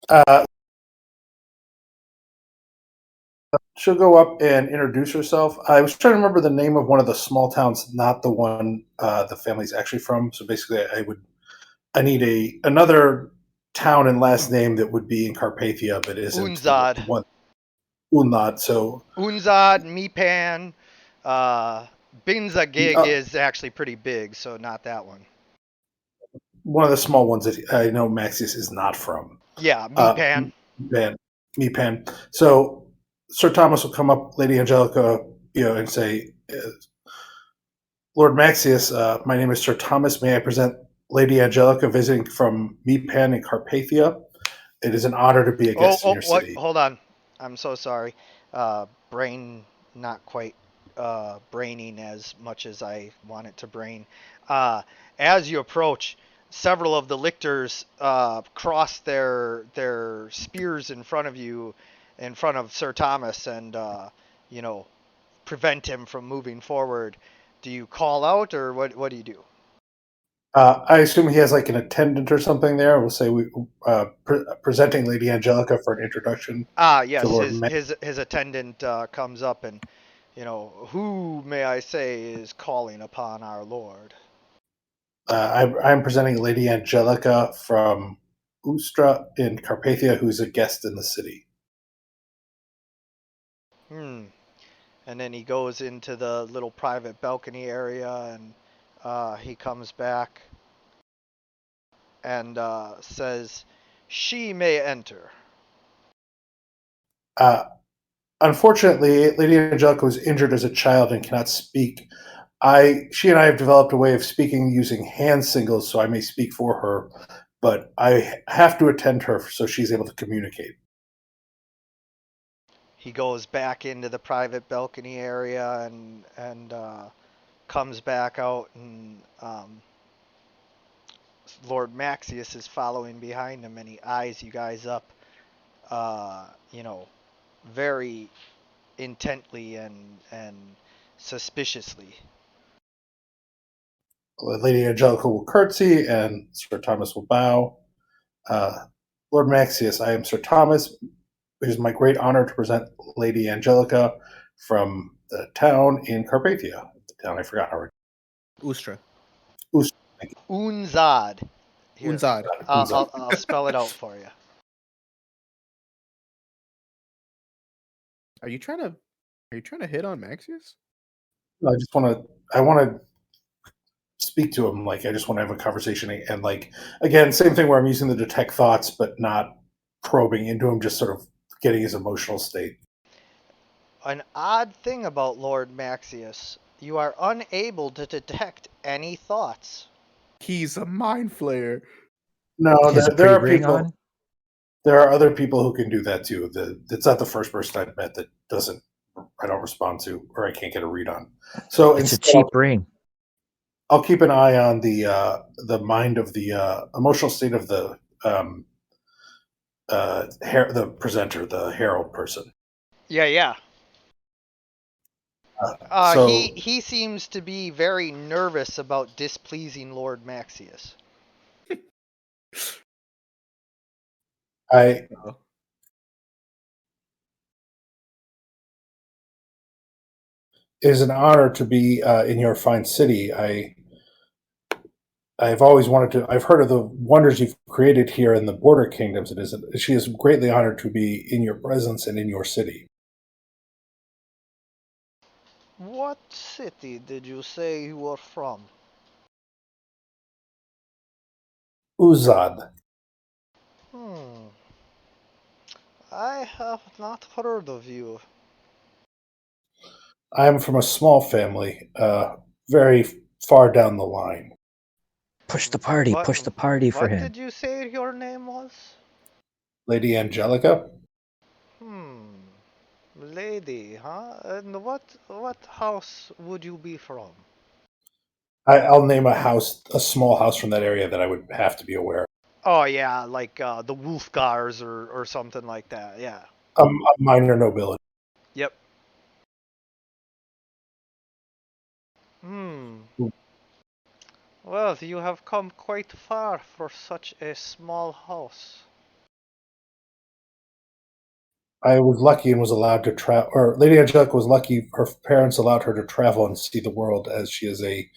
Speaker 6: Uh, she'll go up and introduce herself. I was trying to remember the name of one of the small towns, not the one the family's actually from. So basically, I need another town and last name that would be in Carpathia, but isn't the
Speaker 2: Unzad.
Speaker 6: one. Unad. So
Speaker 2: Unzad, Mipan, Binzagig
Speaker 6: uh,
Speaker 2: is actually pretty big, so not that one.
Speaker 6: one of the small ones that I know Maxius is not from.
Speaker 2: Yeah,
Speaker 6: Uh,
Speaker 2: Mipan.
Speaker 6: Meepan. So Sir Thomas will come up, Lady Angelica, and say, Lord Maxius, my name is Sir Thomas. May I present Lady Angelica visiting from Meepan in Carpathia? It is an honor to be a guest in your
Speaker 2: What?
Speaker 6: city.
Speaker 2: Hold on. I'm so sorry. Brain not quite braining as much as I want it to brain. As you approach, several of the lictors cross their spears in front of you, in front of Sir Thomas, and you know, prevent him from moving forward. Do you call out, or what do you do?
Speaker 6: I assume he has like an attendant or something there. We'll say presenting Lady Angelica for an introduction to
Speaker 2: Yes,
Speaker 6: Lord
Speaker 2: his attendant comes up and, who may I say is calling upon our lord?
Speaker 6: I'm presenting Lady Angelica from Ustra in Carpathia, who's a guest in the city.
Speaker 2: Hmm. And then he goes into the little private balcony area, and he comes back and says, "She may enter."
Speaker 6: Uh, Unfortunately, Lady Angelica was injured as a child and cannot speak. She and I have developed a way of speaking using hand signals, so I may speak for her, but I have to attend her so she's able to communicate.
Speaker 2: He goes back into the private balcony area and comes back out, and Lord Maxius is following behind him, and he eyes you guys up, uh, you know, very intently and suspiciously.
Speaker 6: Lady Angelica will curtsy, and Sir Thomas will bow. Uh, Lord Maxius, I am Sir Thomas. It is my great honor to present Lady Angelica from the town in Carpathia. The town I forgot already.
Speaker 3: Ustra.
Speaker 2: Unzad. Here,
Speaker 3: Unzad.
Speaker 2: I'll spell it out for you.
Speaker 3: Are you trying to hit on Maxius?
Speaker 6: I want to speak to him. Like, I just want to have a conversation. And, like, again, same thing where I'm using the detect thoughts, but not probing into him, just sort of getting his emotional state.
Speaker 2: An odd thing about Lord Maxius, you are unable to detect any thoughts.
Speaker 3: He's a mind flayer.
Speaker 6: No,
Speaker 4: He has a
Speaker 6: there
Speaker 4: pretty
Speaker 6: are
Speaker 4: ring
Speaker 6: people.
Speaker 4: on.
Speaker 6: There are other people who can do that too. It's not the first person I've met that doesn't. I don't respond to, or I can't get a read on. So
Speaker 4: It's a
Speaker 6: instead,
Speaker 4: cheap ring.
Speaker 6: I'll keep an eye on the mind of the emotional state of the the presenter, the herald person.
Speaker 2: Yeah.
Speaker 6: So
Speaker 2: He seems to be very nervous about displeasing Lord Maxius.
Speaker 6: I
Speaker 3: Oh.
Speaker 6: it is an honor to be in your fine city. I've always wanted to. I've heard of the wonders you've created here in the border kingdoms. She is greatly honored to be in your presence and in your city.
Speaker 2: What city did you say you were from?
Speaker 6: Uzad.
Speaker 2: Hmm. I have not heard of you.
Speaker 6: I am from a small family, very far down the line.
Speaker 4: Push the party.
Speaker 2: What
Speaker 4: Push the party for
Speaker 2: what
Speaker 4: him.
Speaker 2: did you say your name was?
Speaker 6: Lady Angelica.
Speaker 2: Hmm. Lady, huh? And what house would you be from?
Speaker 6: I'll name a house, a small house from that area that I would have to be aware of.
Speaker 2: Oh yeah, like the Wolfgars or something like that. Yeah.
Speaker 6: A minor nobility.
Speaker 2: Yep. Hmm. Well, you have come quite far for such a small house.
Speaker 6: I was lucky and was allowed to travel, or Lady Angelica was lucky. Her parents allowed her to travel and see the world, as she is a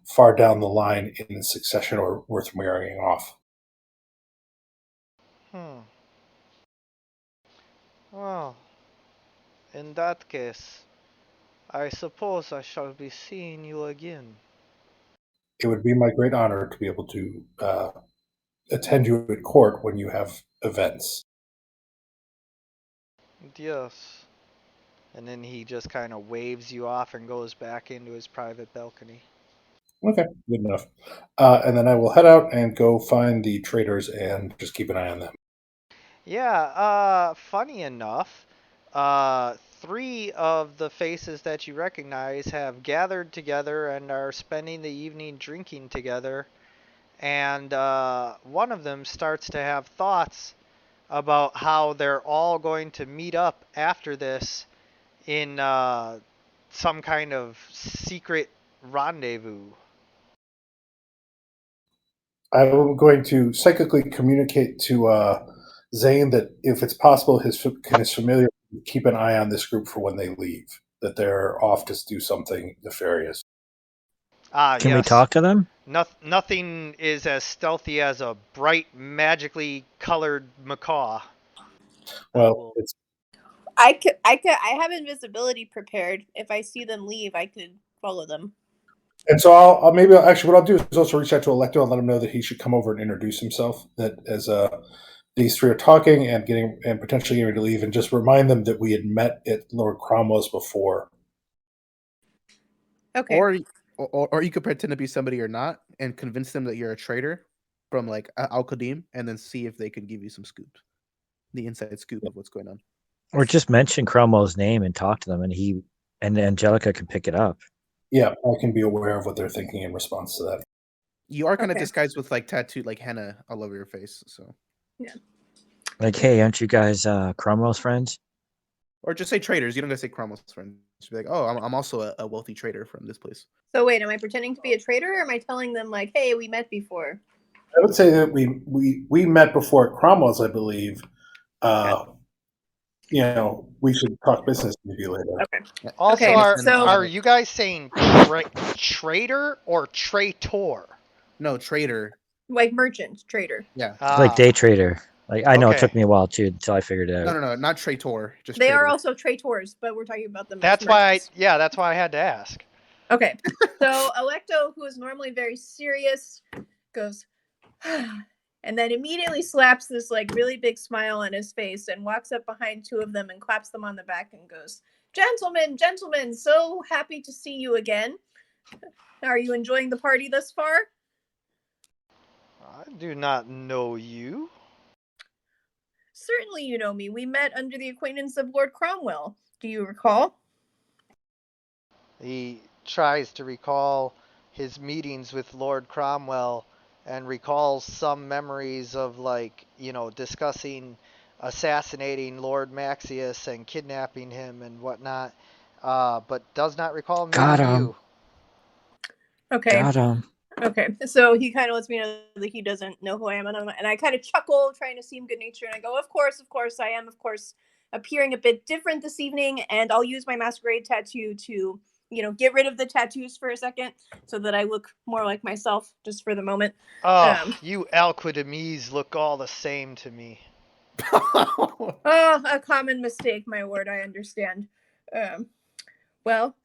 Speaker 6: far down the line in succession or worth marrying off.
Speaker 2: Hmm. Well, in that case, I suppose I shall be seeing you again.
Speaker 6: It would be my great honor to be able to attend you at court when you have events.
Speaker 2: Yes. And then he just kind of waves you off and goes back into his private balcony.
Speaker 6: Okay, good enough. And then I will head out and go find the traders and just keep an eye on them.
Speaker 2: Yeah, funny enough, three of the faces that you recognize have gathered together and are spending the evening drinking together. And one of them starts to have thoughts about how they're all going to meet up after this in some kind of secret rendezvous.
Speaker 6: I'm going to psychically communicate to Zane that if it's possible, his familiar keep an eye on this group for when they leave, that they're off to do something nefarious.
Speaker 2: Ah,
Speaker 4: Can we
Speaker 2: yes.
Speaker 4: talk to them?
Speaker 2: Nothing is as stealthy as a bright, magically colored macaw.
Speaker 6: Well, it's
Speaker 7: I have invisibility prepared. If I see them leave, I could follow them.
Speaker 6: and so actually what I'll do is also reach out to Electo and let him know that he should come over and introduce himself. That as these three are talking and getting and potentially getting ready to leave, and just remind them that we had met at Lord Cromwell's before.
Speaker 7: Okay.
Speaker 3: Or you could pretend to be somebody or not and convince them that you're a traitor from like Al Qadim, and then see if they can give you some scoop, the inside scoop of what's going on.
Speaker 4: Or just mention Cromwell's name and talk to them, and Angelica can pick it up.
Speaker 6: Yeah, I can be aware of what they're thinking in response to that.
Speaker 3: You are kind of
Speaker 7: Okay.
Speaker 3: disguised with like tattooed like henna all over your face, so.
Speaker 7: Yeah.
Speaker 4: Like, hey, aren't you guys Cromwell's friends?
Speaker 3: Or just say traders. You don't gotta say Cromwell's friend. Just be like, oh, I'm also a wealthy trader from this place.
Speaker 7: So wait, am I pretending to be a traitor, or am I telling them like, "Hey, we met before"?
Speaker 6: I would say that we met before at Cromwell's, I believe. We should talk business maybe later.
Speaker 7: Okay.
Speaker 2: Also,
Speaker 7: Okay,
Speaker 2: are you guys saying trader or traitor?
Speaker 3: No, trader.
Speaker 7: Like merchant, trader.
Speaker 3: Yeah.
Speaker 4: Like day trader. Like I know it
Speaker 2: Okay.
Speaker 4: took me a while too until I figured it out.
Speaker 3: No, not traitor. Just
Speaker 7: They
Speaker 3: trader.
Speaker 7: are also traitors, but we're talking about them
Speaker 2: That's
Speaker 7: as
Speaker 2: why.
Speaker 7: merchants.
Speaker 2: That's why I had to ask.
Speaker 7: Okay. So Electo, who is normally very serious, goes, and then immediately slaps this like really big smile on his face and walks up behind two of them and claps them on the back and goes, Gentlemen, so happy to see you again. Are you enjoying the party thus far?
Speaker 2: I do not know you.
Speaker 7: Certainly you know me. We met under the acquaintance of Lord Cromwell. Do you recall?
Speaker 2: He tries to recall his meetings with Lord Cromwell and recalls some memories of discussing assassinating Lord Maxius and kidnapping him and whatnot, but does not recall
Speaker 4: Got
Speaker 2: meeting
Speaker 4: him.
Speaker 2: you.
Speaker 7: Okay.
Speaker 4: Got him.
Speaker 7: Okay, so he kind of lets me know that he doesn't know who I am, and I kind of chuckle, trying to seem good natured, and I go, of course, I am, of course, appearing a bit different this evening, and I'll use my masquerade tattoo to, get rid of the tattoos for a second, so that I look more like myself, just for the moment.
Speaker 2: Oh, you Alquidames look all the same to me.
Speaker 7: Oh, a common mistake, my lord, I understand. Well,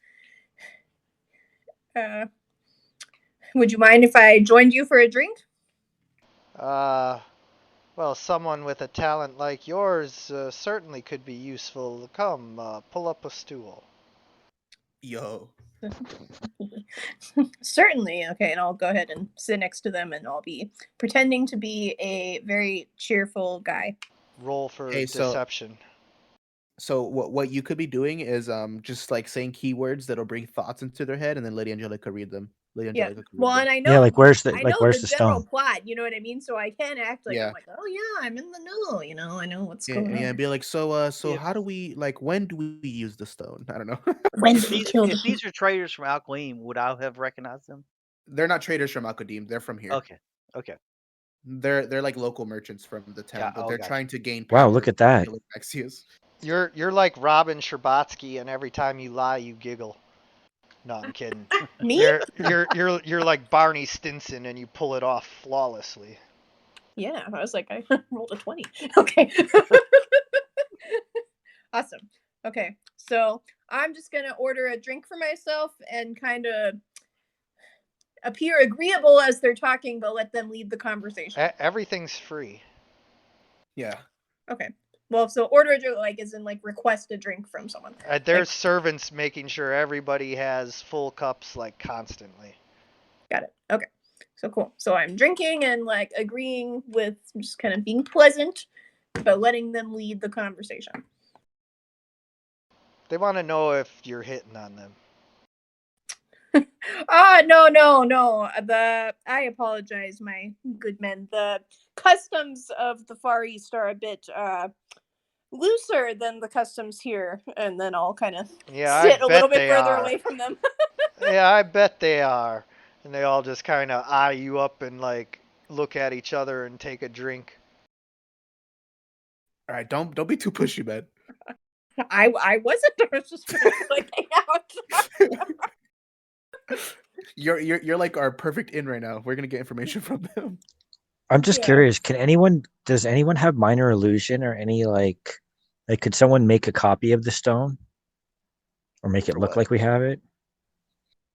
Speaker 7: would you mind if I joined you for a drink?
Speaker 2: Well, someone with a talent like yours certainly could be useful. Come, pull up a stool.
Speaker 3: Yo.
Speaker 7: Certainly. Okay, and I'll go ahead and sit next to them, and I'll be pretending to be a very cheerful guy.
Speaker 2: Roll for
Speaker 3: Hey,
Speaker 2: deception.
Speaker 3: So what you could be doing is just like saying keywords that'll bring thoughts into their head, and then Lady Angelica read them. Lady
Speaker 7: Yeah.
Speaker 3: Angelica can read
Speaker 7: Well,
Speaker 3: them.
Speaker 7: and I
Speaker 4: Yeah,
Speaker 7: know
Speaker 4: like where's the
Speaker 7: general
Speaker 4: stone?
Speaker 7: plot. You know what I mean? So I can act like
Speaker 3: Yeah.
Speaker 7: I'm like, oh yeah, I'm in the know. You know, I know what's
Speaker 3: Yeah,
Speaker 7: going
Speaker 3: yeah,
Speaker 7: on.
Speaker 3: and be like, so
Speaker 5: If
Speaker 3: how do we when do we use the stone? I don't know.
Speaker 7: When
Speaker 5: if
Speaker 7: do we
Speaker 5: these
Speaker 7: kill
Speaker 5: if
Speaker 7: the?
Speaker 5: these are traders from Alquim, would I have recognized them?
Speaker 3: They're not traders from Akadim. They're from here.
Speaker 5: Okay. Okay.
Speaker 3: They're like local merchants from the town, but they're
Speaker 5: Gotcha.
Speaker 3: trying to gain
Speaker 4: Wow,
Speaker 3: power.
Speaker 4: look at that.
Speaker 3: Like Maxius.
Speaker 2: You're like Robin Scherbatsky, and every time you lie, you giggle. No, I'm kidding.
Speaker 7: Me?
Speaker 2: You're like Barney Stinson, and you pull it off flawlessly.
Speaker 7: Yeah, I was like, I rolled a 20. Okay. Awesome. Okay, so I'm just gonna order a drink for myself and kind of appear agreeable as they're talking, but let them lead the conversation.
Speaker 2: Everything's free.
Speaker 3: Yeah.
Speaker 7: Okay. Well, so order a drink, like, as in, like, request a drink from someone.
Speaker 2: There's servants making sure everybody has full cups, like, constantly.
Speaker 7: Got it. Okay. So cool. So I'm drinking and, like, agreeing with just kind of being pleasant, but letting them lead the conversation.
Speaker 2: They want to know if you're hitting on them.
Speaker 7: No. I apologize, my good men. The customs of the Far East are a bit looser than the customs here, and then I'll kind of sit a little bit further away from them.
Speaker 2: Yeah, I bet they are. And they all just kind of eye you up and like look at each other and take a drink.
Speaker 3: All right, don't be too pushy, man.
Speaker 7: I wasn't. I was just clicking out.
Speaker 3: You're like our perfect in right now. We're gonna get information from them.
Speaker 4: I'm just curious. Does anyone have minor illusion or any like could someone make a copy of the stone or make it
Speaker 5: For
Speaker 4: look
Speaker 5: what?
Speaker 4: like we have it?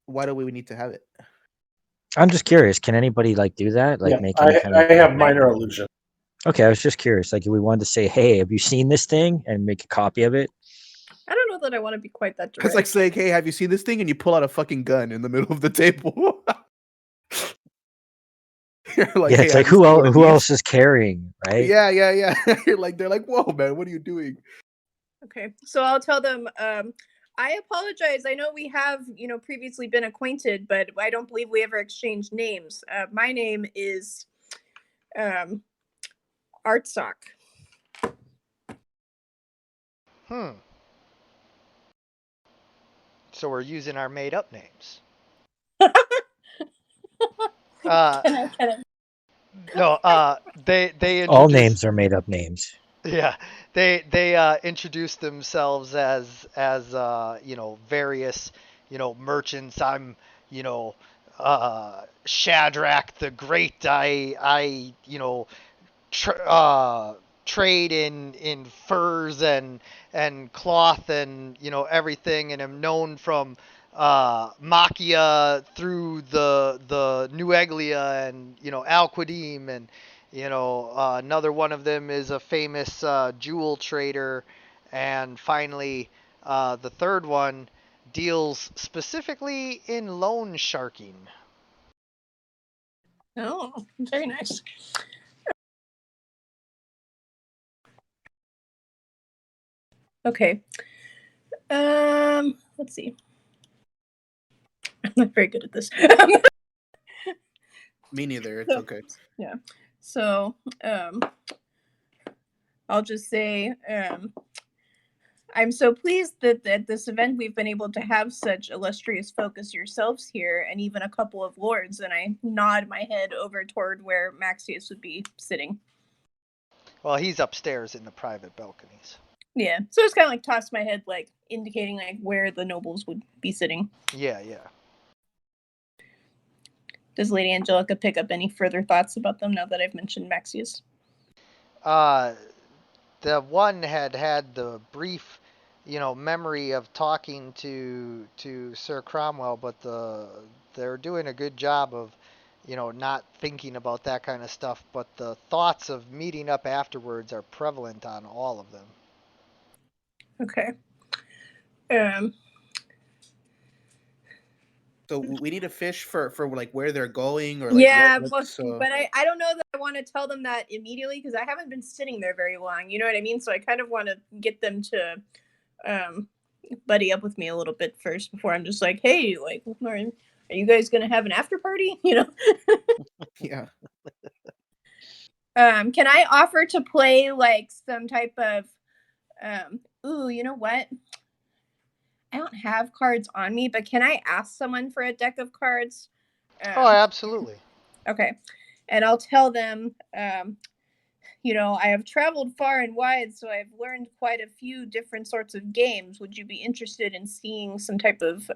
Speaker 3: Why do we need to have it?
Speaker 4: I'm just curious. Can anybody like do that? Like
Speaker 6: Yeah,
Speaker 4: make any kind
Speaker 6: I
Speaker 4: of?
Speaker 6: have minor illusion.
Speaker 4: Okay, I was just curious. Like, if we wanted to say, "Hey, have you seen this thing?" and make a copy of it.
Speaker 7: I don't know that I want to be quite that direct.
Speaker 3: It's like saying, "Hey, have you seen this thing?" and you pull out a fucking gun in the middle of the table. You're like,
Speaker 4: Yeah,
Speaker 3: "Hey,
Speaker 4: it's
Speaker 3: have
Speaker 4: like
Speaker 3: you seen one of
Speaker 4: who
Speaker 3: these?"
Speaker 4: else is carrying, right?
Speaker 3: Yeah. You're like, they're like, "Whoa, man, what are you doing?"
Speaker 7: Okay, so I'll tell them. I apologize. I know we have, previously been acquainted, but I don't believe we ever exchanged names. My name is Artsock.
Speaker 2: So we're using our made up names.
Speaker 7: Can I?
Speaker 2: No, they
Speaker 4: All
Speaker 2: introduced.
Speaker 4: names are made up names.
Speaker 2: Yeah, they introduced themselves as various merchants. I'm Shadrach the Great. I trade in furs and cloth and everything, and am known from Makia through the New Eglia and Alquadim, and another one of them is a famous jewel trader, and finally the third one deals specifically in loan sharking.
Speaker 7: Oh, very nice. Okay. Let's see. I'm not very good at this.
Speaker 3: Me neither. It's okay.
Speaker 7: Yeah. So, I'll just say, I'm so pleased that at this event we've been able to have such illustrious folk as yourselves here, and even a couple of lords. And I nod my head over toward where Maxius would be sitting.
Speaker 2: Well, he's upstairs in the private balconies.
Speaker 7: Yeah, so it's kind of like toss my head, like indicating like where the nobles would be sitting.
Speaker 2: Yeah.
Speaker 7: Does Lady Angelica pick up any further thoughts about them now that I've mentioned Maxius?
Speaker 2: The one had the brief, memory of talking to Sir Cromwell, but they're doing a good job of, not thinking about that kind of stuff. But the thoughts of meeting up afterwards are prevalent on all of them.
Speaker 7: Okay.
Speaker 3: So we need to fish for like where they're going or like
Speaker 7: Yeah,
Speaker 3: what,
Speaker 7: well,
Speaker 3: so
Speaker 7: but I don't know that I want to tell them that immediately because I haven't been sitting there very long. You know what I mean? So I kind of want to get them to buddy up with me a little bit first before I'm just like, hey, like, are you guys gonna have an after party? You know?
Speaker 3: yeah.
Speaker 7: Can I offer to play like some type of ooh, you know what? I don't have cards on me, but can I ask someone for a deck of cards?
Speaker 2: Oh, absolutely.
Speaker 7: Okay. And I'll tell them, you know, I have traveled far and wide, so I've learned quite a few different sorts of games. Would you be interested in seeing some type of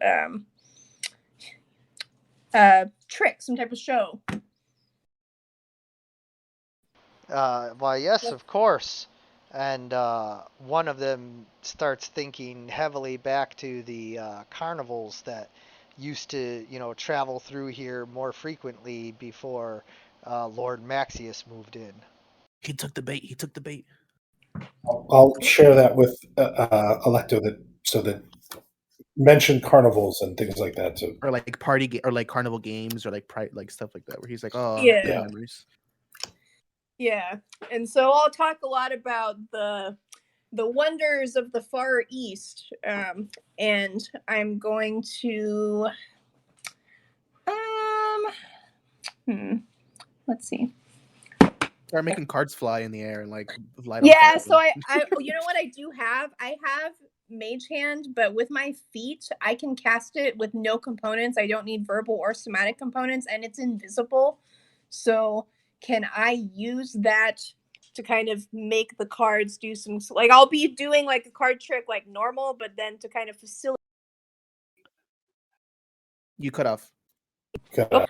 Speaker 7: trick, some type of show?
Speaker 2: Why, yes, of course. And one of them starts thinking heavily back to the carnivals that used to, travel through here more frequently before Lord Maxius moved in.
Speaker 3: He took the bait. He took the bait.
Speaker 6: I'll share that with Electo so that mention carnivals and things like that too.
Speaker 3: Or like or like carnival games or like like stuff like that where he's like, oh,
Speaker 7: Yeah.
Speaker 3: good
Speaker 6: Yeah.
Speaker 3: memories.
Speaker 7: Yeah. And so I'll talk a lot about the wonders of the Far East. And I'm going to let's see.
Speaker 3: Start making cards fly in the air and like light on
Speaker 7: Yeah,
Speaker 3: fire.
Speaker 7: so I you know what I do have? I have Mage Hand, but with my feet, I can cast it with no components. I don't need verbal or somatic components, and it's invisible. So can I use that to kind of make the cards do some like I'll be doing like a card trick like normal, but then to kind of facilitate.
Speaker 3: You cut off.
Speaker 7: Oh,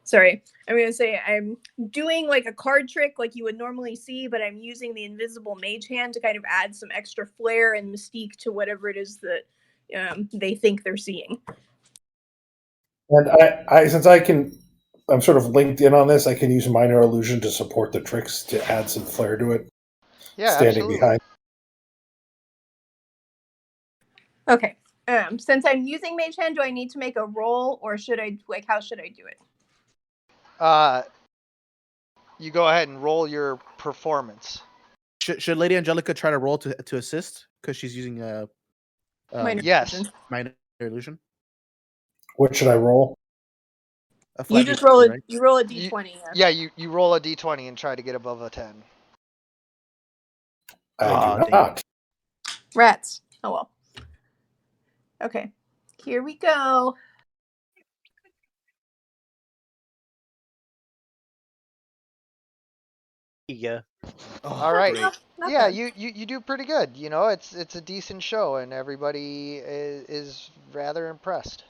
Speaker 7: sorry. I'm going to say I'm doing like a card trick like you would normally see, but I'm using the invisible mage hand to kind of add some extra flair and mystique to whatever it is that they think they're seeing.
Speaker 6: And I since I'm sort of linked in on this, I can use minor illusion to support the tricks to add some flair to it.
Speaker 2: Yeah,
Speaker 6: Standing
Speaker 2: absolutely.
Speaker 6: behind.
Speaker 7: Okay. Since I'm using mage hand, do I need to make a roll or should I like how should I do it?
Speaker 2: You go ahead and roll your performance.
Speaker 3: Should Lady Angelica try to roll to assist because she's using
Speaker 7: Minor
Speaker 2: yes.
Speaker 7: illusion.
Speaker 3: minor illusion?
Speaker 6: What should I roll?
Speaker 3: A
Speaker 7: You
Speaker 3: flat
Speaker 7: just
Speaker 3: D20,
Speaker 7: roll a
Speaker 3: right?
Speaker 7: you roll a d20.
Speaker 2: Yeah, you roll a d20 and try to get above a 10.
Speaker 6: I do
Speaker 3: dang.
Speaker 6: not.
Speaker 7: Rats. Oh well. Okay. Here we go.
Speaker 5: There you go.
Speaker 3: Oh,
Speaker 2: All right.
Speaker 3: great.
Speaker 7: Not
Speaker 2: Yeah,
Speaker 7: bad.
Speaker 2: you do pretty good. It's a decent show, and everybody is rather impressed.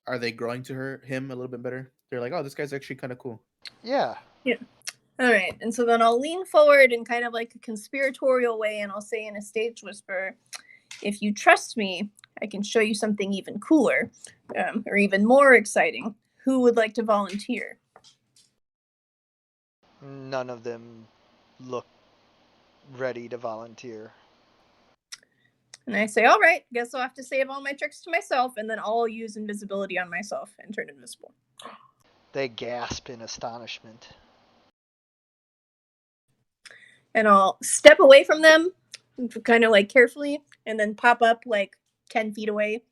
Speaker 3: Are they growing to him a little bit better? They're like, oh, this guy's actually kind of cool.
Speaker 2: Yeah.
Speaker 7: All right, and so then I'll lean forward in kind of like a conspiratorial way, and I'll say in a stage whisper, if you trust me, I can show you something even cooler, or even more exciting. Who would like to volunteer?
Speaker 2: None of them look ready to volunteer.
Speaker 7: And I say, all right, guess I'll have to save all my tricks to myself, and then I'll use invisibility on myself and turn invisible.
Speaker 2: They gasp in astonishment.
Speaker 7: And I'll step away from them, kind of like carefully, and then pop up like 10 feet away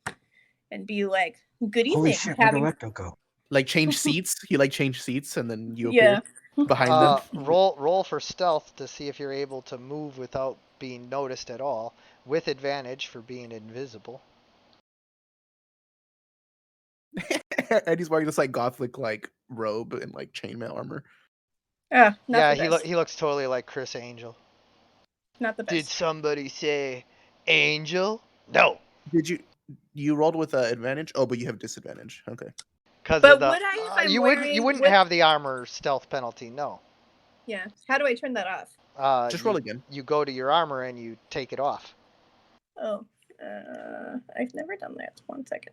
Speaker 7: and be like, good
Speaker 4: Holy
Speaker 7: evening.
Speaker 4: shit, where'd Electo go?
Speaker 3: Like change seats. He like changed seats and then you
Speaker 7: Yeah.
Speaker 3: appear behind them.
Speaker 2: Roll for stealth to see if you're able to move without being noticed at all, with advantage for being invisible.
Speaker 3: And he's wearing this like gothic like robe and like chainmail armor.
Speaker 7: Not
Speaker 2: Yeah,
Speaker 7: the best.
Speaker 2: he looks totally like Chris Angel.
Speaker 7: Not the
Speaker 2: Did
Speaker 7: best.
Speaker 2: somebody say Angel? No,
Speaker 3: Did you rolled with advantage? Oh, but you have disadvantage. Okay.
Speaker 2: because
Speaker 7: But
Speaker 2: of the
Speaker 7: would I if I'm
Speaker 2: you
Speaker 7: wearing
Speaker 2: wouldn't
Speaker 7: with
Speaker 2: have the armor stealth penalty. No.
Speaker 7: Yeah. How do I turn that off?
Speaker 3: Just roll again.
Speaker 2: You go to your armor and you take it off.
Speaker 7: Oh. I've never done that. 1 second.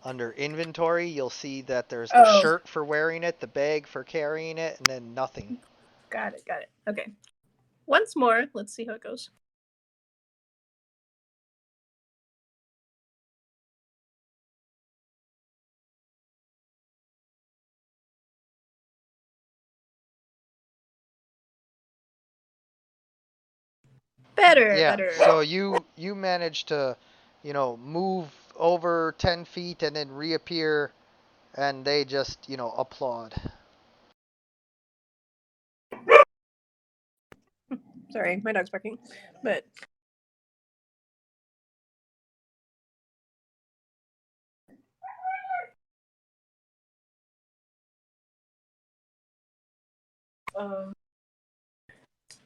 Speaker 2: Under inventory, you'll see that there's the shirt for wearing it, the bag for carrying it, and then nothing.
Speaker 7: Got it. Okay. Once more, let's see how it goes. Better,
Speaker 2: Yeah.
Speaker 7: better.
Speaker 2: So you managed to, move over 10 feet and then reappear, and they just, applaud.
Speaker 7: Sorry, my dog's barking. But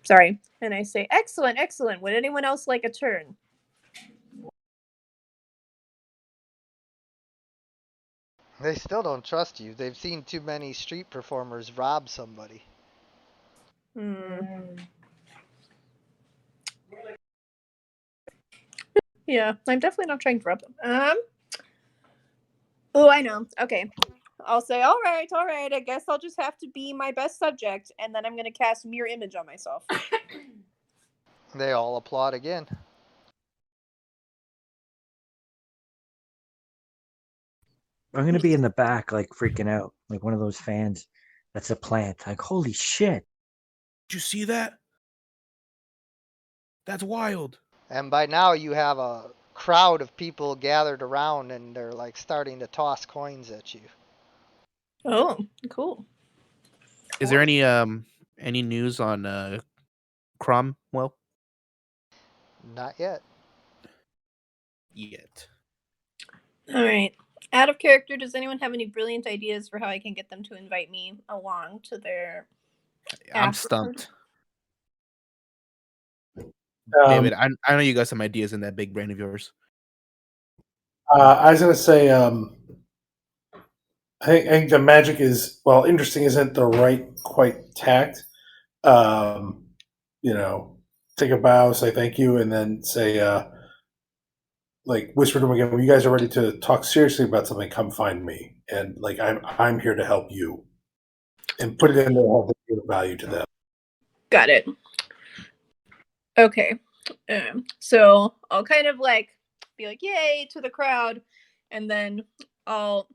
Speaker 7: sorry. And I say, excellent, excellent. Would anyone else like a turn?
Speaker 2: They still don't trust you. They've seen too many street performers rob somebody.
Speaker 7: Yeah, I'm definitely not trying to rob them. Oh, I know. Okay. I'll say, all right, I guess I'll just have to be my best subject, and then I'm going to cast mirror image on myself.
Speaker 2: They all applaud again.
Speaker 4: I'm gonna be in the back, like freaking out, like one of those fans. That's a plant. Like, holy shit!
Speaker 3: Did you see that? That's wild.
Speaker 2: And by now you have a crowd of people gathered around, and they're like starting to toss coins at you.
Speaker 7: Oh, cool.
Speaker 3: Is there any news on Cromwell
Speaker 2: Not yet.
Speaker 3: yet?
Speaker 7: All right. Out of character, does anyone have any brilliant ideas for how I can get them to invite me along to their
Speaker 3: I'm
Speaker 7: after
Speaker 3: stumped.
Speaker 6: Um,
Speaker 3: David, I know you got some ideas in that big brain of yours.
Speaker 6: I was going to say, I think the magic is, well, interesting isn't the right quite tact. Take a bow, say thank you, and then say, like, whisper to them again, when you guys are ready to talk seriously about something, come find me. And, like, I'm here to help you. And put it in there, have the value to them.
Speaker 7: Got it. Okay. So I'll kind of like be like, yay to the crowd. And then I'll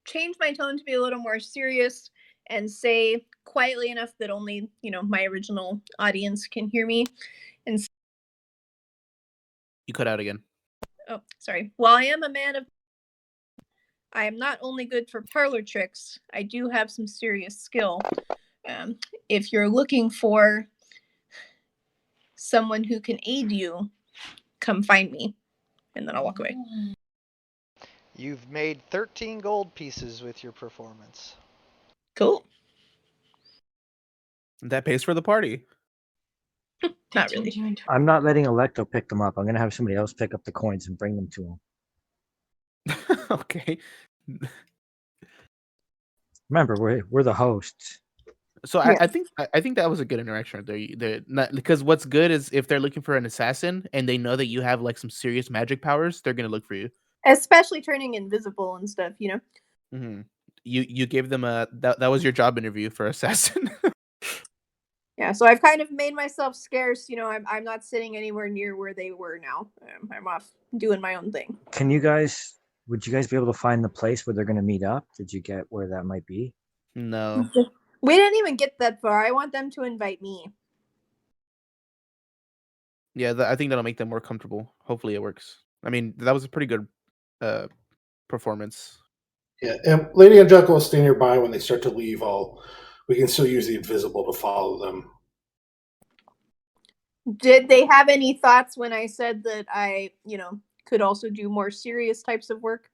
Speaker 7: change my tone to be a little more serious and say quietly enough that only, my original audience can hear me. And
Speaker 3: You cut out again.
Speaker 7: oh, sorry. While I am a man of, I am not only good for parlor tricks, I do have some serious skill. If you're looking for someone who can aid you, come find me. And then I'll walk away.
Speaker 2: You've made 13 gold pieces with your performance.
Speaker 7: Cool.
Speaker 3: That pays for the party.
Speaker 7: Not really.
Speaker 4: I'm not letting Electo pick them up. I'm gonna have somebody else pick up the coins and bring them to him.
Speaker 3: Okay.
Speaker 4: Remember, we're the hosts.
Speaker 3: So
Speaker 7: Yeah.
Speaker 3: I think that was a good interaction right there. Not, because what's good is if they're looking for an assassin and they know that you have like some serious magic powers, they're gonna look for you.
Speaker 7: Especially turning invisible and stuff,
Speaker 3: Mm-hmm. You gave them that was your job interview for assassin.
Speaker 7: Yeah, so I've kind of made myself scarce. I'm not sitting anywhere near where they were now. I'm off doing my own thing.
Speaker 4: Would you guys be able to find the place where they're gonna meet up? Did you get where that might be?
Speaker 3: No.
Speaker 7: We didn't even get that far. I want them to invite me.
Speaker 3: Yeah, I think that'll make them more comfortable. Hopefully it works. I mean, that was a pretty good performance.
Speaker 6: Yeah, and Lady Angelica will stay nearby when they start to leave. We can still use the invisible to follow them.
Speaker 7: Did they have any thoughts when I said that I, could also do more serious types of work?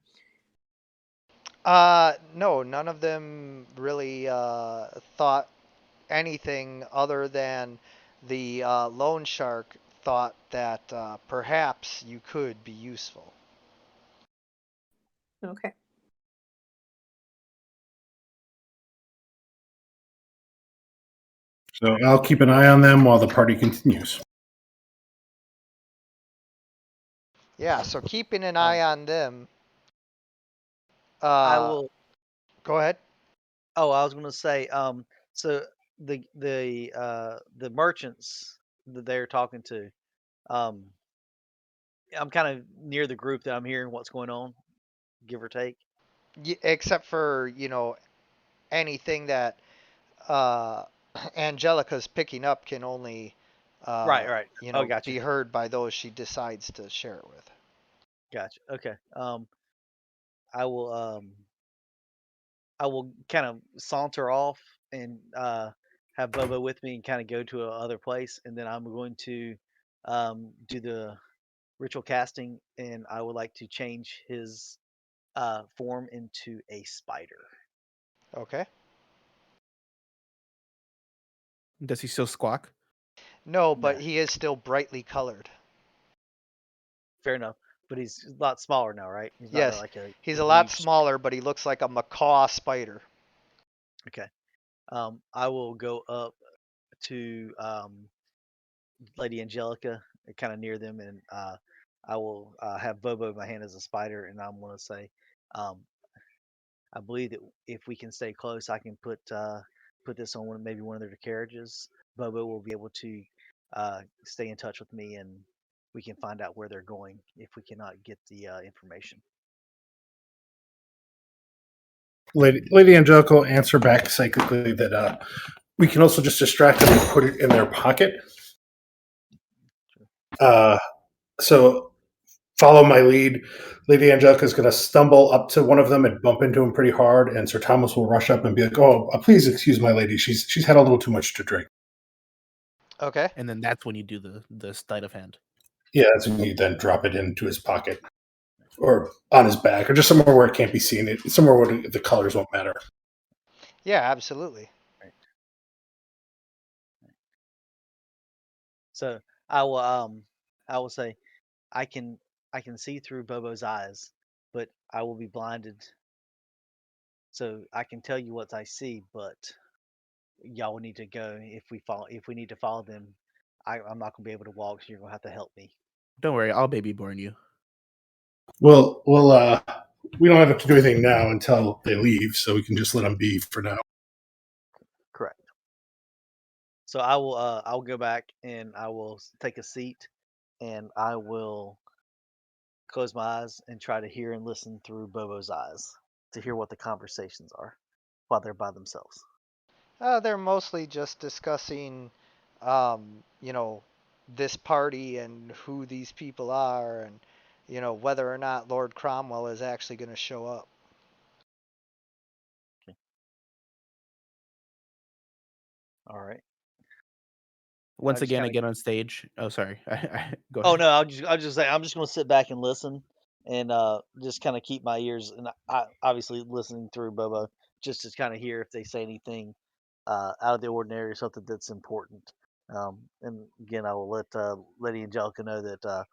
Speaker 2: No, none of them really thought anything other than the loan shark thought that perhaps you could be useful.
Speaker 7: Okay.
Speaker 6: So I'll keep an eye on them while the party continues.
Speaker 2: Yeah, so keeping an eye on them.
Speaker 5: I will.
Speaker 2: Go ahead.
Speaker 5: Oh, I was going to say. So the merchants that they're talking to, I'm kind of near the group that I'm hearing what's going on, give or take.
Speaker 2: Except for anything that Angelica's picking up can only
Speaker 5: Right. Oh, gotcha.
Speaker 2: be heard by those she decides to share it with.
Speaker 5: Gotcha. Okay. I will I will kind of saunter off and have Bobo with me and kind of go to another place, and then I'm going to do the ritual casting, and I would like to change his form into a spider.
Speaker 2: Okay.
Speaker 3: Does he still squawk?
Speaker 2: No, but
Speaker 5: No.
Speaker 2: he is still brightly colored.
Speaker 5: Fair enough, but he's a lot smaller now, right? He's not
Speaker 2: Yes,
Speaker 5: like a
Speaker 2: he's a lot
Speaker 5: huge.
Speaker 2: smaller, but he looks like a macaw spider.
Speaker 5: Okay. I will go up to Lady Angelica, kind of near them, and I will have Bobo in my hand as a spider, and I'm going to say, um, I believe that if we can stay close, I can put this on maybe one of their carriages. Bobo will be able to stay in touch with me, and we can find out where they're going if we cannot get the information.
Speaker 6: Lady Angelica will answer back psychically that we can also just distract them and put it in their pocket. So follow my lead. Lady Angelica is going to stumble up to one of them and bump into him pretty hard, and Sir Thomas will rush up and be like, "Oh, please excuse my lady. She's had a little too much to drink."
Speaker 2: Okay.
Speaker 3: And then that's when you do the sleight of hand.
Speaker 6: Yeah, that's when you then drop it into his pocket or on his back or just somewhere where it can't be seen. Somewhere where the colors won't matter.
Speaker 2: Yeah, absolutely.
Speaker 5: Right. So I will say I can see through Bobo's eyes, but I will be blinded. So I can tell you what I see, but y'all need to go. If we need to follow them, I'm not gonna be able to walk, so you're gonna have to help me.
Speaker 3: Don't worry, I'll baby born you.
Speaker 6: Well, we don't have to do anything now until they leave, so we can just let them be for now.
Speaker 5: Correct. So I'll go back and I will take a seat, and I will close my eyes and try to hear and listen through Bobo's eyes to hear what the conversations are while they're by themselves.
Speaker 2: They're mostly just discussing, um, you know, this party and who these people are, and whether or not Lord Cromwell is actually going to show up.
Speaker 5: Okay. All right.
Speaker 3: Once
Speaker 5: just
Speaker 3: again, I
Speaker 5: kinda
Speaker 3: get on stage. Oh, sorry. Go
Speaker 5: Oh
Speaker 3: ahead.
Speaker 5: no, I'll just say I'm just gonna sit back and listen, and just kind of keep my ears and I obviously listening through Bobo just to kind of hear if they say anything out of the ordinary or something that's important. And again, I will let Lady Angelica know that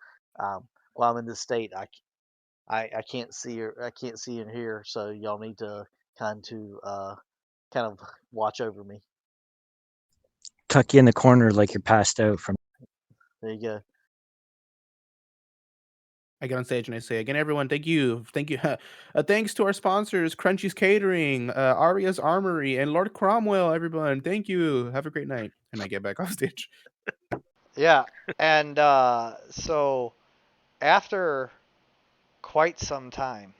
Speaker 5: while I'm in this state, I can't see her, I can't see and hear, so y'all need to kind of watch over me.
Speaker 4: Tuck you in the corner like you're passed out from.
Speaker 5: There you go.
Speaker 3: I get on stage and I say again, everyone, thank you. Thanks to our sponsors, Crunchy's Catering, Aria's Armory, and Lord Cromwell. Everyone, thank you. Have a great night. And I get back off stage.
Speaker 2: Yeah, and so after quite some time,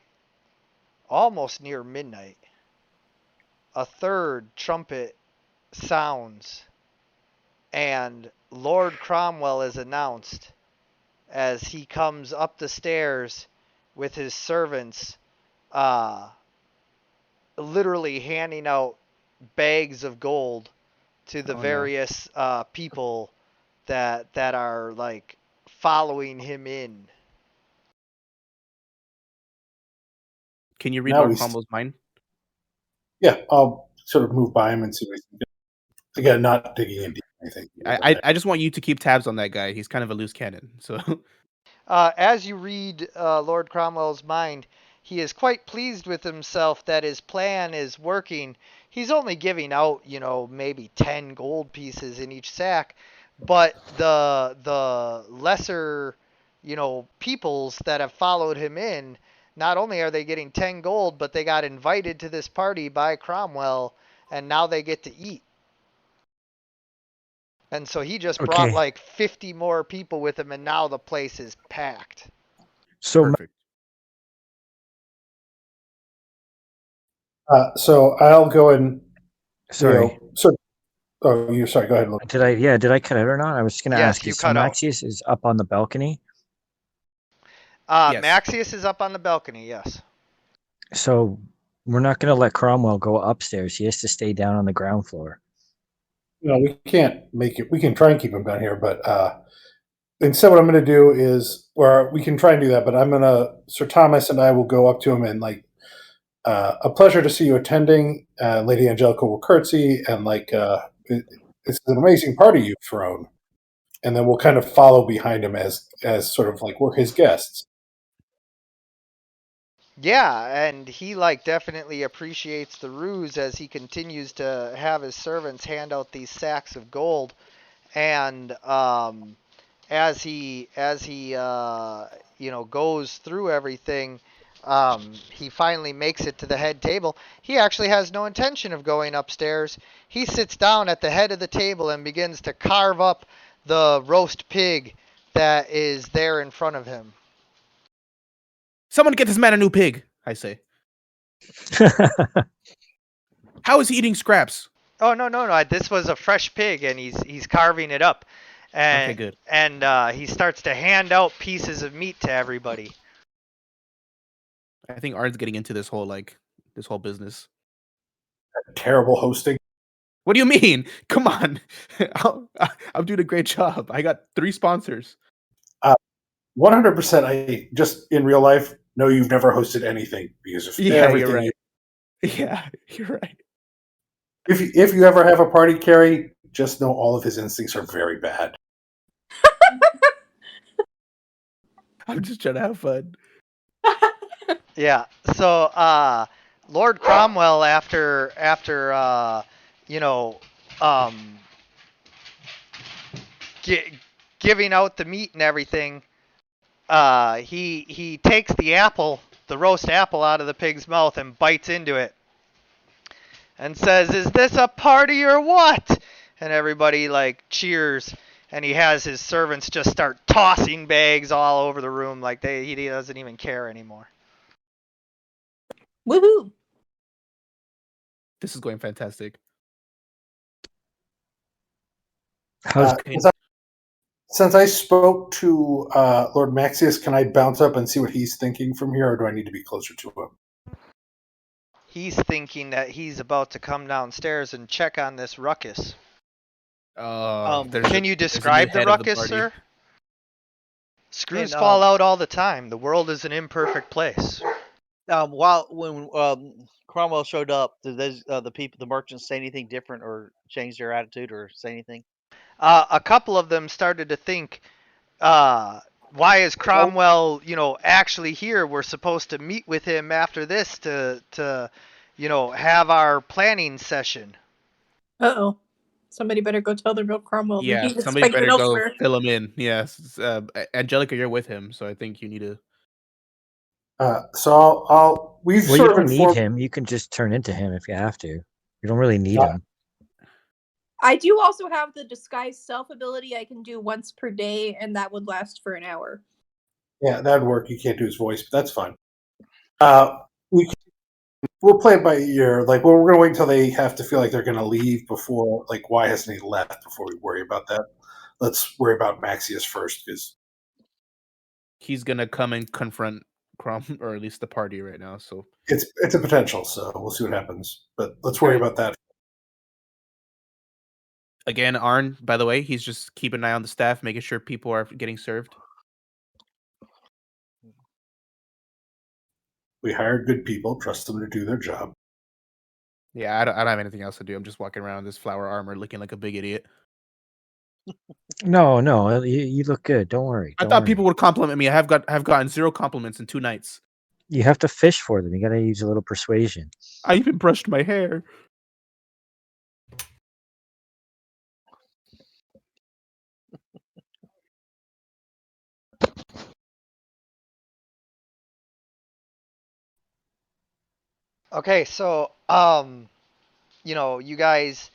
Speaker 2: almost near midnight, a third trumpet sounds, and Lord Cromwell is announced as he comes up the stairs with his servants, uh, literally handing out bags of gold to the
Speaker 3: Oh, no.
Speaker 2: various people that are like following him in.
Speaker 3: Can you read
Speaker 6: Now
Speaker 3: Lord
Speaker 6: we
Speaker 3: Cromwell's mind?
Speaker 6: Yeah, I'll sort of move by him and see what he can do. Again, not digging in deep or anything.
Speaker 3: I just want you to keep tabs on that guy. He's kind of a loose cannon. So
Speaker 2: As you read Lord Cromwell's mind, he is quite pleased with himself that his plan is working. He's only giving out, maybe 10 gold pieces in each sack, but the lesser, peoples that have followed him in, not only are they getting 10 gold, but they got invited to this party by Cromwell, and now they get to eat. And so he just brought
Speaker 4: Okay,
Speaker 2: like 50 more people with him, and now the place is packed.
Speaker 4: so
Speaker 3: perfect.
Speaker 6: So I'll go and
Speaker 4: sorry.
Speaker 6: sort of Oh, you sorry. Go ahead. Look.
Speaker 4: Did I cut out or not? I was just going to
Speaker 2: Yes,
Speaker 4: ask.
Speaker 2: you
Speaker 4: So
Speaker 2: cut out.
Speaker 4: Maxius is up on the balcony.
Speaker 3: Yes.
Speaker 2: Maxius is up on the balcony, yes.
Speaker 4: So we're not going to let Cromwell go upstairs. He has to stay down on the ground floor.
Speaker 6: No, we can't make it. We can try and keep him down here, but instead, what I'm going to do is, or we can try and do that, but I'm going to, Sir Thomas and I will go up to him and like, a pleasure to see you attending. Lady Angelica will curtsy and like, it's an amazing party you've thrown. And then we'll kind of follow behind him as sort of like we're his guests.
Speaker 2: Yeah, and he like definitely appreciates the ruse as he continues to have his servants hand out these sacks of gold, and as he goes through everything, he finally makes it to the head table. He actually has no intention of going upstairs. He sits down at the head of the table and begins to carve up the roast pig that is there in front of him.
Speaker 3: Someone get this man a new pig, I say. How is he eating scraps?
Speaker 2: Oh no! This was a fresh pig, and he's carving it up, and
Speaker 3: Okay, good.
Speaker 2: And he starts to hand out pieces of meat to everybody.
Speaker 3: I think Arn's getting into this whole business.
Speaker 6: Terrible hosting.
Speaker 3: What do you mean? Come on, I'm doing a great job. I got 3 sponsors.
Speaker 6: 100%. I just in real life know you've never hosted anything because of everything.
Speaker 3: You're right. Yeah, you're right.
Speaker 6: If you ever have a party, Carrie, just know all of his instincts are very bad.
Speaker 3: I'm just trying to have fun.
Speaker 2: Yeah. So, Lord Cromwell, after giving out the meat and everything, he takes the roast apple out of the pig's mouth and bites into it, and says, "Is this a party or what?" And everybody like cheers, and he has his servants just start tossing bags all over the room like he doesn't even care anymore.
Speaker 7: Woohoo!
Speaker 3: This is going fantastic.
Speaker 6: Since I spoke to Lord Maxius, can I bounce up and see what he's thinking from here, or do I need to be closer to him?
Speaker 2: He's thinking that he's about to come downstairs and check on this ruckus. Can you describe the ruckus, sir? Screws fall out all the time. The world is an imperfect place.
Speaker 5: When Cromwell showed up, did the merchants say anything different or change their attitude or say anything?
Speaker 2: A couple of them started to think, why is Cromwell, actually here? We're supposed to meet with him after this to have our planning session.
Speaker 7: Uh-oh. Somebody better go tell the real Cromwell.
Speaker 3: Yeah,
Speaker 7: He's
Speaker 3: somebody better
Speaker 7: expecting
Speaker 3: go
Speaker 7: elsewhere.
Speaker 3: fill him in. Yes, Angelica, you're with him, so I think you need to.
Speaker 6: So I'll we've
Speaker 4: Well, you
Speaker 6: sort of
Speaker 4: don't need
Speaker 6: informed.
Speaker 4: him. You can just turn into him if you have to. You don't really need him.
Speaker 7: I do also have the disguise self ability I can do once per day, and that would last for an hour.
Speaker 6: Yeah, that'd work. You can't do his voice, but that's fine. We'll play it by ear. Like, well, we're gonna wait until they have to feel like they're gonna leave before. Like, why hasn't he left? Before we worry about that, let's worry about Maxius first, because
Speaker 3: He's gonna come and confront Crom, or at least the party right now. So
Speaker 6: it's a potential. So we'll see what happens. But let's worry about that.
Speaker 3: Again, Arn, by the way, he's just keeping an eye on the staff, making sure people are getting served.
Speaker 6: We hired good people. Trust them to do their job.
Speaker 3: Yeah, I don't have anything else to do. I'm just walking around in this flower armor looking like a big idiot.
Speaker 4: No, you look good. Don't worry.
Speaker 3: I thought people would compliment me. I have gotten 0 compliments in 2 nights.
Speaker 4: You have to fish for them. You got to use a little persuasion.
Speaker 3: I even brushed my hair.
Speaker 2: Okay, so you guys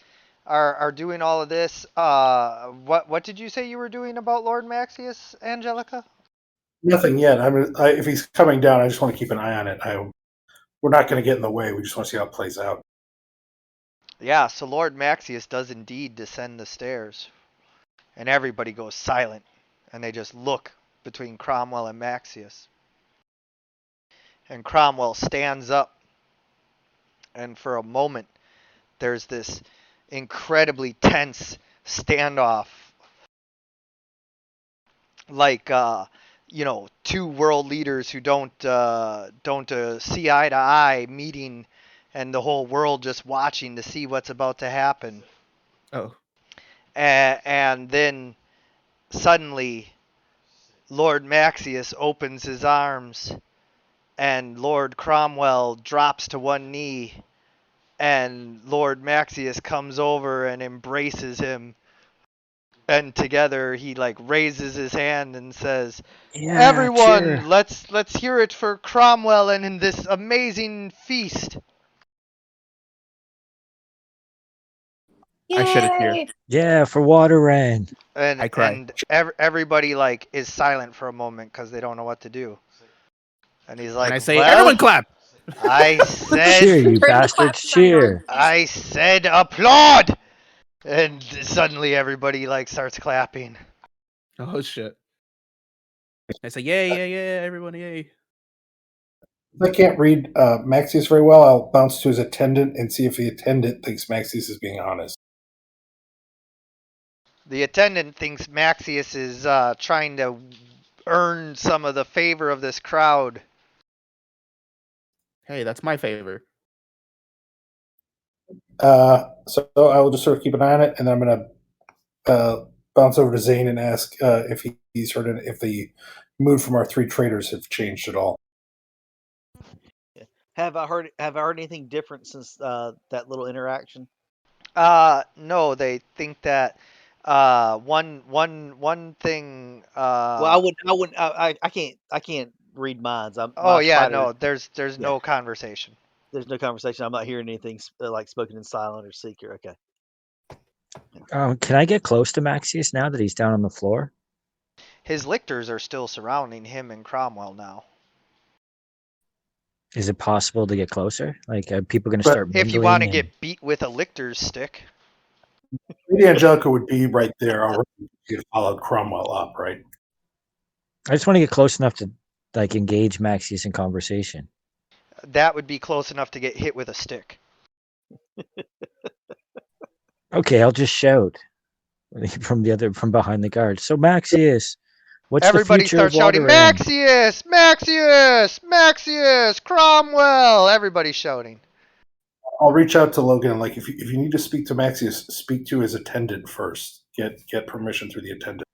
Speaker 2: are doing all of this. What did you say you were doing about Lord Maxius, Angelica?
Speaker 6: Nothing yet. If he's coming down, I just want to keep an eye on it. We're not going to get in the way. We just want to see how it plays out.
Speaker 2: Yeah, so Lord Maxius does indeed descend the stairs, and everybody goes silent, and they just look between Cromwell and Maxius. And Cromwell stands up, and for a moment, there's this incredibly tense standoff, like two world leaders who don't see eye to eye meeting, and the whole world just watching to see what's about to happen.
Speaker 3: Oh,
Speaker 2: And then suddenly Lord Maxius opens his arms, and Lord Cromwell drops to one knee, and Lord Maxius comes over and embraces him, and together he like raises his hand and says,
Speaker 4: Yeah, cheer.
Speaker 2: "Everyone, let's hear it for Cromwell and in this amazing feast."
Speaker 3: I shed a tear.
Speaker 7: Yay!
Speaker 4: Yeah, for water ran.
Speaker 2: And
Speaker 3: I cry.
Speaker 2: everybody like is silent for a moment because they don't know what to do. And he's
Speaker 3: And
Speaker 2: like,
Speaker 3: I say,
Speaker 2: "Well,
Speaker 3: everyone clap.
Speaker 2: I
Speaker 4: Cheer,
Speaker 2: said,
Speaker 4: you
Speaker 7: Turn the clap
Speaker 4: bastards,
Speaker 7: sign on,
Speaker 4: cheer.
Speaker 7: please.
Speaker 2: I said applaud." And suddenly everybody like starts clapping.
Speaker 3: Oh shit. I say, yay,
Speaker 6: Uh,
Speaker 3: yay, yay, everyone, yay.
Speaker 6: If I can't read Maxius very well, I'll bounce to his attendant and see if the attendant thinks Maxius is being honest.
Speaker 2: The attendant thinks Maxius is trying to earn some of the favor of this crowd.
Speaker 3: Hey, that's my favor.
Speaker 6: So I will just sort of keep an eye on it, and then I'm going to bounce over to Zane and ask if he's heard it, if the mood from our three traders have changed at all.
Speaker 5: Have I heard anything different since that little interaction?
Speaker 2: No, they think that one thing.
Speaker 5: Well, I wouldn't, I can't read minds.
Speaker 2: Oh
Speaker 5: My
Speaker 2: yeah,
Speaker 5: spider.
Speaker 2: no, there's
Speaker 5: Yeah,
Speaker 2: no conversation.
Speaker 5: there's no conversation. I'm not hearing anything like spoken in silent or secret. Okay.
Speaker 4: Can I get close to Maxius now that he's down on the floor?
Speaker 2: His lictors are still surrounding him and Cromwell now.
Speaker 4: Is it possible to get closer? Like, are people going to
Speaker 6: But
Speaker 4: start
Speaker 2: If you want to
Speaker 4: mingling? And
Speaker 2: get beat with a lictor's stick,
Speaker 6: Lady Angelica would be right there already. She had followed Cromwell up, right?
Speaker 4: I just want to get close enough to like engage Maxius in conversation.
Speaker 2: that would be close enough to get hit with a stick.
Speaker 4: Okay, I'll just shout from behind the guard. So Maxius, what's the
Speaker 2: Everybody
Speaker 4: future of
Speaker 2: starts shouting,
Speaker 4: Wateran?
Speaker 2: "Maxius! Maxius! Maxius! Cromwell!" Everybody's shouting.
Speaker 6: I'll reach out to Logan. Like, if you need to speak to Maxius, speak to his attendant first. Get permission through the attendant.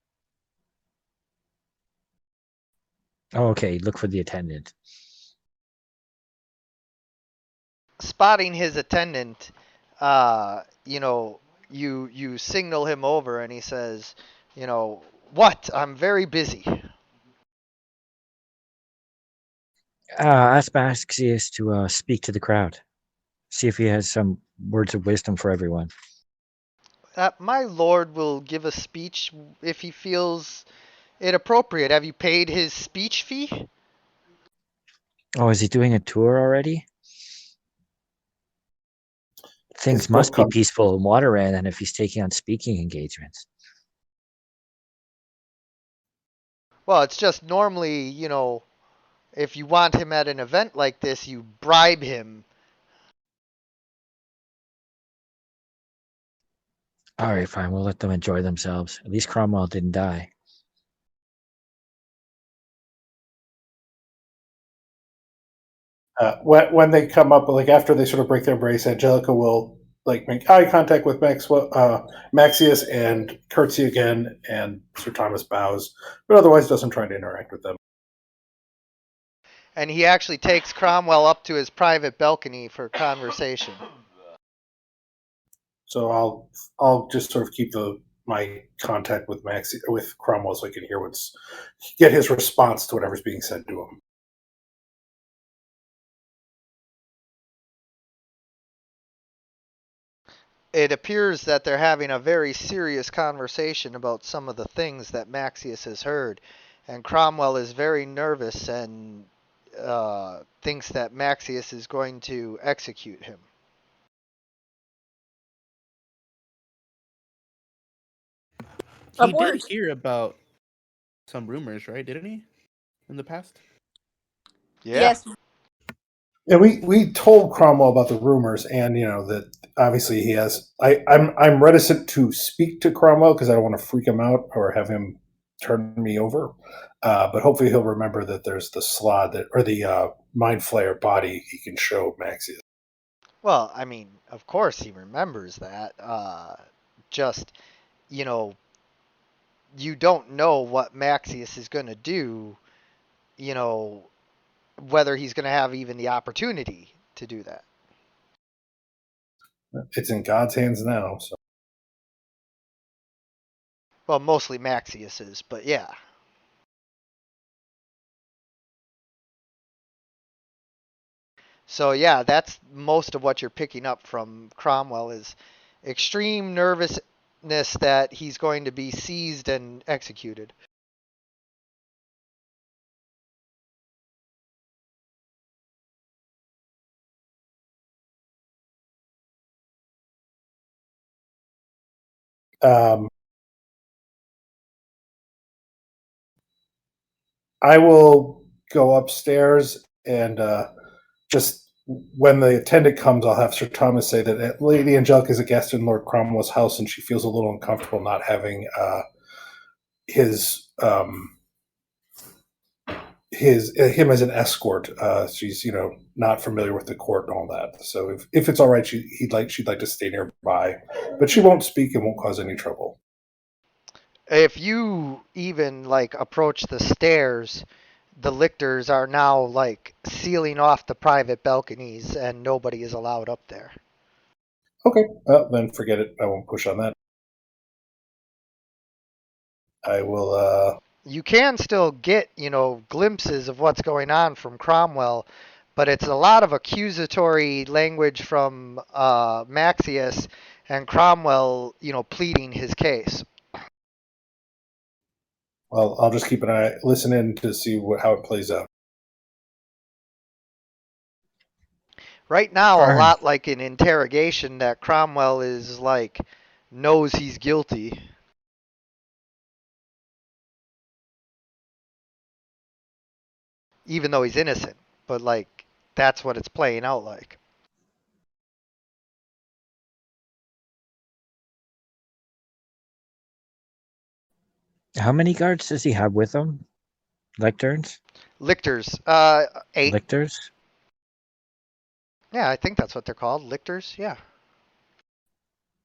Speaker 4: Oh, okay. Look for the attendant.
Speaker 2: Spotting his attendant, you signal him over, and he says, "What? I'm very busy."
Speaker 4: Ask Maxius to speak to the crowd. See if he has some words of wisdom for everyone.
Speaker 2: My lord will give a speech if he feels it appropriate. Have you paid his speech fee?
Speaker 4: Oh, is he doing a tour already?
Speaker 6: His
Speaker 4: Things
Speaker 6: book
Speaker 4: must be
Speaker 6: comes.
Speaker 4: peaceful in Wateran, and if he's taking on speaking engagements.
Speaker 2: Well, it's just normally, if you want him at an event like this, you bribe him.
Speaker 4: All right, fine. We'll let them enjoy themselves. At least Cromwell didn't die.
Speaker 6: When they come up, like after they sort of break their embrace, Angelica will like make eye contact with Maxius and curtsy again, and Sir Thomas bows, but otherwise doesn't try to interact with them.
Speaker 2: And he actually takes Cromwell up to his private balcony for conversation.
Speaker 6: So I'll just sort of keep my contact with with Cromwell so I can hear get his response to whatever's being said to him.
Speaker 2: It appears that they're having a very serious conversation about some of the things that Maxius has heard, and Cromwell is very nervous and thinks that Maxius is going to execute him.
Speaker 3: He
Speaker 7: Abort.
Speaker 3: did hear about some rumors, right? Didn't he? In the past?
Speaker 2: Yeah.
Speaker 7: Yes.
Speaker 6: Yeah, we told Cromwell about the rumors, and that obviously he has. I'm reticent to speak to Cromwell because I don't want to freak him out or have him turn me over. But hopefully he'll remember that there's the slot that or the mind flayer body he can show Maxius.
Speaker 2: Well, I mean, of course he remembers that. Just, you know, you don't know what Maxius is going to do, you know, whether he's going to have even the opportunity to do that.
Speaker 6: It's in God's hands now. So
Speaker 2: Well, mostly Maxius's, but yeah. So yeah, that's most of what you're picking up from Cromwell is extreme nervousness that he's going to be seized and executed.
Speaker 6: um, I will go upstairs and just when the attendant comes, I'll have Sir Thomas say that Lady Angelica is a guest in Lord Cromwell's house, and she feels a little uncomfortable not having his him as an escort. She's not familiar with the court and all that. So if it's all right, she'd like to stay nearby, but she won't speak and won't cause any trouble.
Speaker 2: If you even like approach the stairs, the lictors are now like sealing off the private balconies and nobody is allowed up there.
Speaker 6: Okay, then forget it. I won't push on that. I will.
Speaker 2: You can still get, glimpses of what's going on from Cromwell, but it's a lot of accusatory language from Maxius and Cromwell, pleading his case.
Speaker 6: Well, I'll just keep an eye, listen in to see how it plays out.
Speaker 2: Right now, a
Speaker 4: Arn,
Speaker 2: lot like an interrogation that Cromwell is like knows he's guilty, even though he's innocent. But like that's what it's playing out like.
Speaker 4: how many guards does he have with him? Lecterns?
Speaker 2: Lictors, 8.
Speaker 4: Lictors?
Speaker 2: Yeah, I think that's what they're called, lictors. Yeah.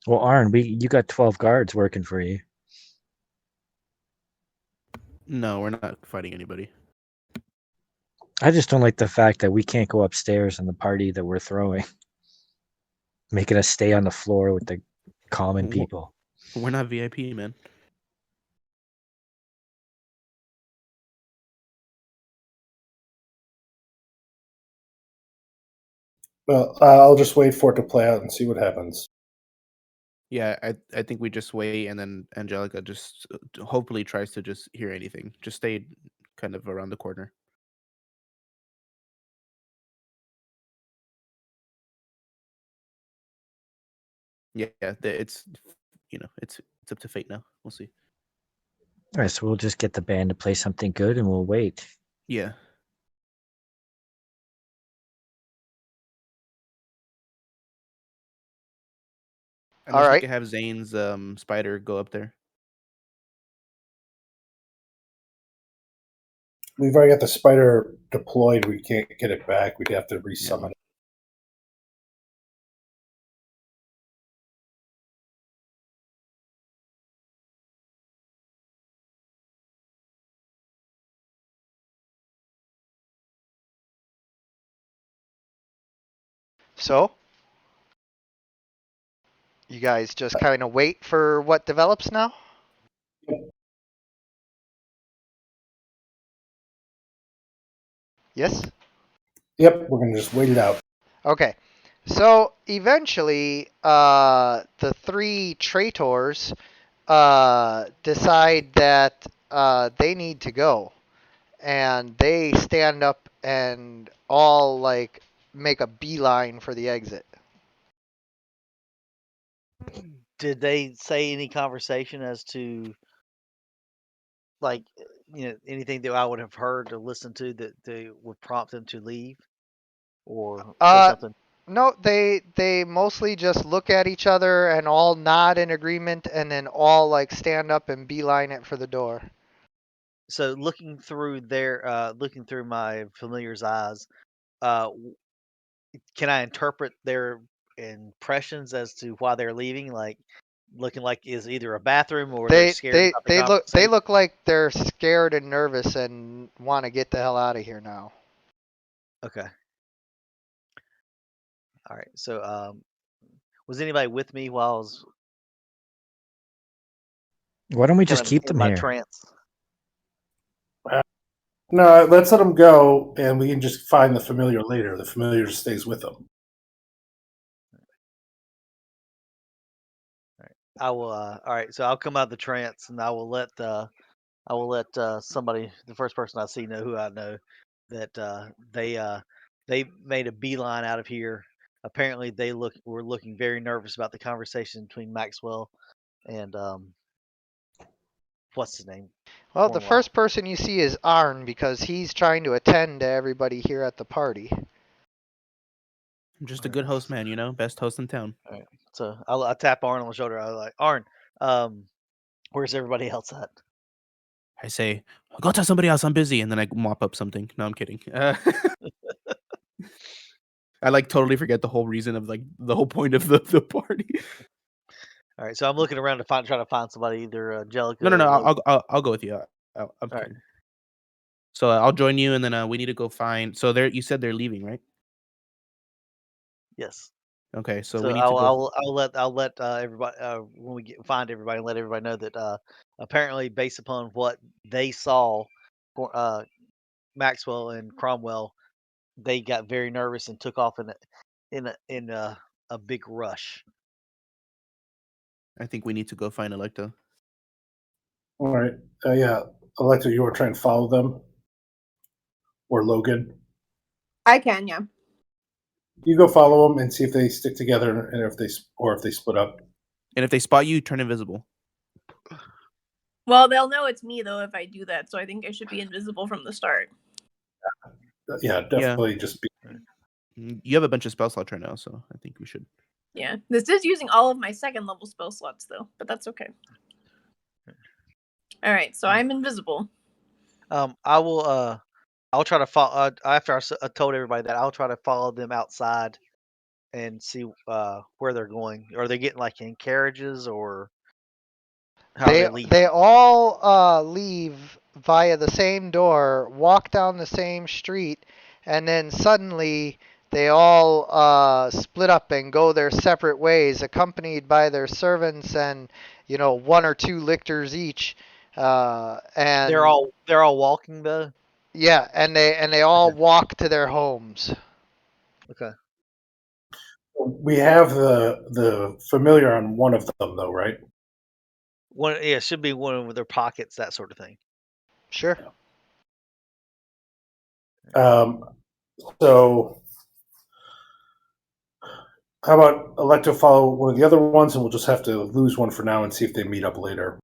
Speaker 4: Well, Arn, you got 12 guards working for you.
Speaker 3: No, we're not fighting anybody.
Speaker 4: I just don't like the fact that we can't go upstairs in the party that we're throwing, making us stay on the floor with the common people.
Speaker 3: We're not VIP, man.
Speaker 6: Well, I'll just wait for it to play out and see what happens.
Speaker 3: Yeah, I think we just wait, and then Angelica just hopefully tries to just hear anything. Just stay kind of around the corner. Yeah, it's it's up to fate now. We'll see.
Speaker 4: All right, so we'll just get the band to play something good and we'll wait.
Speaker 3: Yeah.
Speaker 2: All
Speaker 3: Unless we
Speaker 2: right.
Speaker 3: could have Zane's spider go up there.
Speaker 6: We've already got the spider deployed. We can't get it back. We'd have to resummon it.
Speaker 2: So, you guys just kind of wait for what develops now? Yes?
Speaker 6: Yep, we're gonna just wait it out.
Speaker 2: Okay. So, eventually, the 3 traitors decide that they need to go. And they stand up and all, like, make a beeline for the exit.
Speaker 5: Did they say any conversation as to like anything that I would have heard or listened to that would prompt them to leave or say something?
Speaker 2: No, they mostly just look at each other and all nod in agreement, and then all like stand up and beeline it for the door.
Speaker 5: So looking through my familiar's eyes, can I interpret their impressions as to why they're leaving? Like looking like is either a bathroom or they're scared about the
Speaker 2: They
Speaker 5: conversation.
Speaker 2: look like they're scared and nervous and want to get the hell out of here now.
Speaker 5: Okay. All right. So was anybody with me while I was
Speaker 4: Why don't we
Speaker 5: kind
Speaker 4: just
Speaker 5: of
Speaker 4: keep
Speaker 5: in
Speaker 4: them
Speaker 5: my
Speaker 4: here?
Speaker 5: trance?
Speaker 6: No, let's let them go, and we can just find the familiar later. The familiar stays with them.
Speaker 5: I will. All right. So I'll come out of the trance, and I will let somebody, the first person I see, know who I know, that they made a beeline out of here. Apparently, were looking very nervous about the conversation between Maxwell and what's his name,
Speaker 2: Well, the
Speaker 5: Cornwell.
Speaker 2: first person you see is Arn because he's trying to attend to everybody here at the party.
Speaker 3: I'm just a good host, man. You know, best host in town.
Speaker 5: All right. So I tap Arn on the shoulder. I was like, Arn, where's everybody else at?
Speaker 3: I say, go tell somebody else I'm busy, and then I mop up something. No, I'm kidding. I like totally forget the whole reason of like the whole point of the party.
Speaker 5: All right. So I'm looking around to try to find somebody, either Angelica
Speaker 3: No,
Speaker 5: or Logan.
Speaker 3: I'll go with you. I'm
Speaker 5: All right.
Speaker 3: kidding. So I'll join you, and then we need to go find. So you said they're leaving, right?
Speaker 5: Yes.
Speaker 3: Okay, so
Speaker 5: So
Speaker 3: we need to go.
Speaker 5: I'll let everybody when we find everybody, let everybody know that apparently, based upon what they saw, Maxwell and Cromwell, they got very nervous and took off in a big rush.
Speaker 3: I think we need to go find Electa.
Speaker 6: All right. Yeah, Alexa, you want to try and follow them, or Logan?
Speaker 7: I can, yeah.
Speaker 6: You go follow them and see if they stick together, and if they split up.
Speaker 3: And if they spot you, turn invisible.
Speaker 7: Well, they'll know it's me though if I do that, so I think I should be invisible from the start.
Speaker 6: Yeah, definitely just be.
Speaker 3: You have a bunch of spell slots right now, so I think we should.
Speaker 7: Yeah, this is using all of my second level spell slots though, but that's okay. All right, so I'm invisible.
Speaker 5: I will. I'll try to follow after I told everybody that I'll try to follow them outside and see where they're going. Are they getting like in carriages or how are they leaving?
Speaker 2: They all leave via the same door, walk down the same street, and then suddenly they all split up and go their separate ways, accompanied by their servants and one or two lictors each. And
Speaker 5: They're all walking though.
Speaker 2: yeah, and they all walk to their homes.
Speaker 5: Okay.
Speaker 6: We have the familiar on one of them, though, right?
Speaker 5: It should be one with their pockets, that sort of thing.
Speaker 2: Sure.
Speaker 6: So how about Electo follow one of the other ones, and we'll just have to lose one for now and see if they meet up later.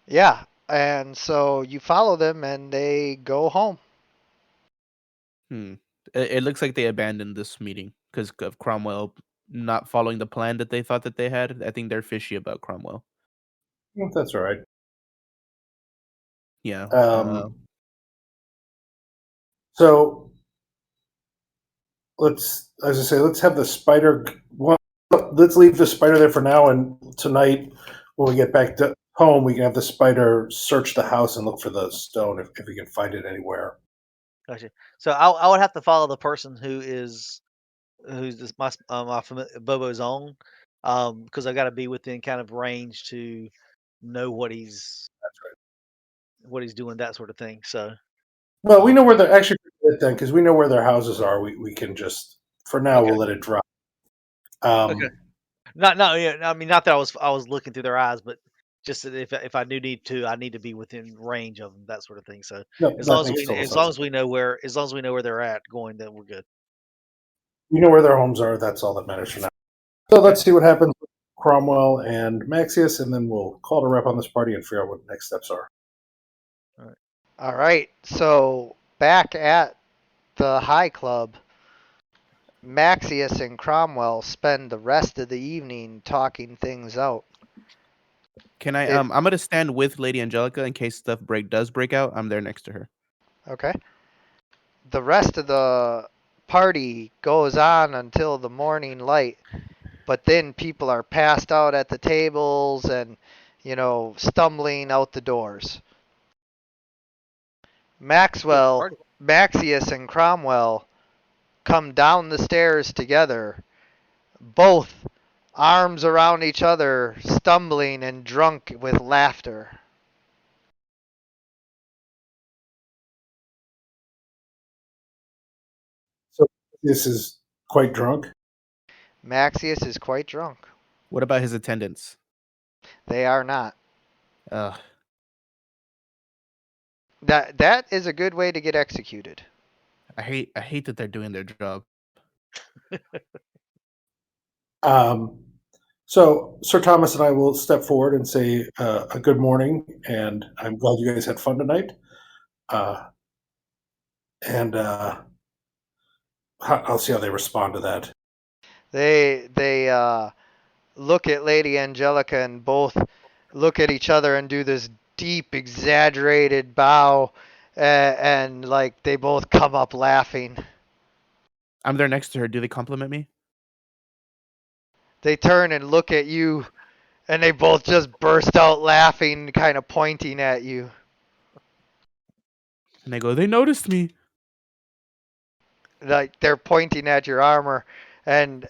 Speaker 2: Yeah, and so you follow them and they go home.
Speaker 3: It looks like they abandoned this meeting because of Cromwell not following the plan that they thought that they had. I think they're fishy about Cromwell.
Speaker 6: That's all right.
Speaker 3: Yeah.
Speaker 6: So let's have the spider. Let's leave the spider there for now, and tonight when we get back to home, we can have the spider search the house and look for the stone if we can find it anywhere.
Speaker 5: Gotcha. So I would have to follow the person who's my Bobo's own, because I got to be within kind of range to know what he's doing, that sort of thing. So
Speaker 6: Well, we know where they're actually then because we know where their houses are. We can just for now
Speaker 5: Okay.
Speaker 6: we'll let it drop.
Speaker 5: Okay. Yeah. I mean, not that I was looking through their eyes, but just that if I do need to, I need to be within range of them, that sort of thing. So
Speaker 6: No,
Speaker 5: as
Speaker 6: that
Speaker 5: long as
Speaker 6: makes
Speaker 5: we
Speaker 6: total
Speaker 5: as
Speaker 6: sense.
Speaker 5: long as we know where they're at going, then we're good.
Speaker 6: We know where their homes are. That's all that matters for now. So let's see what happens with Cromwell and Maxius, and then we'll call it a wrap on this party and figure out what the next steps are.
Speaker 2: All right. So back at the High Club, Maxius and Cromwell spend the rest of the evening talking things out.
Speaker 3: Can I?
Speaker 2: It-
Speaker 3: I'm gonna stand with Lady Angelica in case stuff does break out. I'm there next to her.
Speaker 2: Okay. The rest of the party goes on until the morning light, but then people are passed out at the tables and, stumbling out the doors. Maxius and Cromwell come down the stairs together, both arms around each other, stumbling and drunk with laughter.
Speaker 6: So this is quite drunk.
Speaker 2: Maxius is quite drunk.
Speaker 3: What about his attendants?
Speaker 2: They are not.
Speaker 3: Ugh.
Speaker 2: That is a good way to get executed.
Speaker 3: I hate that they're doing their job.
Speaker 6: So Sir Thomas and I will step forward and say a good morning, and I'm glad you guys had fun tonight. And I'll see how they respond to that.
Speaker 2: They look at Lady Angelica and both look at each other and do this deep, exaggerated bow, and like they both come up laughing.
Speaker 3: I'm there next to her. Do they compliment me?
Speaker 2: They turn and look at you, and they both just burst out laughing, kind of pointing at you.
Speaker 3: And they go, they noticed me.
Speaker 2: Like they're pointing at your armor, and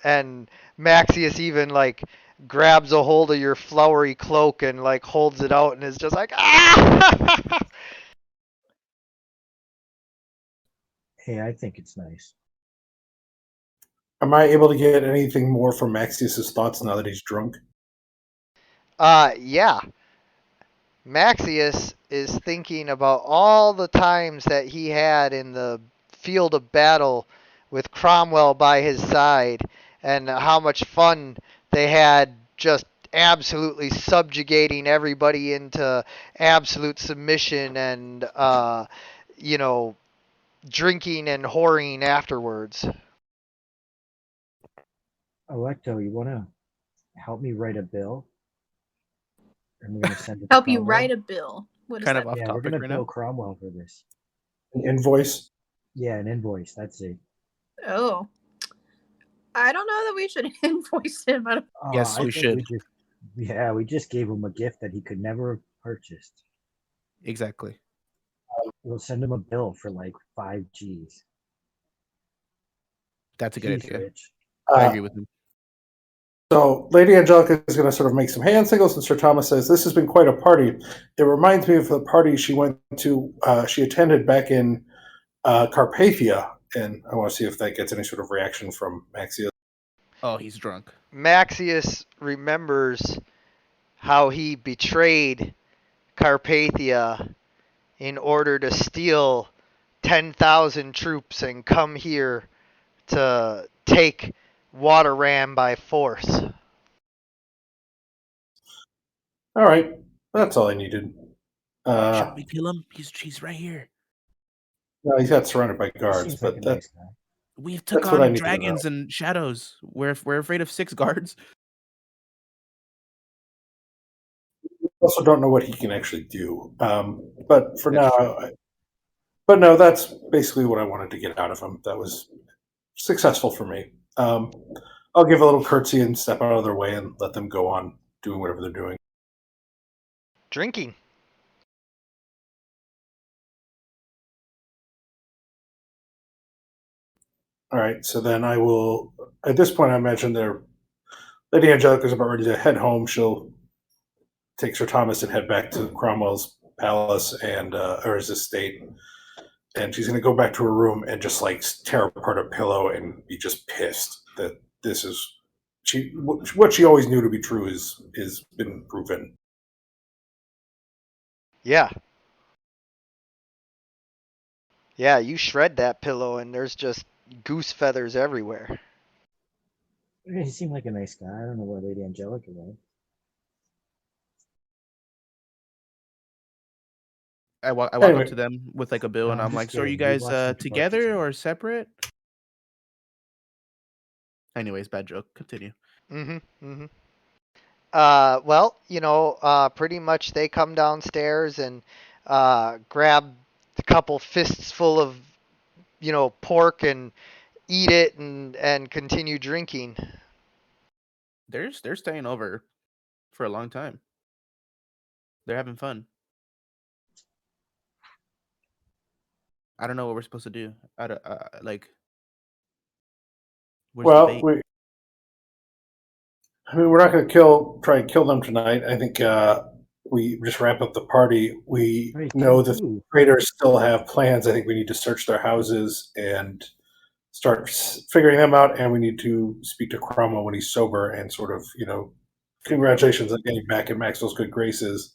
Speaker 2: Maxius even like grabs a hold of your flowery cloak and like holds it out and is just like ah.
Speaker 4: Hey, I think it's nice.
Speaker 6: Am I able to get anything more from Maxius's thoughts now that he's drunk?
Speaker 2: Yeah. Maxius is thinking about all the times that he had in the field of battle with Cromwell by his side and how much fun they had just absolutely subjugating everybody into absolute submission and, drinking and whoring afterwards.
Speaker 4: Electo, you want to help me write a bill? And we're going to send it to
Speaker 7: Help you
Speaker 4: Cromwell?
Speaker 7: write a bill. What is
Speaker 3: Kind
Speaker 7: that?
Speaker 3: of off
Speaker 4: Yeah, we're
Speaker 3: topic
Speaker 4: going to
Speaker 3: right
Speaker 4: bill
Speaker 3: now.
Speaker 4: Cromwell for this.
Speaker 6: An invoice?
Speaker 4: Yeah, an invoice. That's it.
Speaker 7: Oh. I don't know that we should invoice him.
Speaker 3: Yes,
Speaker 4: I
Speaker 3: we
Speaker 4: think
Speaker 3: should.
Speaker 4: we just gave him a gift that he could never have purchased.
Speaker 3: Exactly.
Speaker 4: We'll send him a bill for like 5 G's.
Speaker 3: That's a good
Speaker 4: He's
Speaker 3: idea.
Speaker 4: rich.
Speaker 3: I agree with him.
Speaker 6: So Lady Angelica is going to sort of make some hand signals, and Sir Thomas says, "This has been quite a party. It reminds me of the party she went to, she attended back in Carpathia, and I want to see if that gets any sort of reaction from Maxius."
Speaker 3: Oh, he's drunk.
Speaker 2: Maxius remembers how he betrayed Carpathia in order to steal 10,000 troops and come here to take Waterram by force.
Speaker 6: All right, that's all I needed.
Speaker 3: Should we kill him? He's right here.
Speaker 6: No, he got surrounded by
Speaker 4: He
Speaker 6: guards,
Speaker 4: seems like
Speaker 6: but
Speaker 4: a nice guy.
Speaker 3: We've took
Speaker 6: That's what I
Speaker 3: on
Speaker 6: need to know.
Speaker 3: dragons and shadows. We're afraid of 6 guards.
Speaker 6: we also don't know what he can actually do. But for
Speaker 3: That's
Speaker 6: now, but no, that's basically what I wanted to get out of him. That was successful for me. I'll give a little curtsy and step out of their way and let them go on doing whatever they're doing.
Speaker 2: Drinking.
Speaker 6: All right, so then I will. At this point, I imagine Lady Angelica is about ready to head home. She'll take Sir Thomas and head back to Cromwell's palace and or his estate, and she's going to go back to her room and just like tear apart a pillow and be just pissed that this is what she always knew to be true is been proven.
Speaker 2: Yeah. Yeah, you shred that pillow and there's just goose feathers everywhere.
Speaker 4: He seemed like a nice guy. I don't know where Lady Angelica went.
Speaker 3: I walk
Speaker 6: Anyway.
Speaker 3: up to them with like a bill,
Speaker 4: No,
Speaker 3: and
Speaker 4: I'm
Speaker 3: I'm
Speaker 4: just
Speaker 3: like, "So are you
Speaker 4: kidding. We
Speaker 3: guys
Speaker 4: watched them provoke each
Speaker 3: together
Speaker 4: other.
Speaker 3: or separate?" Anyways, bad joke. Continue.
Speaker 2: Well, pretty much they come downstairs and grab a couple fists full of, pork and eat it and continue drinking.
Speaker 3: They're staying over for a long time. They're having fun. I don't know what we're supposed to do. I don't, like, where's the bait?
Speaker 6: Well, we're not going to try and kill them tonight. I think we just wrap up the party. We
Speaker 4: Right,
Speaker 6: know the
Speaker 4: ooh.
Speaker 6: traders still have plans. I think we need to search their houses and start figuring them out. And we need to speak to Cromwell when he's sober and sort of, congratulations on getting back in Maxwell's good graces.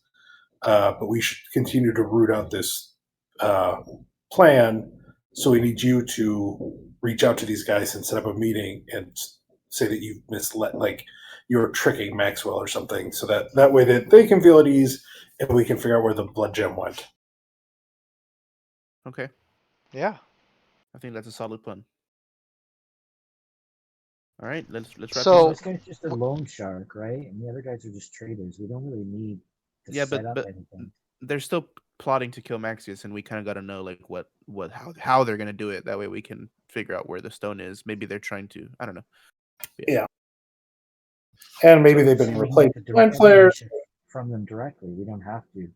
Speaker 6: But we should continue to root out this plan. So we need you to reach out to these guys and set up a meeting and say that you've misled, like you're tricking Maxwell or something, so that way that they can feel at ease and we can figure out where the blood gem went.
Speaker 3: Okay.
Speaker 2: Yeah.
Speaker 3: I think that's a solid plan. All right, let's wrap
Speaker 2: So-
Speaker 4: This guy's just a loan shark, right? And the other guys are just traders. We don't really need to
Speaker 3: Yeah,
Speaker 4: set
Speaker 3: but
Speaker 4: up anything.
Speaker 3: they're still plotting to kill Maxius, and we kind of got to know like how they're gonna do it. That way we can figure out where the stone is. Maybe they're trying to. I don't know.
Speaker 6: Yeah. And maybe they've
Speaker 4: So
Speaker 6: been
Speaker 4: we
Speaker 6: replaced
Speaker 4: get
Speaker 6: by
Speaker 4: the direct
Speaker 6: flares.
Speaker 4: information from them directly. We don't have to.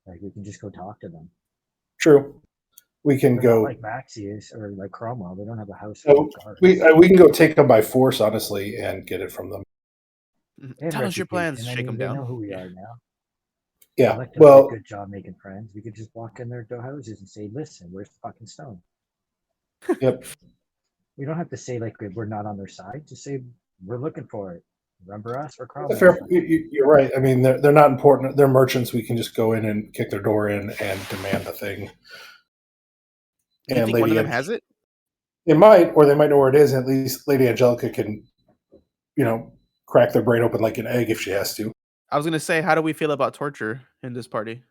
Speaker 4: Like, we can just go talk to them.
Speaker 6: True. We can
Speaker 4: They're
Speaker 6: go.
Speaker 4: not like Maxius or like Cromwell. They don't have a house
Speaker 6: No,
Speaker 4: full of guards.
Speaker 6: we can go take them by force, honestly, and get it from them.
Speaker 4: They have
Speaker 3: Tell us your plans.
Speaker 4: reputation. I
Speaker 3: Shake
Speaker 4: mean,
Speaker 3: them
Speaker 4: they
Speaker 3: down.
Speaker 4: know who we are now.
Speaker 6: Yeah.
Speaker 4: Elect did a
Speaker 6: Well,
Speaker 4: good job making friends. We could just walk in their houses and say, "Listen, where's the fucking stone?"
Speaker 6: yep.
Speaker 4: We don't have to say like we're not on their side. Just say we're looking for it. Remember us? We're Cromwell.
Speaker 6: Fair, you're right. I mean, they're not important. They're merchants. We can just go in and kick their door in and demand the thing.
Speaker 3: Do you think one of them has it?
Speaker 6: They might, or they might know where it is. And at least Lady Angelica can, crack their brain open like an egg if she has to.
Speaker 3: I was gonna say, how do we feel about torture in this party?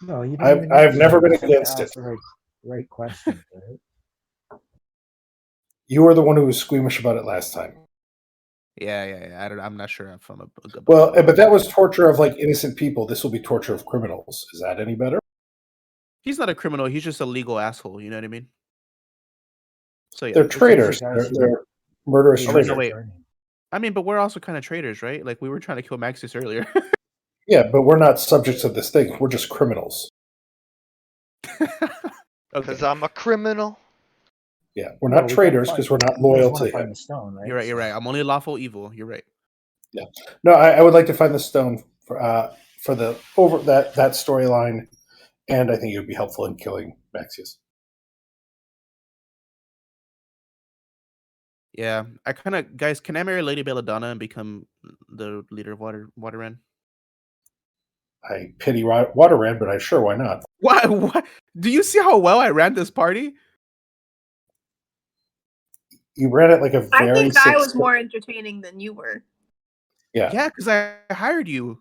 Speaker 4: No, you
Speaker 6: I've never been against it.
Speaker 4: The right question, right?
Speaker 6: You were the one who was squeamish about it last time.
Speaker 3: Yeah. I'm not sure if I'm a good.
Speaker 6: Well, but that was torture of like innocent people. This will be torture of criminals. Is that any better?
Speaker 3: He's not a criminal. He's just a legal asshole. You know what I mean? So yeah,
Speaker 6: They're traitors. They're murderous
Speaker 3: Oh,
Speaker 6: traitors.
Speaker 3: no, wait. I mean, but we're also kind of traitors, right? Like we were trying to kill Maxius earlier.
Speaker 6: Yeah, but we're not subjects of this thing. We're just criminals.
Speaker 2: Because I'm a criminal.
Speaker 6: Yeah, we're not traitors because we're not loyal to him.
Speaker 4: The stone, right?
Speaker 3: You're right. I'm only lawful evil. You're right.
Speaker 6: Yeah. No, I would like to find the stone for the over that storyline, and I think it would be helpful in killing Maxius.
Speaker 3: Yeah, I kind of guys. Can I marry Lady Belladonna and become the leader of Waterran?
Speaker 6: I pity Waterran, but why not?
Speaker 3: What? Do you see how well I ran this party?
Speaker 6: You ran it like a very.
Speaker 7: I think I was more entertaining than you were.
Speaker 6: Yeah.
Speaker 3: Yeah, because I hired you.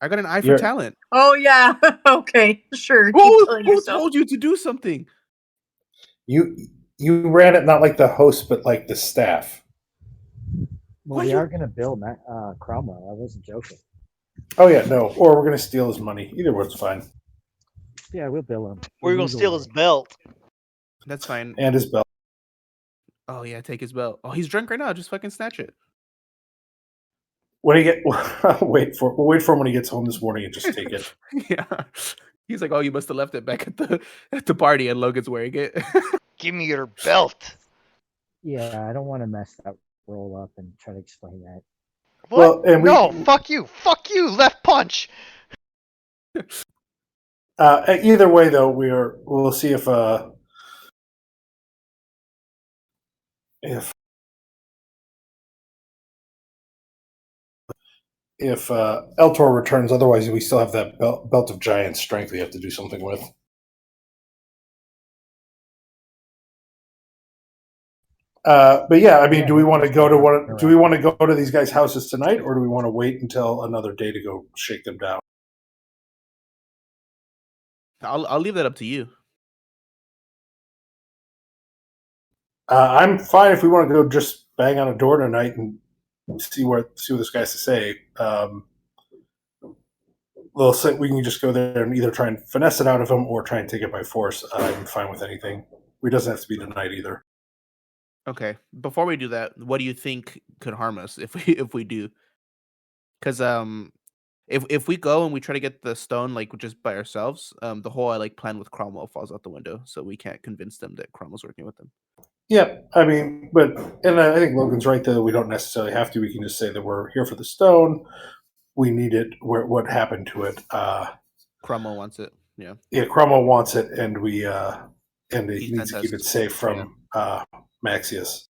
Speaker 3: I got an eye for talent.
Speaker 7: Oh yeah. Okay, sure.
Speaker 3: Who told you to do something?
Speaker 6: You ran it not like the host, but like the staff.
Speaker 4: Well, we are going to bill Cromwell. I wasn't joking.
Speaker 6: Oh yeah, no. Or we're going to steal his money. Either one's fine.
Speaker 4: Yeah, we'll bill him.
Speaker 5: We're going to steal his belt.
Speaker 3: That's fine.
Speaker 6: And his belt.
Speaker 3: Oh yeah, take his belt. Oh, he's drunk right now. Just fucking snatch it.
Speaker 6: When he we'll wait for him when he gets home this morning and just take it.
Speaker 3: Yeah. He's like, oh, you must have left it back at the party, and Logan's wearing it.
Speaker 2: Give me your belt.
Speaker 4: Yeah, I don't want to mess that roll up and try to explain that.
Speaker 2: What? Well, fuck you, left punch.
Speaker 6: Either way, though, we'll see if Eltor returns. Otherwise, we still have that belt of giant strength we have to do something with. But yeah, I mean,
Speaker 4: Yeah,
Speaker 6: do we want to go to one?
Speaker 4: around.
Speaker 6: Do we want to go to these guys' houses tonight, or do we want to wait until another day to go shake them down?
Speaker 3: I'll leave that up to you.
Speaker 6: I'm fine if we want to go just bang on a door tonight and see what this guy has to say. They'll say we can just go there and either try and finesse it out of him or try and take it by force. I'm fine with anything. It doesn't have to be tonight either.
Speaker 3: Okay. Before we do that, what do you think could harm us if we do? Because if we go and we try to get the stone like just by ourselves, the whole like plan with Cromwell falls out the window, so we can't convince them that Cromwell's working with them.
Speaker 6: Yeah, I mean, but and I think Logan's right that we don't necessarily have to. We can just say that we're here for the stone. We need it. What happened to it?
Speaker 3: Cromwell wants it. Yeah.
Speaker 6: Yeah, Cromwell wants it, and he
Speaker 3: He
Speaker 6: needs
Speaker 3: sent
Speaker 6: to keep
Speaker 3: us.
Speaker 6: it safe from Maxius.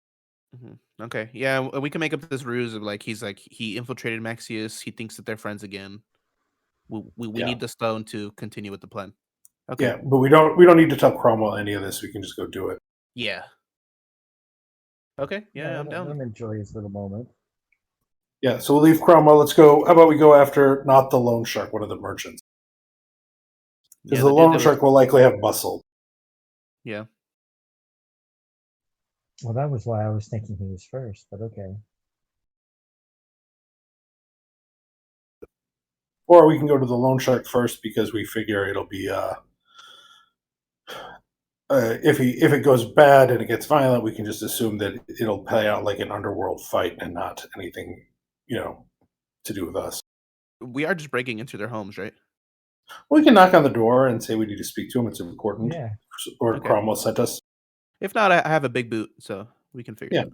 Speaker 3: Okay. Yeah, we can make up this ruse of like he infiltrated Maxius. He thinks that they're friends again. We
Speaker 6: Yeah.
Speaker 3: need the stone to continue with the plan. Okay.
Speaker 6: Yeah, but we don't need to tell Cromwell any of this. We can just go do it.
Speaker 3: Yeah. Okay. Yeah, I'm
Speaker 4: let
Speaker 3: down.
Speaker 4: him enjoy his little moment.
Speaker 6: Yeah, so we'll leave Cromwell. Let's go. How about we go after not the loan shark, one of the merchants? Because
Speaker 3: Yeah,
Speaker 6: the
Speaker 3: the dude
Speaker 6: loan
Speaker 3: that was,
Speaker 6: shark will likely have muscle.
Speaker 3: yeah.
Speaker 4: Well, that was why I was thinking he was first, but okay.
Speaker 6: Or we can go to the loan shark first because we figure it'll be if it goes bad and it gets violent, we can just assume that it'll play out like an underworld fight and not anything, to do with us.
Speaker 3: We are just breaking into their homes, right?
Speaker 6: We can knock on the door and say we need to speak to him. It's important.
Speaker 4: Yeah.
Speaker 6: Or
Speaker 3: Okay.
Speaker 6: Cromwell sent us.
Speaker 3: If not, I have a big boot, so we can figure it out.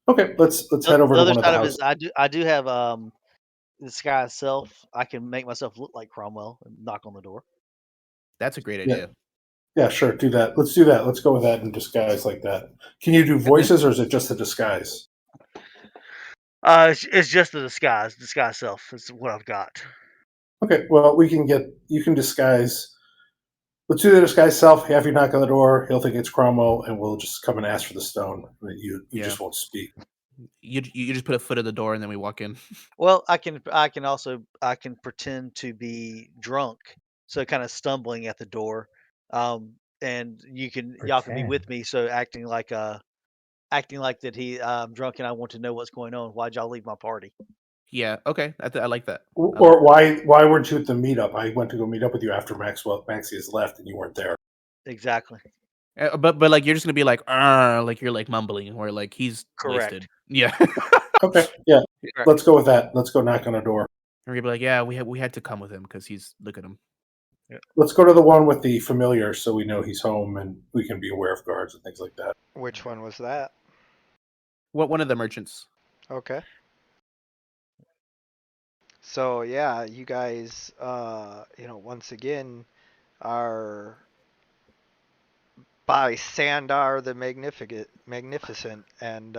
Speaker 6: Okay, let's head over
Speaker 5: The
Speaker 6: to
Speaker 5: other
Speaker 6: one of
Speaker 5: side
Speaker 6: the
Speaker 5: of it
Speaker 6: houses.
Speaker 5: is I do have the sky itself. I can make myself look like Cromwell and knock on the door.
Speaker 3: That's a great idea.
Speaker 6: Yeah, sure. Do that. Let's do that. Let's go with that in disguise like that. Can you do voices or is it just a disguise?
Speaker 5: It's just the disguise self. Is what I've got.
Speaker 6: Okay, well, you can disguise. Let's do the disguise self. Have you knock on the door. He'll think it's Cromwell, and we'll just come and ask for the stone. You just won't speak.
Speaker 3: You just put a foot in the door and then we walk in.
Speaker 5: Well, I can also pretend to be drunk, so kind of stumbling at the door, and y'all can be
Speaker 4: Pretend.
Speaker 5: with me, so acting like that I'm drunk and I want to know what's going on. Why'd y'all leave my party?
Speaker 3: Yeah. Okay. I like that.
Speaker 6: Or why weren't you at the meetup? I went to go meet up with you after Maxius left, and you weren't there.
Speaker 5: Exactly.
Speaker 3: But like you're just gonna be like you're like mumbling or like he's
Speaker 5: Correct.
Speaker 3: wasted. Yeah.
Speaker 6: Okay, yeah.
Speaker 5: Correct.
Speaker 6: Let's go with that. Let's go knock on a door.
Speaker 3: Or you'd be like, yeah, we had to come with him because look at him.
Speaker 6: Let's go to the one with the familiar, so we know he's home and we can be aware of guards and things like that.
Speaker 2: Which one was that?
Speaker 3: What one of the merchants?
Speaker 2: Okay. So yeah, you guys, once again, are by Sandar the Magnificent, and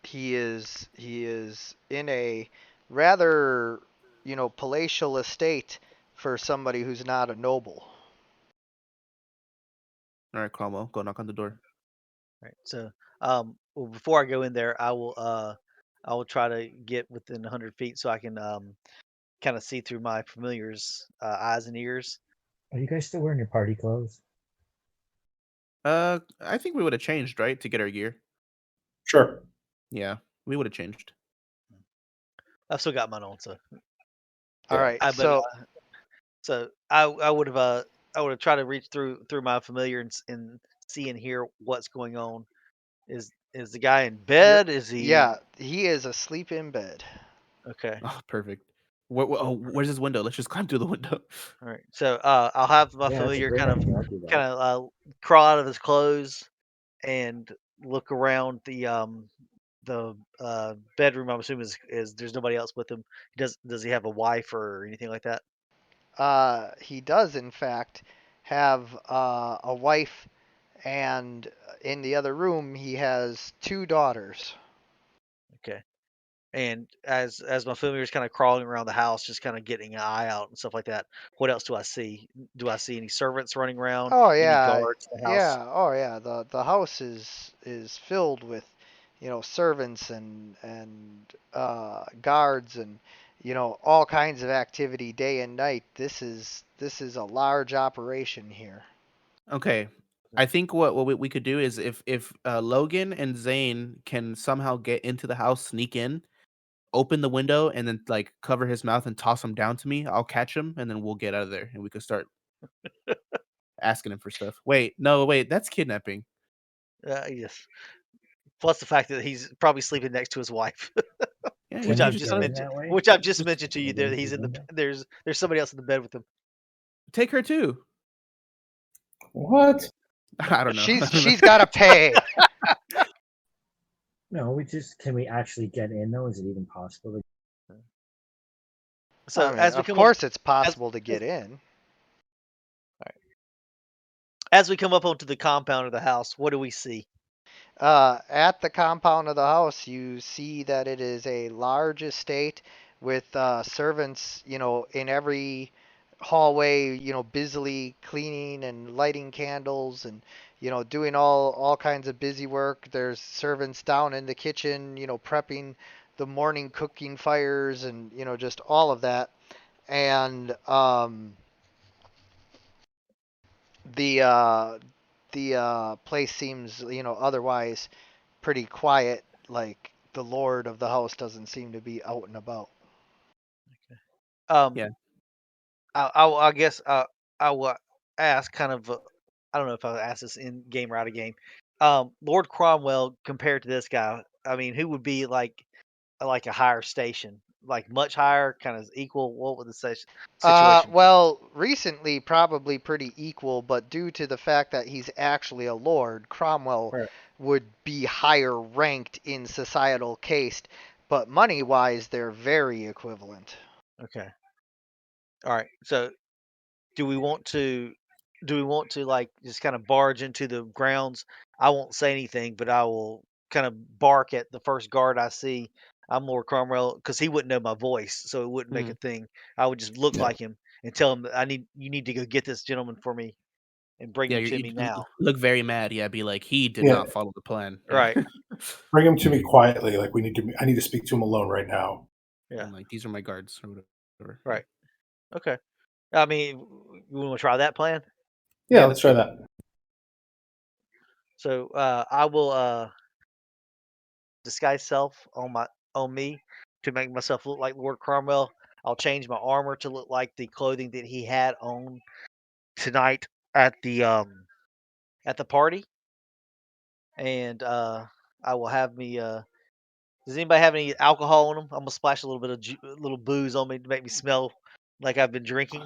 Speaker 2: he is in a rather palatial estate for somebody who's not a noble.
Speaker 3: All right, Cromwell, go knock on the door.
Speaker 5: Right. So, well, before I go in there, I will try to get within 100 feet so I can kind of see through my familiar's eyes and ears.
Speaker 4: Are you guys still wearing your party clothes?
Speaker 3: I think we would have changed, right, to get our gear.
Speaker 6: Sure.
Speaker 3: Yeah, we would have changed.
Speaker 5: I've still got mine on, so.
Speaker 2: All right.
Speaker 5: So I would have tried to reach through my familiar and see and hear what's going on. Is the guy in bed? Is he?
Speaker 2: Yeah, he is asleep in bed.
Speaker 5: Okay.
Speaker 3: Oh, perfect. Where's his window? Let's just climb through the window.
Speaker 5: All right. So I'll have my
Speaker 4: Yeah, that's a
Speaker 5: familiar
Speaker 4: great
Speaker 5: kind of
Speaker 4: idea. I'll do that.
Speaker 5: crawl out of his clothes and look around the bedroom. I'm assuming is there's nobody else with him. Does he have a wife or anything like that?
Speaker 2: He does, in fact, have a wife, and in the other room, he has two daughters.
Speaker 5: Okay. And as my familiar is kind of crawling around the house, just kind of getting an eye out and stuff like that, what else do I see? Do I see any servants running around?
Speaker 2: Oh
Speaker 5: Any
Speaker 2: yeah,
Speaker 5: guards in the house?
Speaker 2: yeah. Oh yeah. The house is filled with, servants and guards and all kinds of activity day and night. This is a large operation here.
Speaker 3: Okay. I think what we could do is if Logan and Zane can somehow get into the house, sneak in, open the window, and then like cover his mouth and toss him down to me, I'll catch him, and then we'll get out of there, and we could start asking him for stuff. Wait, no, wait, that's kidnapping.
Speaker 5: Yes. Plus the fact that he's probably sleeping next to his wife,
Speaker 3: Yeah,
Speaker 4: Can
Speaker 5: which
Speaker 4: we
Speaker 5: I've
Speaker 3: just
Speaker 5: just
Speaker 4: get in
Speaker 3: gotta
Speaker 5: mentioned.
Speaker 4: that way?
Speaker 5: Which I've just
Speaker 3: just
Speaker 5: mentioned to you
Speaker 4: Can we get
Speaker 5: that
Speaker 4: in
Speaker 5: he's
Speaker 4: through
Speaker 5: in
Speaker 4: the
Speaker 5: the
Speaker 4: window?
Speaker 5: there's somebody else in the bed with him.
Speaker 3: take her too.
Speaker 6: What?
Speaker 3: I don't know. I don't know.
Speaker 2: She's got to pay.
Speaker 4: No, can we actually get in though? Is it even possible to?
Speaker 5: So
Speaker 2: I mean,
Speaker 5: as we
Speaker 2: of
Speaker 5: come up
Speaker 2: course it's
Speaker 5: as
Speaker 2: possible to
Speaker 5: as,
Speaker 2: get in.
Speaker 5: as we come up onto the compound of the house, what do we see?
Speaker 2: At the compound of the house, you see that it is a large estate with servants, in every hallway, busily cleaning and lighting candles and, doing all kinds of busy work. There's servants down in the kitchen, prepping the morning cooking fires and, just all of that. And the uh, the place seems, otherwise pretty quiet. Like the lord of the house doesn't seem to be out and about.
Speaker 5: Um,
Speaker 3: Yeah.
Speaker 5: I guess I will ask kind of. I don't know if I'll ask this in game or out of game. Lord Cromwell compared to this guy, I mean, who would be like a higher station, like much higher, kind of equal? What would the situation be?
Speaker 2: Well, recently probably pretty equal, but due to the fact that he's actually a lord, Cromwell
Speaker 5: Right.
Speaker 2: would be higher ranked in societal caste. But money wise, they're very equivalent.
Speaker 5: Okay. All right. So do we want to like just kind of barge into the grounds? I won't say anything, but I will kind of bark at the first guard I see. I'm Lord Cromwell because he wouldn't know my voice, so it wouldn't make a
Speaker 3: Mhm.
Speaker 5: thing. I would just look
Speaker 6: Yeah.
Speaker 5: like him and tell him that you need to go get this gentleman for me and bring
Speaker 3: Yeah,
Speaker 5: him to
Speaker 3: you
Speaker 5: me now.
Speaker 3: look very mad. Yeah, be like he did
Speaker 6: Yeah.
Speaker 3: not follow the plan. Yeah.
Speaker 5: Right.
Speaker 6: Bring him to me quietly. Like I need to speak to him alone right now.
Speaker 5: Yeah.
Speaker 3: And like these are my guards or whatever. Yeah.
Speaker 5: Right. Okay. I mean, you want to try that plan?
Speaker 6: Yeah,
Speaker 3: Yeah,
Speaker 6: let's
Speaker 3: that's
Speaker 6: try
Speaker 3: good.
Speaker 6: that.
Speaker 5: So I will disguise self on me to make myself look like Lord Cromwell. I'll change my armor to look like the clothing that he had on tonight at the party, and I will have me. Does anybody have any alcohol on them? I'm gonna splash a little bit of a little booze on me to make me smell like I've been drinking.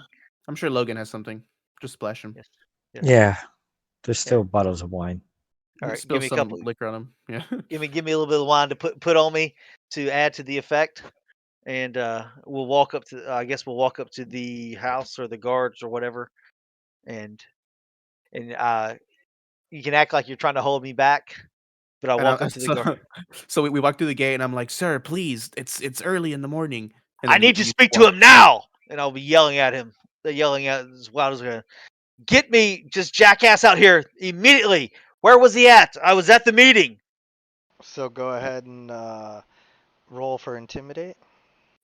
Speaker 3: I'm sure Logan has something. Just splash him.
Speaker 5: Yes. Yes.
Speaker 4: Yeah, there's
Speaker 5: Yeah.
Speaker 4: still bottles of wine.
Speaker 5: All right.
Speaker 3: Spill
Speaker 5: Give me a
Speaker 3: some
Speaker 5: couple.
Speaker 3: liquor on him. Yeah.
Speaker 5: Give me a little bit of wine to put on me to add to the effect. And we'll walk up to. I guess we'll walk up to the house or the guards or whatever, and and you can act like you're trying to hold me back, but I'll
Speaker 3: And
Speaker 5: walk up to the guard.
Speaker 3: so we walk through the gate, and I'm like, "Sir, please, it's early in the morning." And
Speaker 5: I
Speaker 3: then
Speaker 5: need to
Speaker 3: you
Speaker 5: speak to
Speaker 3: walk.
Speaker 5: him now, and I'll be yelling at him, yelling at as loud as I can. Get me, just jackass out here immediately. Where was he at? I was at the meeting.
Speaker 2: So go ahead and roll for intimidate.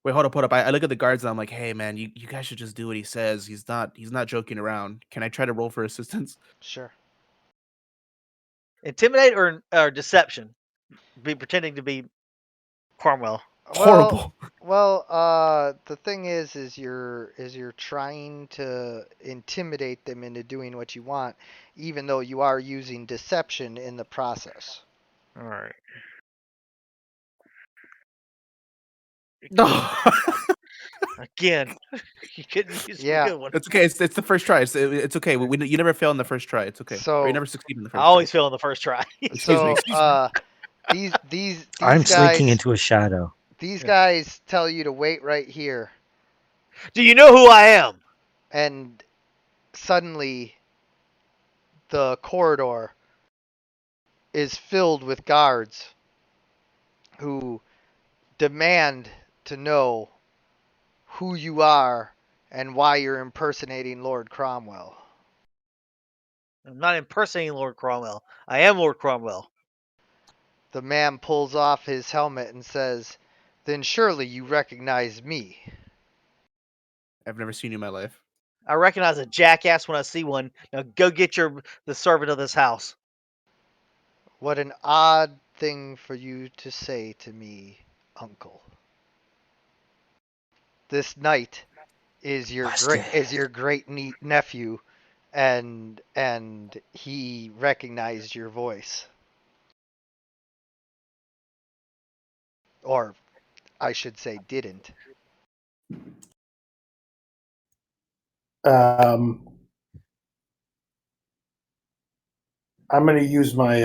Speaker 3: Wait, hold up. I look at the guards, and I'm like, "Hey, man, you guys should just do what he says. He's not joking around. Can I try to roll for assistance?"
Speaker 2: Sure.
Speaker 5: Intimidate or deception? Be pretending to be Cromwell.
Speaker 2: Well,
Speaker 3: Horrible.
Speaker 2: the thing is you're trying to intimidate them into doing what you want, even though you are using deception in the process.
Speaker 5: All right.
Speaker 3: No.
Speaker 5: Again, you couldn't use a
Speaker 2: Yeah.
Speaker 5: good one.
Speaker 3: It's okay. It's the first try. It's okay. You never fail in the first try. It's okay. Or you
Speaker 2: So
Speaker 3: never succeed in the
Speaker 5: I
Speaker 3: first try.
Speaker 5: always fail on the first try.
Speaker 3: Excuse me.
Speaker 2: so
Speaker 3: Excuse me.
Speaker 4: I'm
Speaker 2: these
Speaker 4: slinking
Speaker 2: guys
Speaker 4: into a shadow.
Speaker 2: these
Speaker 5: Yeah.
Speaker 2: guys tell you to wait right here,
Speaker 5: Do you know who I am?
Speaker 2: and suddenly the corridor is filled with guards who demand to know who you are and why you're impersonating Lord Cromwell.
Speaker 5: I'm not impersonating Lord Cromwell. I am Lord Cromwell.
Speaker 2: The man pulls off his helmet and says, "Then surely you recognize me."
Speaker 3: I've never seen you in my life.
Speaker 5: I recognize a jackass when I see one. Now go get the servant of this house.
Speaker 2: What an odd thing for you to say to me, uncle. This knight is your
Speaker 4: Busted.
Speaker 2: great nephew, and he recognized your voice, or I should say, didn't.
Speaker 6: I'm going to use my.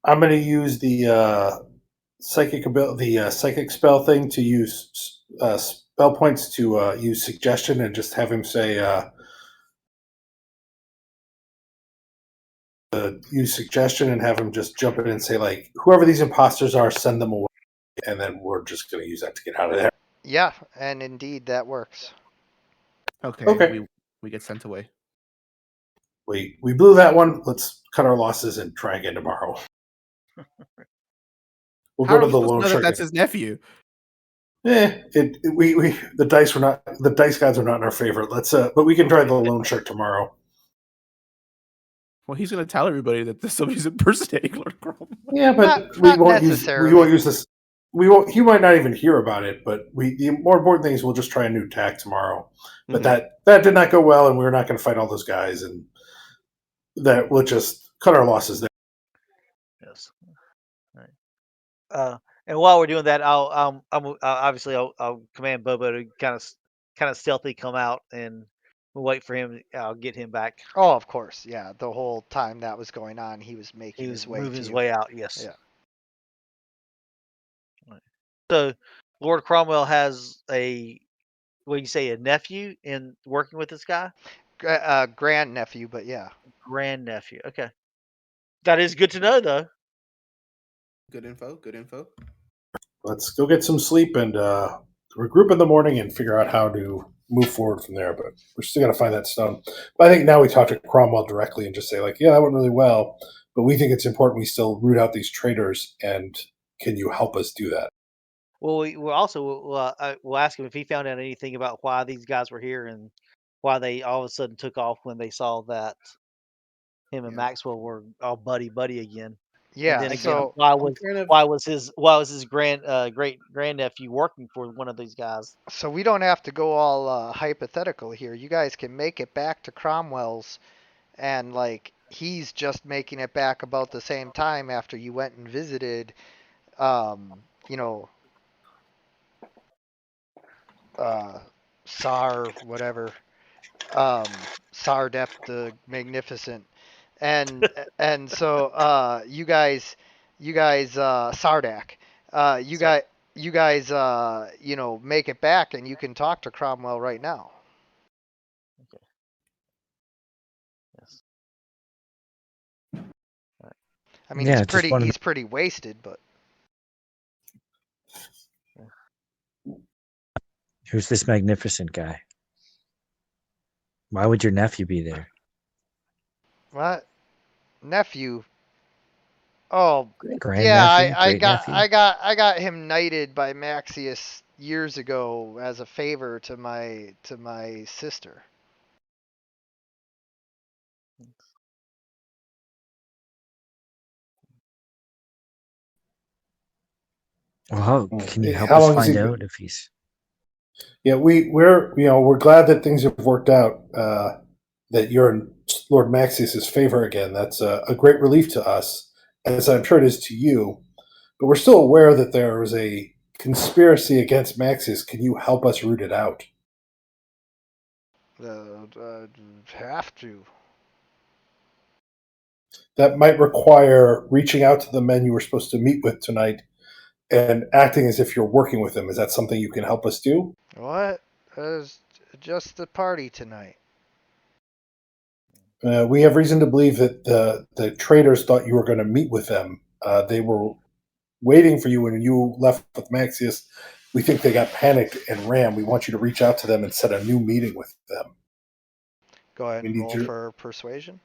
Speaker 6: I'm going to use the psychic spell thing to use spell points to use suggestion and just have him say use suggestion and have him just jump in and say like whoever these imposters are, send them away, and then we're just going to use that to get out of there.
Speaker 2: Yeah, and indeed that works.
Speaker 3: Okay. We get sent away.
Speaker 6: We blew that one. Let's cut our losses and try again tomorrow. We'll
Speaker 3: How
Speaker 6: go
Speaker 3: are
Speaker 6: to
Speaker 3: we
Speaker 6: the
Speaker 3: supposed to
Speaker 6: loan
Speaker 3: know that
Speaker 6: shark.
Speaker 3: that's his nephew?
Speaker 6: We the dice were not the dice gods are not in our favor. But we can try the loan shark tomorrow.
Speaker 3: Well, he's gonna tell everybody that somebody's impersonating Lord Cromwell.
Speaker 6: Yeah, but we
Speaker 2: Not
Speaker 6: won't
Speaker 2: necessarily.
Speaker 6: use this. We won't. He might not even hear about it. But the more important thing is we'll just try a new tack tomorrow. But that did not go well, and we're not going to fight all those guys, and that we'll just cut our losses there.
Speaker 5: Yes. All right. And while we're doing that, I'll command Bobo to kind of stealthy come out, and we'll wait for him. I'll get him back.
Speaker 2: Oh, of course, yeah. The whole time that was going on, he was making
Speaker 5: He
Speaker 2: his
Speaker 5: was
Speaker 2: way
Speaker 5: moving
Speaker 2: to
Speaker 5: his
Speaker 2: you.
Speaker 5: way out. Yes.
Speaker 2: Yeah.
Speaker 5: So Lord Cromwell has a what do you say, a nephew in working with this guy?
Speaker 2: Grand nephew, but yeah.
Speaker 5: Grand nephew. Okay. That is good to know though.
Speaker 3: Good info. Good info.
Speaker 6: Let's go get some sleep and regroup in the morning and figure out how to move forward from there. But we're still got to find that stone. But I think now we talk to Cromwell directly and just say like, yeah, that went really well, but we think it's important we still root out these traitors. And can you help us do that?
Speaker 5: Well, we'll also we'll ask him if he found out anything about why these guys were here and why they all of a sudden took off when they saw that him and
Speaker 3: Yeah.
Speaker 5: Maxwell were all buddy buddy again. And
Speaker 2: Yeah,
Speaker 5: then again,
Speaker 2: so
Speaker 5: why
Speaker 3: I'm
Speaker 5: was
Speaker 3: kind of
Speaker 5: why was his great grandnephew working for one of these guys?
Speaker 2: so we don't have to go all hypothetical here. You guys can make it back to Cromwell's, and like he's just making it back about the same time after you went and visited, you know, uh, Sar whatever, Sardep the Magnificent, and so you guys Sardak, you
Speaker 5: So
Speaker 2: guys make it back and you can talk to Cromwell right now.
Speaker 5: okay, yes.
Speaker 2: I mean
Speaker 4: Yeah, just wanted.
Speaker 2: he's pretty wasted, but
Speaker 4: Who's this magnificent guy? Why would your nephew be there?
Speaker 2: what nephew? Oh
Speaker 4: Grand
Speaker 2: yeah,
Speaker 4: nephew, great nephew.
Speaker 2: I got him knighted by Maxius years ago as a favor to my sister.
Speaker 4: Well, how can you help
Speaker 6: How
Speaker 4: us
Speaker 6: long has he
Speaker 4: find
Speaker 6: been?
Speaker 4: out if he's?
Speaker 6: Yeah, we're glad that things have worked out. That you're in Lord Maxius's favor again. That's a great relief to us, as I'm sure it is to you. But we're still aware that there was a conspiracy against Maxius. Can you help us root it out?
Speaker 2: Have to.
Speaker 6: That might require reaching out to the men you were supposed to meet with tonight and acting as if you're working with them. Is that something you can help us do?
Speaker 2: What? It's just the party tonight.
Speaker 6: We have reason to believe that the traitors thought you were going to meet with them They were waiting for you when you left with Maxius. We think they got panicked and ran. We want you to reach out to them and set a new meeting with them.
Speaker 2: Go ahead
Speaker 6: We
Speaker 2: and
Speaker 6: need
Speaker 2: roll
Speaker 6: you,
Speaker 2: for persuasion.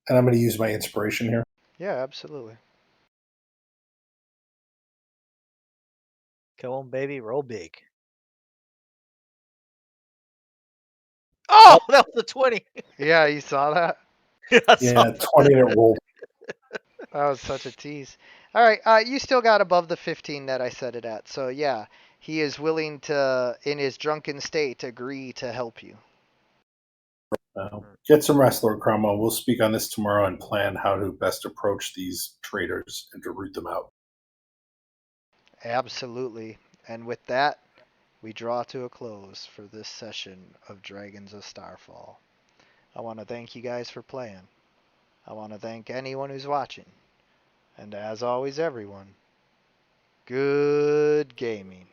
Speaker 6: and I'm going to use my inspiration here.
Speaker 2: Yeah, absolutely.
Speaker 8: Come on, baby, roll big.
Speaker 5: Oh, that was a 20.
Speaker 2: Yeah, you saw that?
Speaker 5: I saw
Speaker 6: Yeah, 20 that rolled.
Speaker 2: That was such a tease. All right, you still got above the 15 that I set it at. So yeah, he is willing to, in his drunken state, agree to help you.
Speaker 6: Get some rest, Lord Cromwell. We'll speak on this tomorrow and plan how to best approach these traitors and to root them out.
Speaker 2: Absolutely. And with that, we draw to a close for this session of Dragons of Starfall. I want to thank you guys for playing. I want to thank anyone who's watching. And as always, everyone, good gaming.